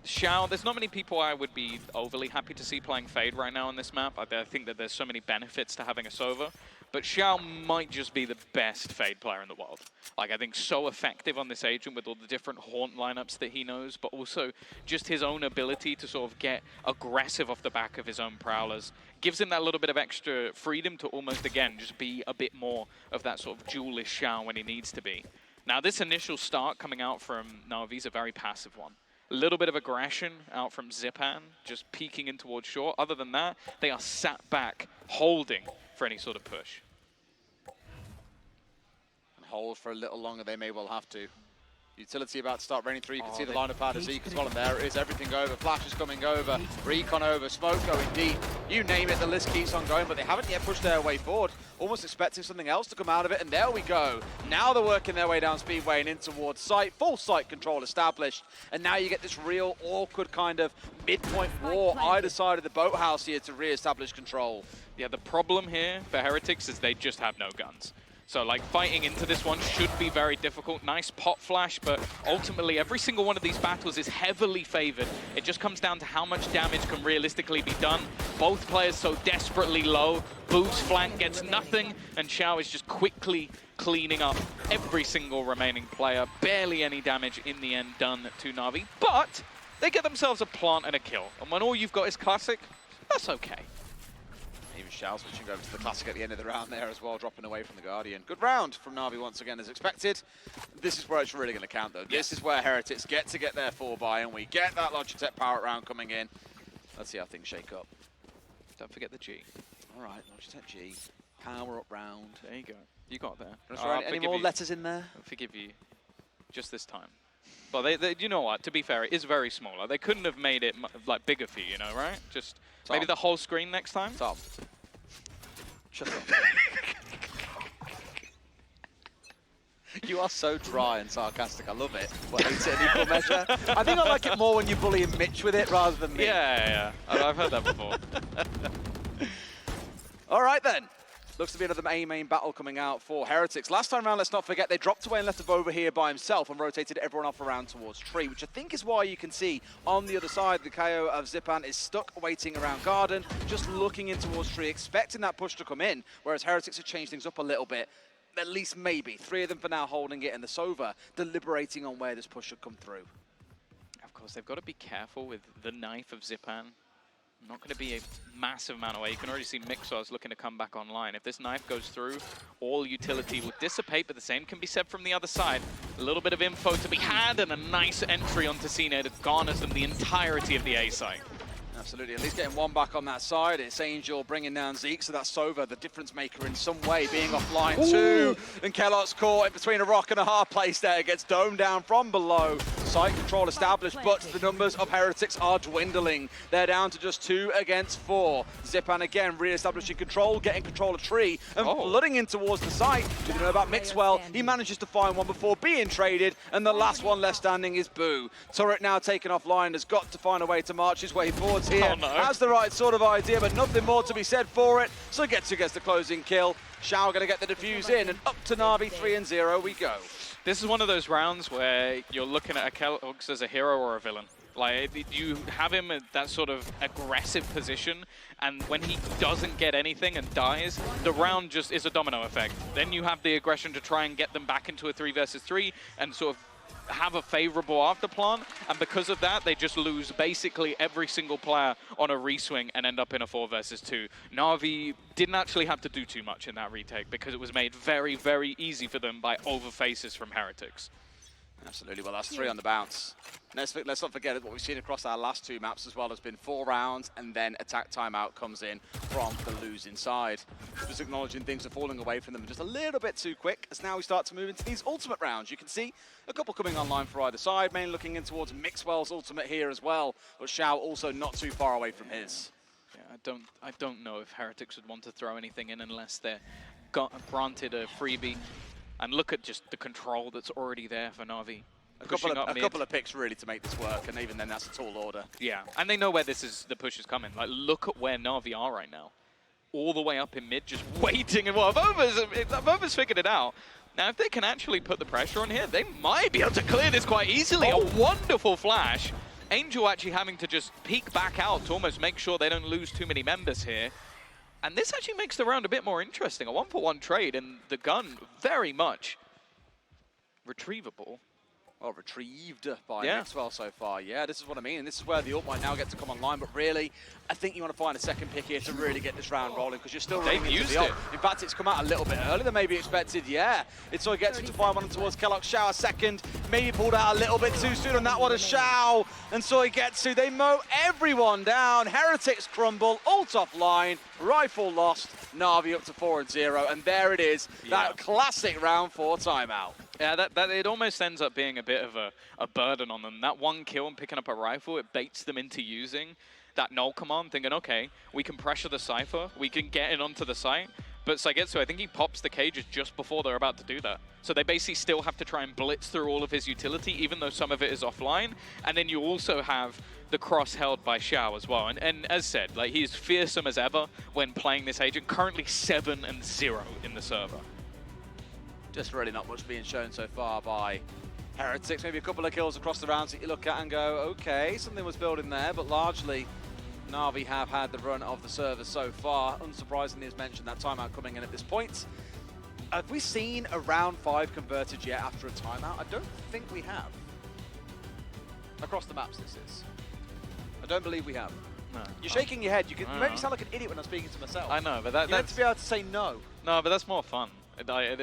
Shao, there's not many people I would be overly happy to see playing Fade right now on this map. I think that there's so many benefits to having a Sova, but Shao might just be the best Fade player in the world. Like, I think so effective on this agent with all the different haunt lineups that he knows, but also just his own ability to sort of get aggressive off the back of his own prowlers. Gives him that little bit of extra freedom to almost, again, just be a bit more of that sort of duelist Shao when he needs to be. Now, this initial start coming out from Na'Vi is a very passive one. A little bit of aggression out from Zyppan, just peeking in towards short. Other than that, they are sat back, holding for any sort of push. And hold for a little longer, they may well have to. Utility about to start raining through. You can see the line of fire of Zeek as well, and there it is. Everything over. Flash is coming over. Recon over. Smoke going deep. You name it, the list keeps on going, but they haven't yet pushed their way forward. Almost expecting something else to come out of it, and there we go. Now they're working their way down Speedway and in towards site. Full site control established, and now you get this real awkward kind of midpoint war either side of the boathouse here to re-establish control. Yeah, the problem here for Heretics is they just have no guns. So, like, fighting into this one should be very difficult. Nice pot flash, but ultimately every single one of these battles is heavily favored. It just comes down to how much damage can realistically be done. Both players so desperately low. Boo's flank gets nothing, and Shao is just quickly cleaning up every single remaining player. Barely any damage in the end done to Na'Vi, but they get themselves a plant and a kill. And when all you've got is Classic, that's okay. Even Shao switching over to the Classic at the end of the round there as well, dropping away from the Guardian. Good round from Na'Vi once again as expected. This is where it's really going to count though. This is where Heretics get to get their 4-buy, and we get that Logitech power round coming in. Let's see how things shake up. Don't forget the G. All right, Logitech G. Power up round. There you go. You got there. Any more letters in there? I'll forgive you just this time. Well, you know what? To be fair, it is very small. Like, they couldn't have made it like bigger for you, know, right? Just Tom. Maybe the whole screen next time. Tom, shut up. You are so dry and sarcastic. I love it. What, hate it in equal measure? I think I like it more when you're bullying Mitch with it rather than me. Yeah. I've heard that before. All right then. Looks to be another A main battle coming out for Heretics. Last time around, let's not forget, they dropped away and left AvovA here by himself and rotated everyone off around towards tree, which I think is why you can see on the other side, the KO of Zyppan is stuck waiting around garden, just looking in towards tree, expecting that push to come in, whereas Heretics have changed things up a little bit. At least maybe. 3 of them for now holding it, and the Sova deliberating on where this push should come through. Of course, they've got to be careful with the knife of Zyppan. Not going to be a massive amount away. You can already see Mixwell's looking to come back online. If this knife goes through, all utility will dissipate, but the same can be said from the other side. A little bit of info to be had, and a nice entry onto cNed garners them the entirety of the A site. Absolutely, at least getting one back on that side. It's Angel bringing down Zeek, so that's Sova, the difference maker in some way, being offline too. And keloqz caught in between a rock and a hard place there. Gets domed down from below. Site control established, but the numbers of Heretics are dwindling. They're down to just 2 against 4. Zyppan again re-establishing control, getting control of Tree, and flooding in towards the site. We know about Mixwell. He manages to find one before being traded, and the last one left standing is Boo. Turret now taken offline, has got to find a way to march his way forwards here. Oh, no. Has the right sort of idea, but nothing more to be said for it. SUYGETSU gets the closing kill. Shao going to get the defuse in, and up to NAVI 3-0 we go. This is one of those rounds where you're looking at a keloqz as a hero or a villain. Like, you have him at that sort of aggressive position, and when he doesn't get anything and dies, the round just is a domino effect. Then you have the aggression to try and get them back into a 3 versus 3 and sort of have a favorable afterplan, and because of that, they just lose basically every single player on a reswing and end up in a 4 versus 2. NAVI didn't actually have to do too much in that retake because it was made very, very easy for them by overfaces from Heretics. Absolutely, well that's 3 on the bounce. Let's not forget what we've seen across our last 2 maps as well has been 4 rounds, and then attack timeout comes in from the losing side. Just acknowledging things are falling away from them just a little bit too quick as now we start to move into these ultimate rounds. You can see a couple coming online for either side, mainly looking in towards Mixwell's ultimate here as well, but Shao also not too far away from his. Yeah, I don't know if Heretics would want to throw anything in unless they're granted a freebie. And look at just the control that's already there for NAVI. A couple of picks really to make this work, and even then that's a tall order. Yeah, and they know where the push is coming. Like, look at where NAVI are right now. All the way up in mid, just waiting. And well, AvovA's figured it out. Now, if they can actually put the pressure on here, they might be able to clear this quite easily. A wonderful flash. Angel actually having to just peek back out to almost make sure they don't lose too many members here. And this actually makes the round a bit more interesting. A 1-for-1 trade, and the gun very much retrievable. Well, retrieved by Mixwell so far. Yeah, this is what I mean. And this is where the ult might now get to come online. But really, I think you want to find a second pick here to really get this round rolling, because you're still running into the ult. In fact, it's come out a little bit earlier than maybe expected. Yeah, it's SUYGETSU to find one towards keloqz. Shao a second. Maybe pulled out a little bit too soon on that one as Shao and SUYGETSU. They mow everyone down. Heretics crumble. Ult offline. Rifle lost. NAVI up to 4-0. And there it is. That classic round 4 timeout. Yeah, that it almost ends up being a bit of a burden on them. That one kill and picking up a rifle, it baits them into using that null command, thinking, okay, we can pressure the Cypher, we can get in onto the site. But SUYGETSU, I think he pops the cages just before they're about to do that. So they basically still have to try and blitz through all of his utility, even though some of it is offline. And then you also have the cross held by Shao as well. And as said, like, he's fearsome as ever when playing this agent. Currently 7-0 in the server. Just really not much being shown so far by Heretics. Maybe a couple of kills across the rounds that you look at and go, okay, something was building there, but largely NAVI have had the run of the server so far. Unsurprisingly, as mentioned, that timeout coming in at this point. Have we seen a round 5 converted yet after a timeout? I don't think we have. Across the maps, this is. I don't believe we have. No. You're shaking your head. You make me sound like an idiot when I'm speaking to myself. I know, but you're meant to be able to say no. No, but that's more fun.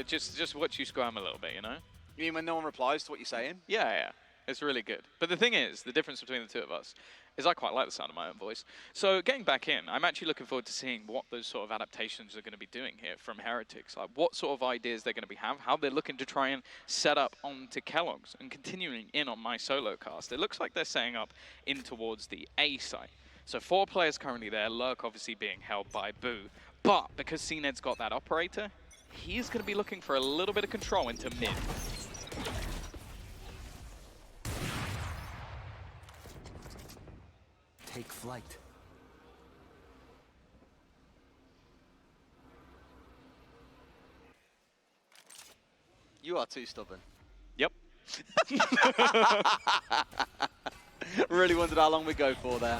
Just watch you scram a little bit, you know? You mean when no one replies to what you're saying? Yeah. It's really good. But the thing is, the difference between the two of us is I quite like the sound of my own voice. So getting back in, I'm actually looking forward to seeing what those sort of adaptations are going to be doing here from Heretics. Like what sort of ideas they're going to have, how they're looking to try and set up onto keloqz. And continuing in on my solo cast, it looks like they're setting up in towards the A site. So 4 players currently there, Lurk obviously being held by Boo. But because cNed's got that operator, he's going to be looking for a little bit of control into mid. Take flight. You are too stubborn. Yep. Really wondered how long we go for there.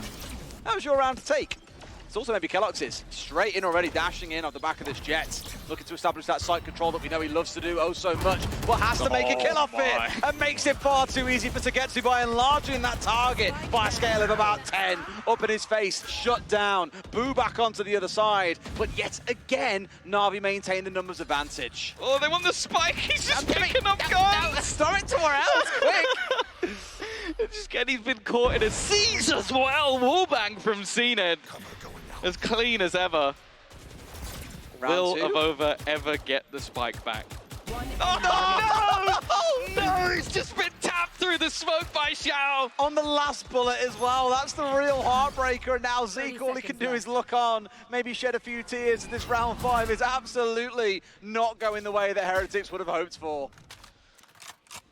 That was your round to take. It's also maybe keloqz's. Straight in already, dashing in off the back of this jet. looking to establish that site control that we know he loves to do oh so much, but has to make a kill off it, and makes it far too easy for SUYGETSU by enlarging that target by a scale of about 10. Up in his face, shut down, Boo back onto the other side, but yet again, Navi maintain the numbers advantage. Oh, they want the spike, he's just picking up guns! Throw it somewhere else, quick! He's been caught in a seize as well. Wallbang from cNed. As clean as ever. Will AvovA ever get the spike back? Oh no! No! He's just been tapped through the smoke by Shao. On the last bullet as well. That's the real heartbreaker. And now Zeek, all he can do is look on, maybe shed a few tears. This round 5 is absolutely not going the way that Heretics would have hoped for.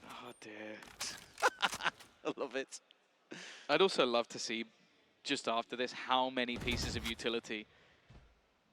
Oh dear. I love it. I'd also love to see, just after this, how many pieces of utility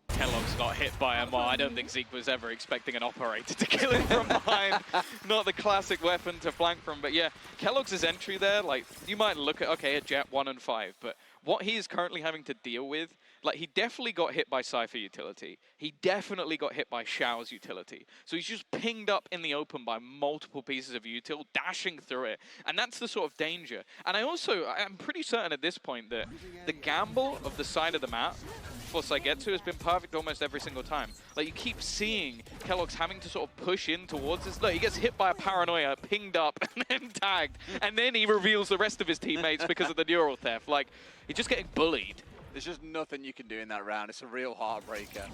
keloqz got hit by him. Well, I don't think Zeek was ever expecting an operator to kill him from behind. Not the classic weapon to flank from. But yeah, keloqz's entry there, like, you might look at, okay, a Jet 1 and 5, but what he is currently having to deal with, like, he definitely got hit by Cypher utility. He definitely got hit by Shao's utility. So he's just pinged up in the open by multiple pieces of util, dashing through it. And that's the sort of danger. And I'm pretty certain at this point that the gamble of the side of the map for SUYGETSU has been perfect almost every single time. Like, you keep seeing keloqz having to sort of push in towards this. Look, he gets hit by a paranoia, pinged up, and then tagged. And then he reveals the rest of his teammates because of the neural theft. Like, he's just getting bullied. There's just nothing you can do in that round. It's a real heartbreaker.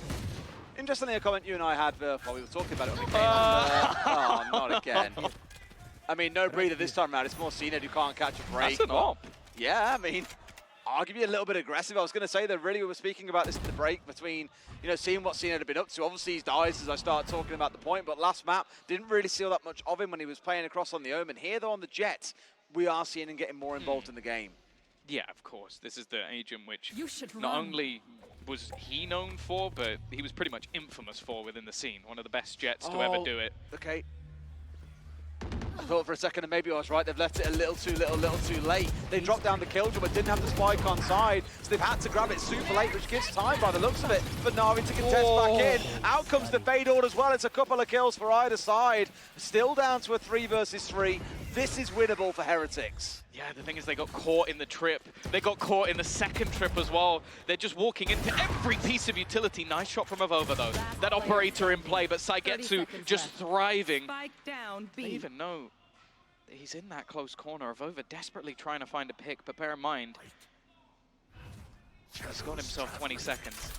Interestingly, a comment you and I had while we were talking about it when we came oh, not again. I mean, no breather this time around. It's more cNed who can't catch a break. That's an op. Yeah, I mean, arguably a little bit aggressive. I was going to say that really we were speaking about this in the break between, you know, seeing what cNed had been up to. Obviously, he dies as I start talking about the point, but last map, didn't really see all that much of him when he was playing across on the Omen. Here, though, on the Jet, we are seeing him getting more involved in the game. Yeah, of course. This is the agent which not only was he known for, but he was pretty much infamous for within the scene. One of the best Jets to ever do it. Okay. I thought for a second, and maybe I was right, they've left it a little too late. They dropped down the Killjoy, but didn't have the spike on side, so they've had to grab it super late, which gives time by the looks of it for Navi to contest back in. Out comes the Fade Orb as well. It's a couple of kills for either side. Still down to a 3 versus 3. This is winnable for Heretics. Yeah, the thing is they got caught in the trip. They got caught in the second trip as well. They're just walking into every piece of utility. Nice shot from AvovA though. That operator in play, but SUYGETSU just thriving. They even know he's in that close corner. AvovA desperately trying to find a pick, but bear in mind, he's got himself 20 seconds.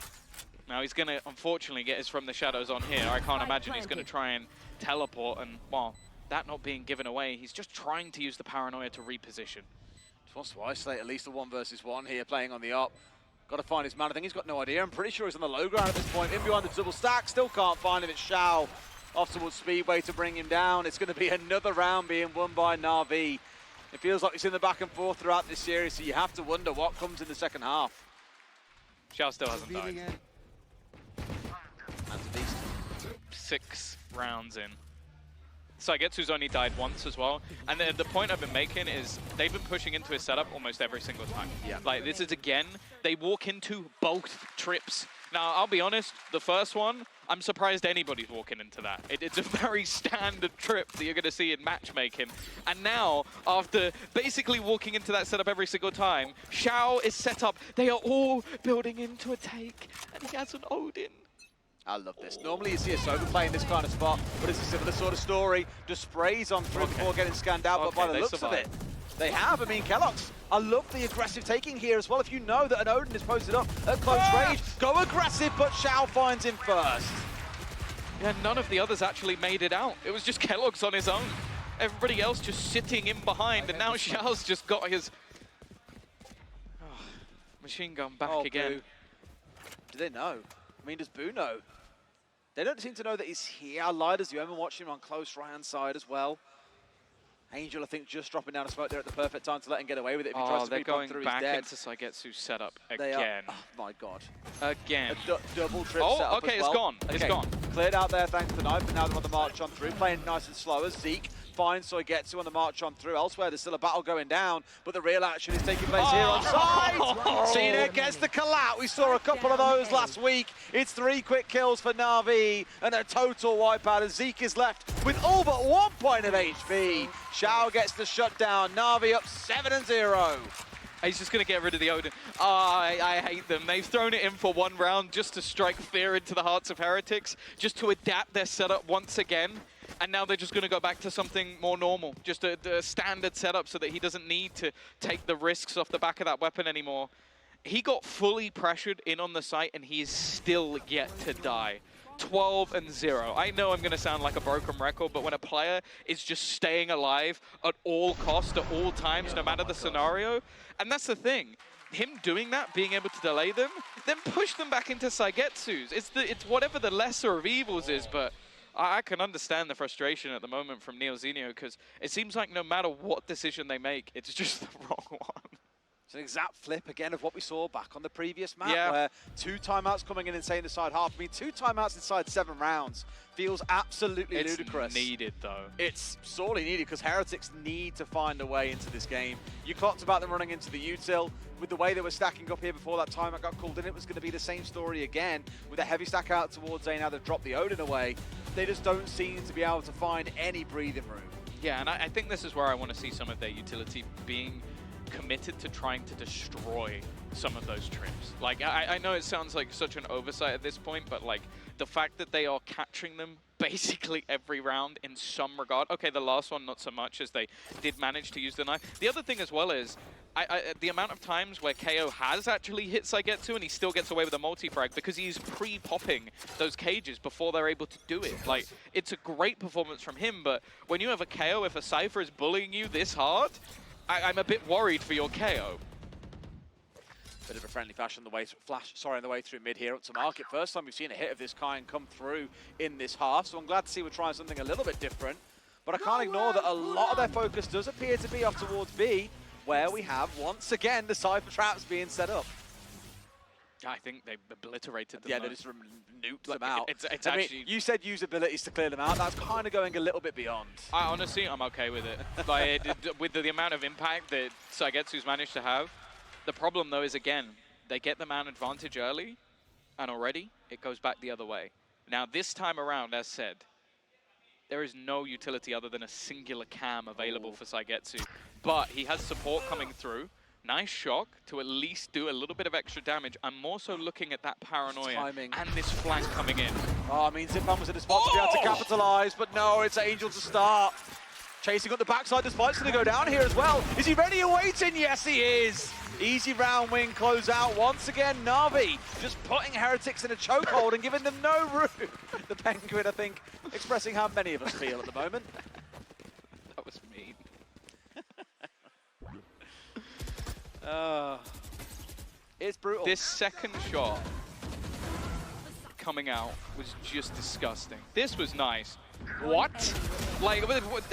Now he's gonna unfortunately get his From the Shadows on here. I can't imagine he's gonna try and teleport, and well, that not being given away, he's just trying to use the paranoia to reposition. Just wants to isolate at least a 1 versus 1 here, playing on the up. Got to find his man. I think he's got no idea. I'm pretty sure he's on the low ground at this point. In behind the double stack, still can't find him. It's Shao off towards Speedway to bring him down. It's going to be another round being won by Navi. It feels like it's in the back and forth throughout this series, so you have to wonder what comes in the second half. Shao still hasn't died. That's a beast. 6 rounds in. SUYGETSU's only died once as well. And the point I've been making is they've been pushing into his setup almost every single time. Yeah. Like, this is, again, they walk into both trips. Now, I'll be honest, the first one, I'm surprised anybody's walking into that. It's a very standard trip that you're going to see in matchmaking. And now, after basically walking into that setup every single time, Shao is set up. They are all building into a take, and he has an Odin. I love this. Normally you see a Sober play in this kind of spot, but it's a similar sort of story. Just sprays on through before getting scanned out, but by the looks of it, they have. I mean, keloqz, I love the aggressive taking here as well. If you know that an Odin is posted up at close range, go aggressive, but Shao finds him first. Yeah, none of the others actually made it out. It was just keloqz on his own. Everybody else just sitting in behind, and now Shao's just got his machine gun back again. Boo. Do they know? I mean, does Boo know? They don't seem to know that he's here. I lied as you ever watch him on close right-hand side as well. Angel, I think, just dropping down a smoke there at the perfect time to let him get away with it. If he tries to creep on through, he's dead. They're going back into SUYGETSU's setup again. Oh my god. Again. A double trip setup as well. It's gone. Okay. It's gone. Cleared out there thanks to Knife, but now they're on the march on through, playing nice and slow as Zeek finds SUYGETSU on the march on through. Elsewhere, there's still a battle going down, but the real action is taking place here on side. cNed gets the collapse. We saw a couple of those last week. It's 3 quick kills for NAVI and a total wipeout as Zeek is left with all but 1 point of HP. Shao gets the shutdown. NAVI up 7-0. He's just going to get rid of the Odin. Oh, I hate them. They've thrown it in for 1 round just to strike fear into the hearts of Heretics, just to adapt their setup once again. And now they're just going to go back to something more normal, just a standard setup so that he doesn't need to take the risks off the back of that weapon anymore. He got fully pressured in on the site, and he is still yet to die. 12-0. I know I'm going to sound like a broken record, but when a player is just staying alive at all costs, at all times, no matter the scenario, and that's the thing, him doing that, being able to delay them, then push them back into SUYGETSU's. It's whatever the lesser of evils is, but I can understand the frustration at the moment from NeoZenio, because it seems like no matter what decision they make, it's just the wrong one. It's an exact flip again of what we saw back on the previous map, where 2 timeouts coming in insane inside half. I mean, 2 timeouts inside 7 rounds feels absolutely ludicrous. It's needed, though. It's sorely needed because Heretics need to find a way into this game. You talked about them running into the util. With the way they were stacking up here before that timeout got called in, it was going to be the same story again. With a heavy stack out towards A, now they've dropped the Odin away. They just don't seem to be able to find any breathing room. Yeah, and I think this is where I want to see some of their utility being committed to trying to destroy some of those trips. Like, I know it sounds like such an oversight at this point, but like the fact that they are catching them basically every round in some regard. Okay, the last one not so much, as they did manage to use the knife. The other thing as well is the amount of times where KO has actually hit SUYGETSU and he still gets away with a multi-frag because he's pre-popping those cages before they're able to do it. Like, it's a great performance from him, but when you have a KO, if a Cypher is bullying you this hard, I'm a bit worried for your KO. Bit of a friendly fashion on the way through mid here up to market. First time we've seen a hit of this kind come through in this half, so I'm glad to see we're trying something a little bit different. But I can't ignore that a lot of their focus does appear to be off towards B, where we have, once again, the Cypher traps being set up. I think they obliterated them. Yeah, they just nuked them out. It's I mean, actually, you said use abilities to clear them out. That's kind of going a little bit beyond. honestly, I'm okay with it. Like, with the amount of impact that SUYGETSU's managed to have. The problem, though, is, again, they get the man advantage early, and already it goes back the other way. Now, this time around, as said, there is no utility other than a singular cam available for SUYGETSU. But he has support coming through. Nice shock to at least do a little bit of extra damage. I'm more so looking at that paranoia and this flank coming in. Oh, I mean, Zyppan was in a spot to be able to capitalize, but no, it's Angel to start. Chasing up the backside, the spike's going to go down here as well. Is he ready and waiting? Yes, he is. Easy round wing close out once again. NAVI just putting Heretics in a chokehold and giving them no room. The Penguin, I think, expressing how many of us feel at the moment. That was mean. It's brutal. This second shot coming out was just disgusting. This was nice. What? Like,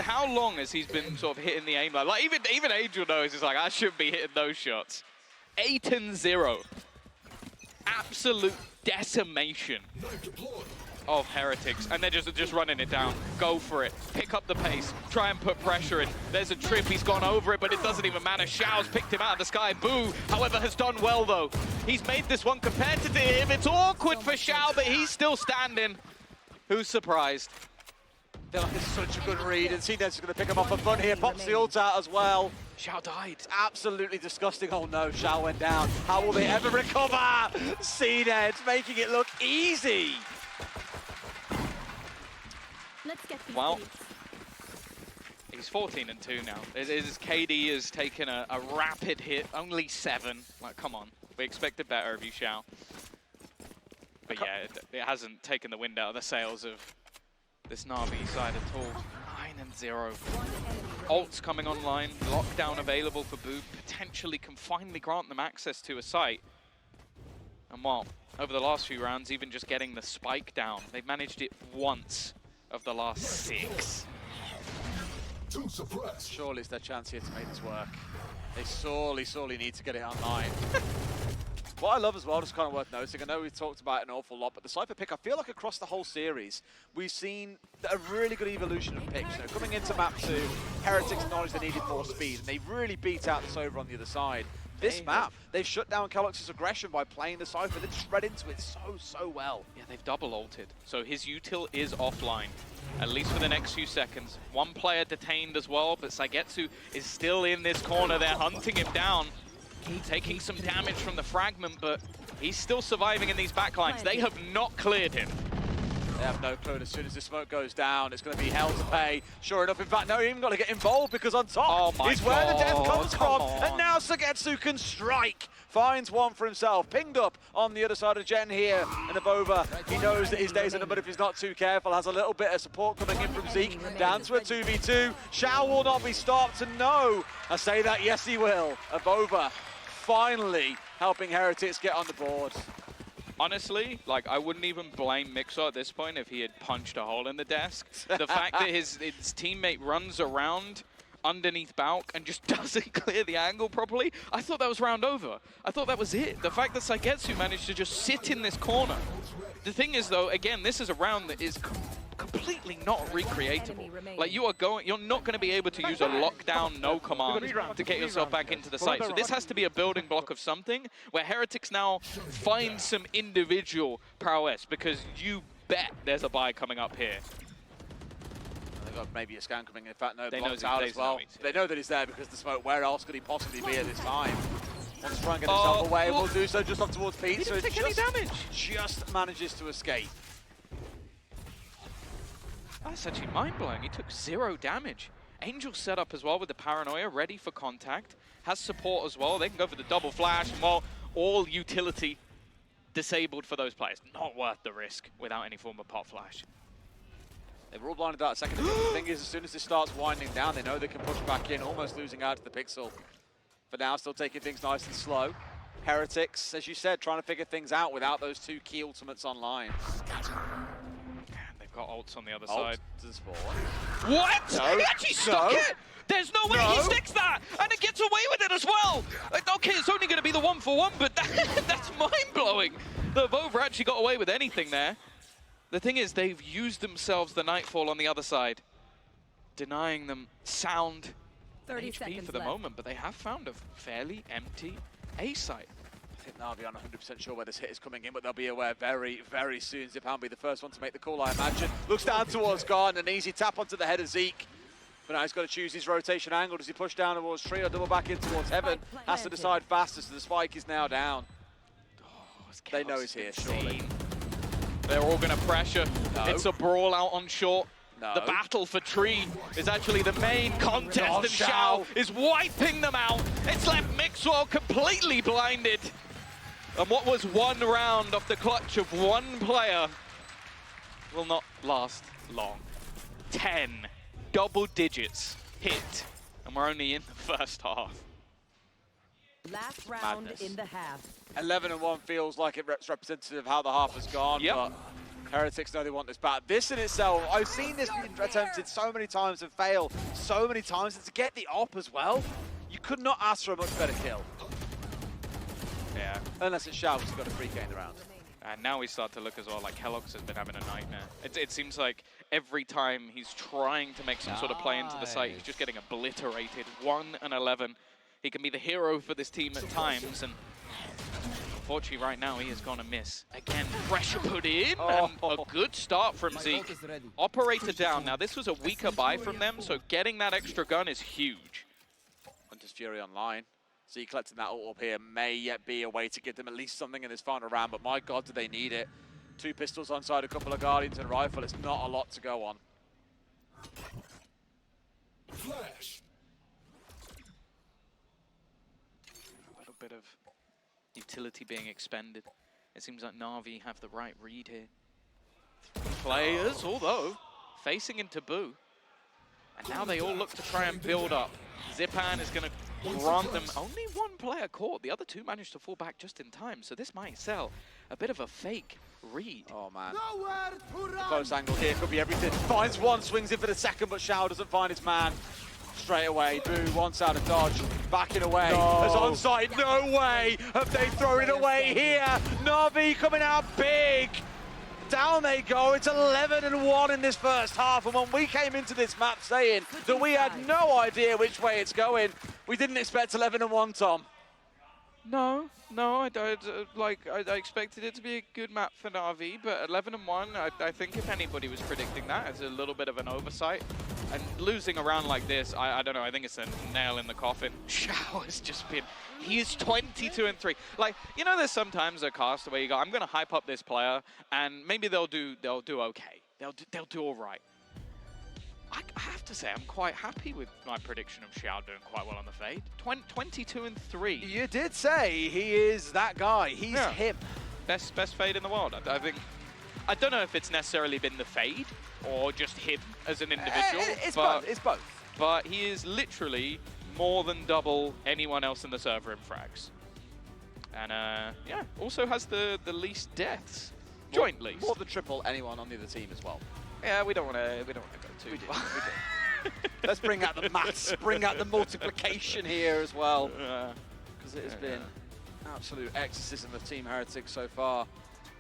how long has he been sort of hitting the aim line? Like, even Angel knows, it's like, I shouldn't be hitting those shots. 8-0. Absolute decimation of Heretics. And they're just running it down. Go for it. Pick up the pace. Try and put pressure in. There's a trip. He's gone over it, but it doesn't even matter. Shao's picked him out of the sky. Boo, however, has done well, though. He's made this one competitive. It's awkward for Shao, but he's still standing. Who's surprised? I feel like it's such a good read, and cNed's going to pick him off a fun here. Pops the ult out as well. Shao died. It's absolutely disgusting. Oh no, Shao went down. How will they ever recover? cNed's making it look easy. Let's get these Well, beats. he's 14-2 now. His KD has taken a rapid hit, only 7. Like, come on. We expected better of you, Shao. But yeah, it hasn't taken the wind out of the sails of this NAVI side at all. 9-0. Ults coming online, lockdown available for Boo, potentially can finally grant them access to a site. And well, over the last few rounds, even just getting the spike down, they've managed it once of the last 6. Surely it's their chance here to make this work. They sorely need to get it online. What I love as well, just kind of worth noticing, I know we've talked about it an awful lot, but the Cypher pick, I feel like across the whole series, we've seen a really good evolution of picks. You know, coming into map 2, Heretics acknowledged they needed more speed, and they really beat out the Sova on the other side. This map, they've shut down keloqz's aggression by playing the Cypher. They've just read into it so well. Yeah, they've double ulted, so his util is offline, at least for the next few seconds. One player detained as well, but SUYGETSU is still in this corner. They're hunting him down, taking some damage from the fragment, but he's still surviving in these backlines. They have not cleared him. They have no clue, and as soon as the smoke goes down, it's going to be hell to pay. Sure enough, in fact, no, you even got to get involved, because on top is where the death comes from. And now SUYGETSU can strike. Finds one for himself, pinged up on the other side of Gen here, and AvovA, he knows that his days are numbered if he's not too careful. Has a little bit of support coming in from Zeek, down to a 2v2. Shao will not be stopped, and no, I say that, yes he will. AvovA finally helping Heretics get on the board. Honestly, like, I wouldn't even blame Mixwell at this point if he had punched a hole in the desk. The fact that his teammate runs around underneath Balk and just doesn't clear the angle properly, I thought that was round over. I thought that was it. The fact that SUYGETSU managed to just sit in this corner. The thing is, though, again, this is a round that is completely not recreatable. Like, you're not going to be able to use a lockdown, no command to get yourself back into the site. So this has to be a building block of something where Heretics now find some individual prowess, because you bet there's a buy coming up here. They've got maybe a scan coming in. In fact, no, they blocked know out as well. They know that he's there because the smoke. Where else could he possibly be at this time? Wants to try and get himself away, will do so just off towards Pete. He didn't take any damage. Just manages to escape. That's actually mind-blowing. He took 0 damage. Angel set up as well with the Paranoia, ready for contact. Has support as well. They can go for the double flash, and well, all utility disabled for those players. Not worth the risk without any form of pot flash. They were all blinded out a second ago. The thing is, as soon as this starts winding down, they know they can push back in, almost losing out to the Pixel. For now, still taking things nice and slow. Heretics, as you said, trying to figure things out without those 2 key ultimates online. They've got ults on the other side. To spawn. What? No. He actually stuck it! There's no way he sticks that! And it gets away with it as well! Okay, it's only going to be the 1-for-1, but that's mind-blowing! The AvovA actually got away with anything there. The thing is, they've used themselves the Nightfall on the other side, denying them sound 30 HP for the moment, but they have found a fairly empty A site. I think NAVI aren't 100% sure where this hit is coming in, but they'll be aware very, very soon. Zyppan will be the first one to make the call, I imagine. Looks down towards Garden, an easy tap onto the head of Zeek. But now he's got to choose his rotation angle. Does he push down towards Tree or double back in towards Heaven? Has to decide faster, so the spike is now down. They know he's here, surely. They're all going to pressure. No. It's a brawl out on short. No. The battle for Tree is actually the main contest, and Shao is wiping them out. It's left Mixwell completely blinded. And what was one round off the clutch of one player will not last long. 10 double digits hit, and we're only in the first half. Last round in the half. 11-1 feels like it's representative of how the half has gone, but Heretics know they want this back. This in itself, I've seen this being attempted so many times and fail so many times, and to get the op as well, you could not ask for a much better kill. Yeah. Unless it's Shao who's got a free K in the round. And now we start to look as well like keloqz has been having a nightmare. It seems like every time he's trying to make some sort of play into the site, he's just getting obliterated. 1-11. He can be the hero for this team at times, and unfortunately right now he is going to miss. Again, pressure put in, and a good start from Zeek. Operator down. Now this was a weaker buy from them, so getting that extra gun is huge. Hunter's Fury online. Zeek collecting that ult up here may yet be a way to give them at least something in this final round, but my god, do they need it. 2 pistols on side, a couple of Guardians and a rifle. It's not a lot to go on. Flash. A little bit of utility being expended. It seems like NAVI have the right read here. Players, although, facing into Boo. And now they all look to try and build up. Zyppan is going to grant them only 1 player caught. The other 2 managed to fall back just in time, so this might sell a bit of a fake read. Oh man. Close angle here, could be everything. Finds one, swings in for the second, but Shao doesn't find his man. straight away. Boo wants out of dodge, backing away. No. As onside, no way have they thrown it away here. Navi coming out big. Down they go. It's 11-1 in this first half. And when we came into this map saying that we had no idea which way it's going, we didn't expect 11-1, Tom. No, I don't. I expected it to be a good map for Na'Vi, but 11-1. I think if anybody was predicting that, it's a little bit of an oversight. And losing around like this, I don't know. I think it's a nail in the coffin. Shao has just been. He is 22-3. Like, you know, there's sometimes a cast where you go, I'm going to hype up this player, and maybe they'll do okay. They'll do all right. I have to say, I'm quite happy with my prediction of Shao doing quite well on the Fade. 22-3. You did say he is that guy. He's him. Best Fade in the world. I think. I don't know if it's necessarily been the Fade or just him as an individual. It's both. But he is literally more than double anyone else in the server in frags. And yeah, also has the least deaths, joint least. More than triple anyone on the other team as well. Yeah, we don't want to go too far. Let's bring out the maths, bring out the multiplication here as well. Because it has been absolute exorcism of Team Heretics so far.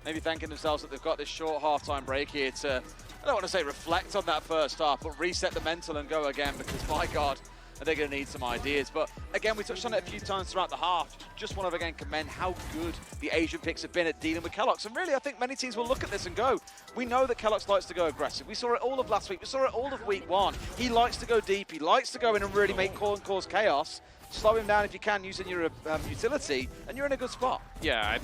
Maybe thanking themselves that they've got this short half-time break here to, I don't want to say reflect on that first half, but reset the mental and go again, because my God, are they going to need some ideas. But again, we touched on it a few times throughout the half. Just want to again commend how good the Asian picks have been at dealing with keloqz. And really, I think many teams will look at this and go, we know that keloqz likes to go aggressive. We saw it all of last week. We saw it all of week one. He likes to go deep. He likes to go in and really make cause chaos. Slow him down if you can using your utility, and you're in a good spot. Yeah,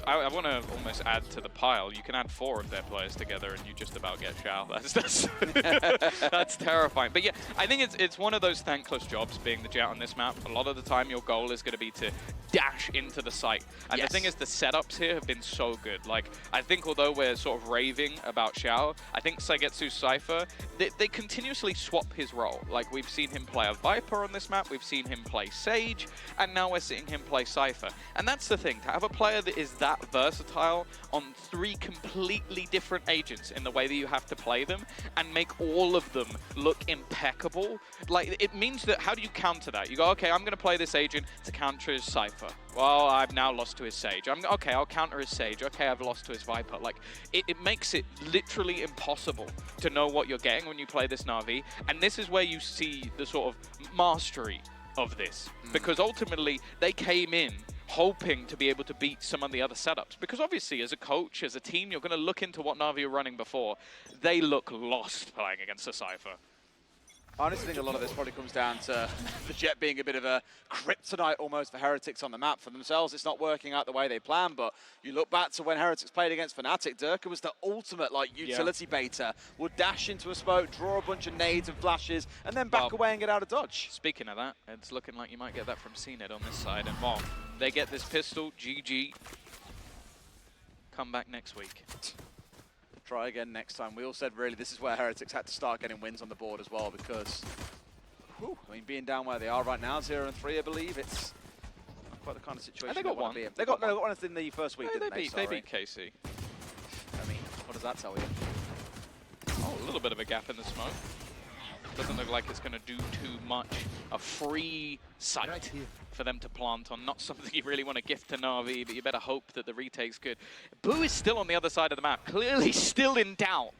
I want to almost add to the pile. You can add 4 of their players together and you just about get Shao. That's terrifying. But yeah, I think it's one of those thankless jobs being the Jet on this map. A lot of the time your goal is going to be to dash into the site. And the thing is, the setups here have been so good. Like, I think although we're sort of raving about Shao, I think SUYGETSU Cypher, they continuously swap his role. Like, we've seen him play a Viper on this map, we've seen him play Sage, and now we're seeing him play Cypher. And that's the thing, to have a player that is that versatile on 3 completely different agents in the way that you have to play them and make all of them look impeccable. Like, it means that, how do you counter that? You go, okay, I'm going to play this agent to counter his Cypher. Well, I've now lost to his Sage. Okay, I'll counter his Sage. Okay, I've lost to his Viper. Like, it makes it literally impossible to know what you're getting when you play this Na'Vi. And this is where you see the sort of mastery of this. Because ultimately, they came in hoping to be able to beat some of the other setups. Because obviously, as a coach, as a team, you're going to look into what Na'Vi were running before. They look lost playing against a Cypher. I honestly think a lot of this probably comes down to the Jet being a bit of a kryptonite almost for Heretics on the map. For themselves, it's not working out the way they planned, but you look back to when Heretics played against Fnatic, Durka was the ultimate utility baiter. Would dash into a smoke, draw a bunch of nades and flashes, and then back away and get out of dodge. Speaking of that, it's looking like you might get that from cNed on this side, and Mom, they get this pistol, GG. Come back next week. Try again next time. We all said really this is where Heretics had to start getting wins on the board as well, because I mean, being down where they are right now, 0-3, I believe, it's not quite the kind of situation they got one. They got one in the first week, didn't they? They beat KC. I mean, what does that tell you? Oh, a little bit of a gap in the smoke. Doesn't look like it's going to do too much. A free site for them to plant on. Not something you really want to gift to Na'Vi, but you better hope that the retake's good. Boo is still on the other side of the map, clearly still in doubt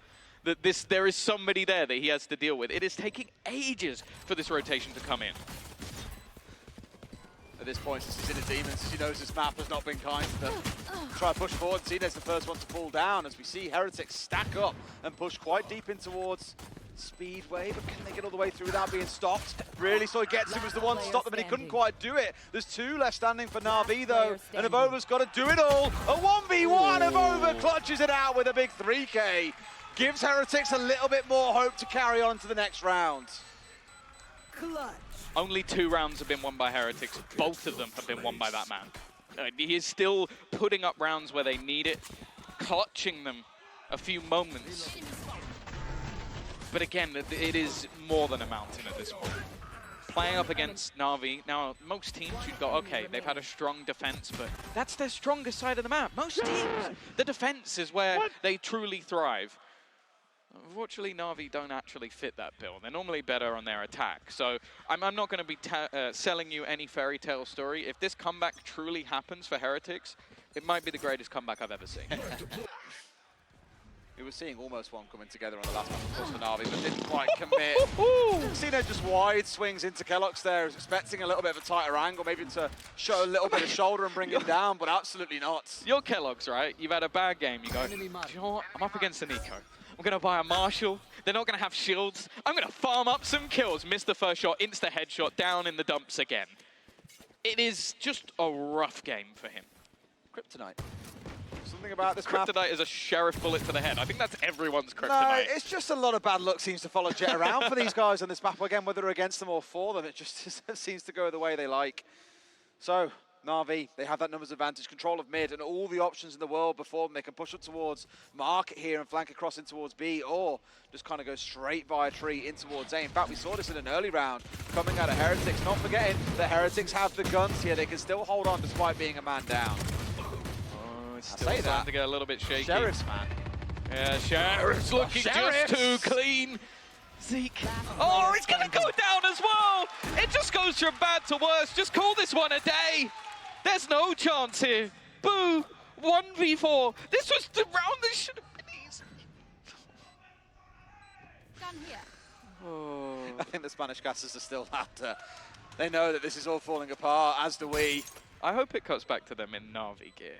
that there is somebody there that he has to deal with. It is taking ages for this rotation to come in. At this point, since he's in the Demons, he knows this map has not been kind to them. Try to push forward. cNed's the first one to fall down as we see Heretics stack up and push quite deep in towards Speedway, but can they get all the way through without being stopped? Really, SUYGETSU was the one to stop them, and he couldn't quite do it. There's 2 left standing for Na'Vi, though, and AvovA's got to do it all. A 1v1, AvovA clutches it out with a big 3K. Gives Heretics a little bit more hope to carry on to the next round. Only 2 rounds have been won by Heretics. Both of them have been won by that man. He is still putting up rounds where they need it, clutching them a few moments. But again, it is more than a mountain at this point. Playing up against Na'Vi, now most teams you'd go, okay, they've had a strong defense, but that's their strongest side of the map. Most teams, the defense is where they truly thrive. Unfortunately, Navi don't actually fit that bill. They're normally better on their attack. So I'm not going to be selling you any fairy tale story. If this comeback truly happens for Heretics, it might be the greatest comeback I've ever seen. We were seeing almost one coming together on the last one, of course, for Navi, but didn't quite commit. cNed just wide swings into keloqz there. Was expecting a little bit of a tighter angle, maybe to show a little bit of shoulder and bring him down, but absolutely not. You're keloqz, right? You've had a bad game. You go, "Do you know what? I'm up against an eco. I'm going to buy a Marshall. They're not going to have shields. I'm going to farm up some kills." Miss the first shot, insta headshot, down in the dumps again. It is just a rough game for him. Kryptonite. Something about this Kryptonite map. is a sheriff bullet to the head. I think that's everyone's kryptonite. No, it's just a lot of bad luck seems to follow Jet around for these guys on this map again, whether against them or for them. It just seems to go the way they like. So, Navi, they have that numbers advantage, control of mid, and all the options in the world before them. They can push up towards Market here and flank across in towards B, or just kind of go straight via tree in towards A. In fact, we saw this in an early round coming out of Heretics. Not forgetting that Heretics have the guns here. They can still hold on despite being a man down. It's still starting to get a little bit shaky. Sheriff's, man. Yeah, Sheriff's looking just too clean. Zeek. Oh, it's going to go down as well. It just goes from bad to worse. Just call this one a day. There's no chance here. Boo. 1v4. This was the round that should have been easy. Done here. Oh. I think the Spanish casters are still after. They know that this is all falling apart, as do we. I hope it cuts back to them in Navi gear.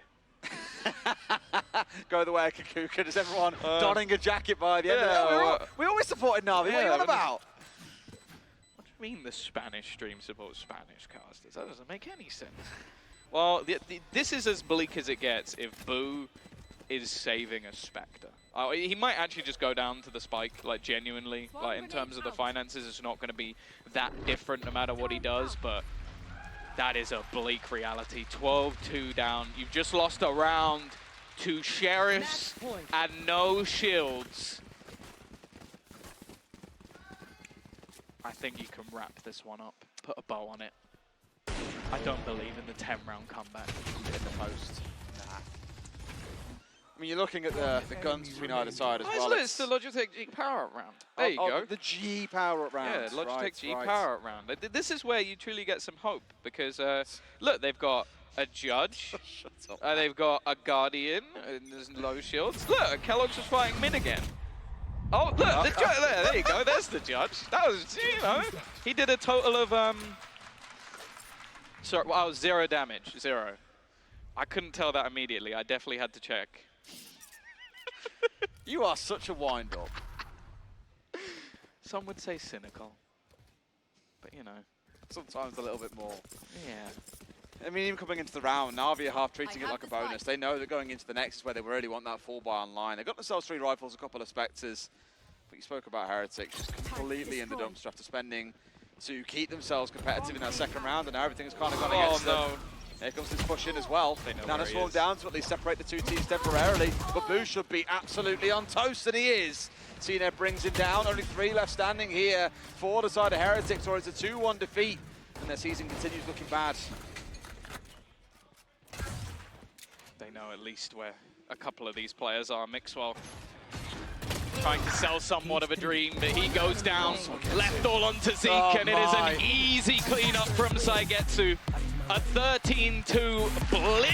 Go the way of Kakuka. Does everyone donning a jacket by the end of it? We always supported Navi. What are you on about? What do you mean the Spanish stream supports Spanish casters? That doesn't make any sense. Well, this is as bleak as it gets if Boo is saving a Spectre. He might actually just go down to the Spike, like genuinely. Like in terms of the finances, it's not going to be that different no matter what he does, but that is a bleak reality. 12-2 down. You've just lost a round to Sheriffs and no shields. I think you can wrap this one up, put a bow on it. I don't believe in the 10-round comeback in the post. Nah. I mean, you're looking at the guns between either side as well. It's the Logitech G power-up round. There you go. The G power-up round. Yeah, Logitech G power-up round. This is where you truly get some hope because, look, they've got a Judge, they've got a Guardian, and there's low shields. Look, keloqz was fighting mid again. Oh, look, the Judge, there you go, there's the Judge. That was, you know, he did a total of, sorry, well, 0 damage, 0. I couldn't tell that immediately. I definitely had to check. You are such a wind-up. Some would say cynical, but you know. Sometimes a little bit more. Yeah. I mean, even coming into the round, Navi are half treating it like a bonus. They know that going into the next is where they really want that 4-buy online. They've got themselves 3 rifles, a couple of Spectres, but you spoke about Heretics just completely in the dumpster after spending to keep themselves competitive in that second round, and now everything's kind of gone against them. Here comes this push in as well. Natus falls down to at least separate the 2 teams temporarily, but Boo should be absolutely on toast, and he is. cNed brings him down, only 3 left standing here for the side of Heretics, or it's a 2-1 defeat, and their season continues looking bad. They know at least where a couple of these players are. Mixwell trying to sell somewhat of a dream, but he goes down, left all onto Zeek, and it is an easy cleanup from SUYGETSU. A 13-2 blitz.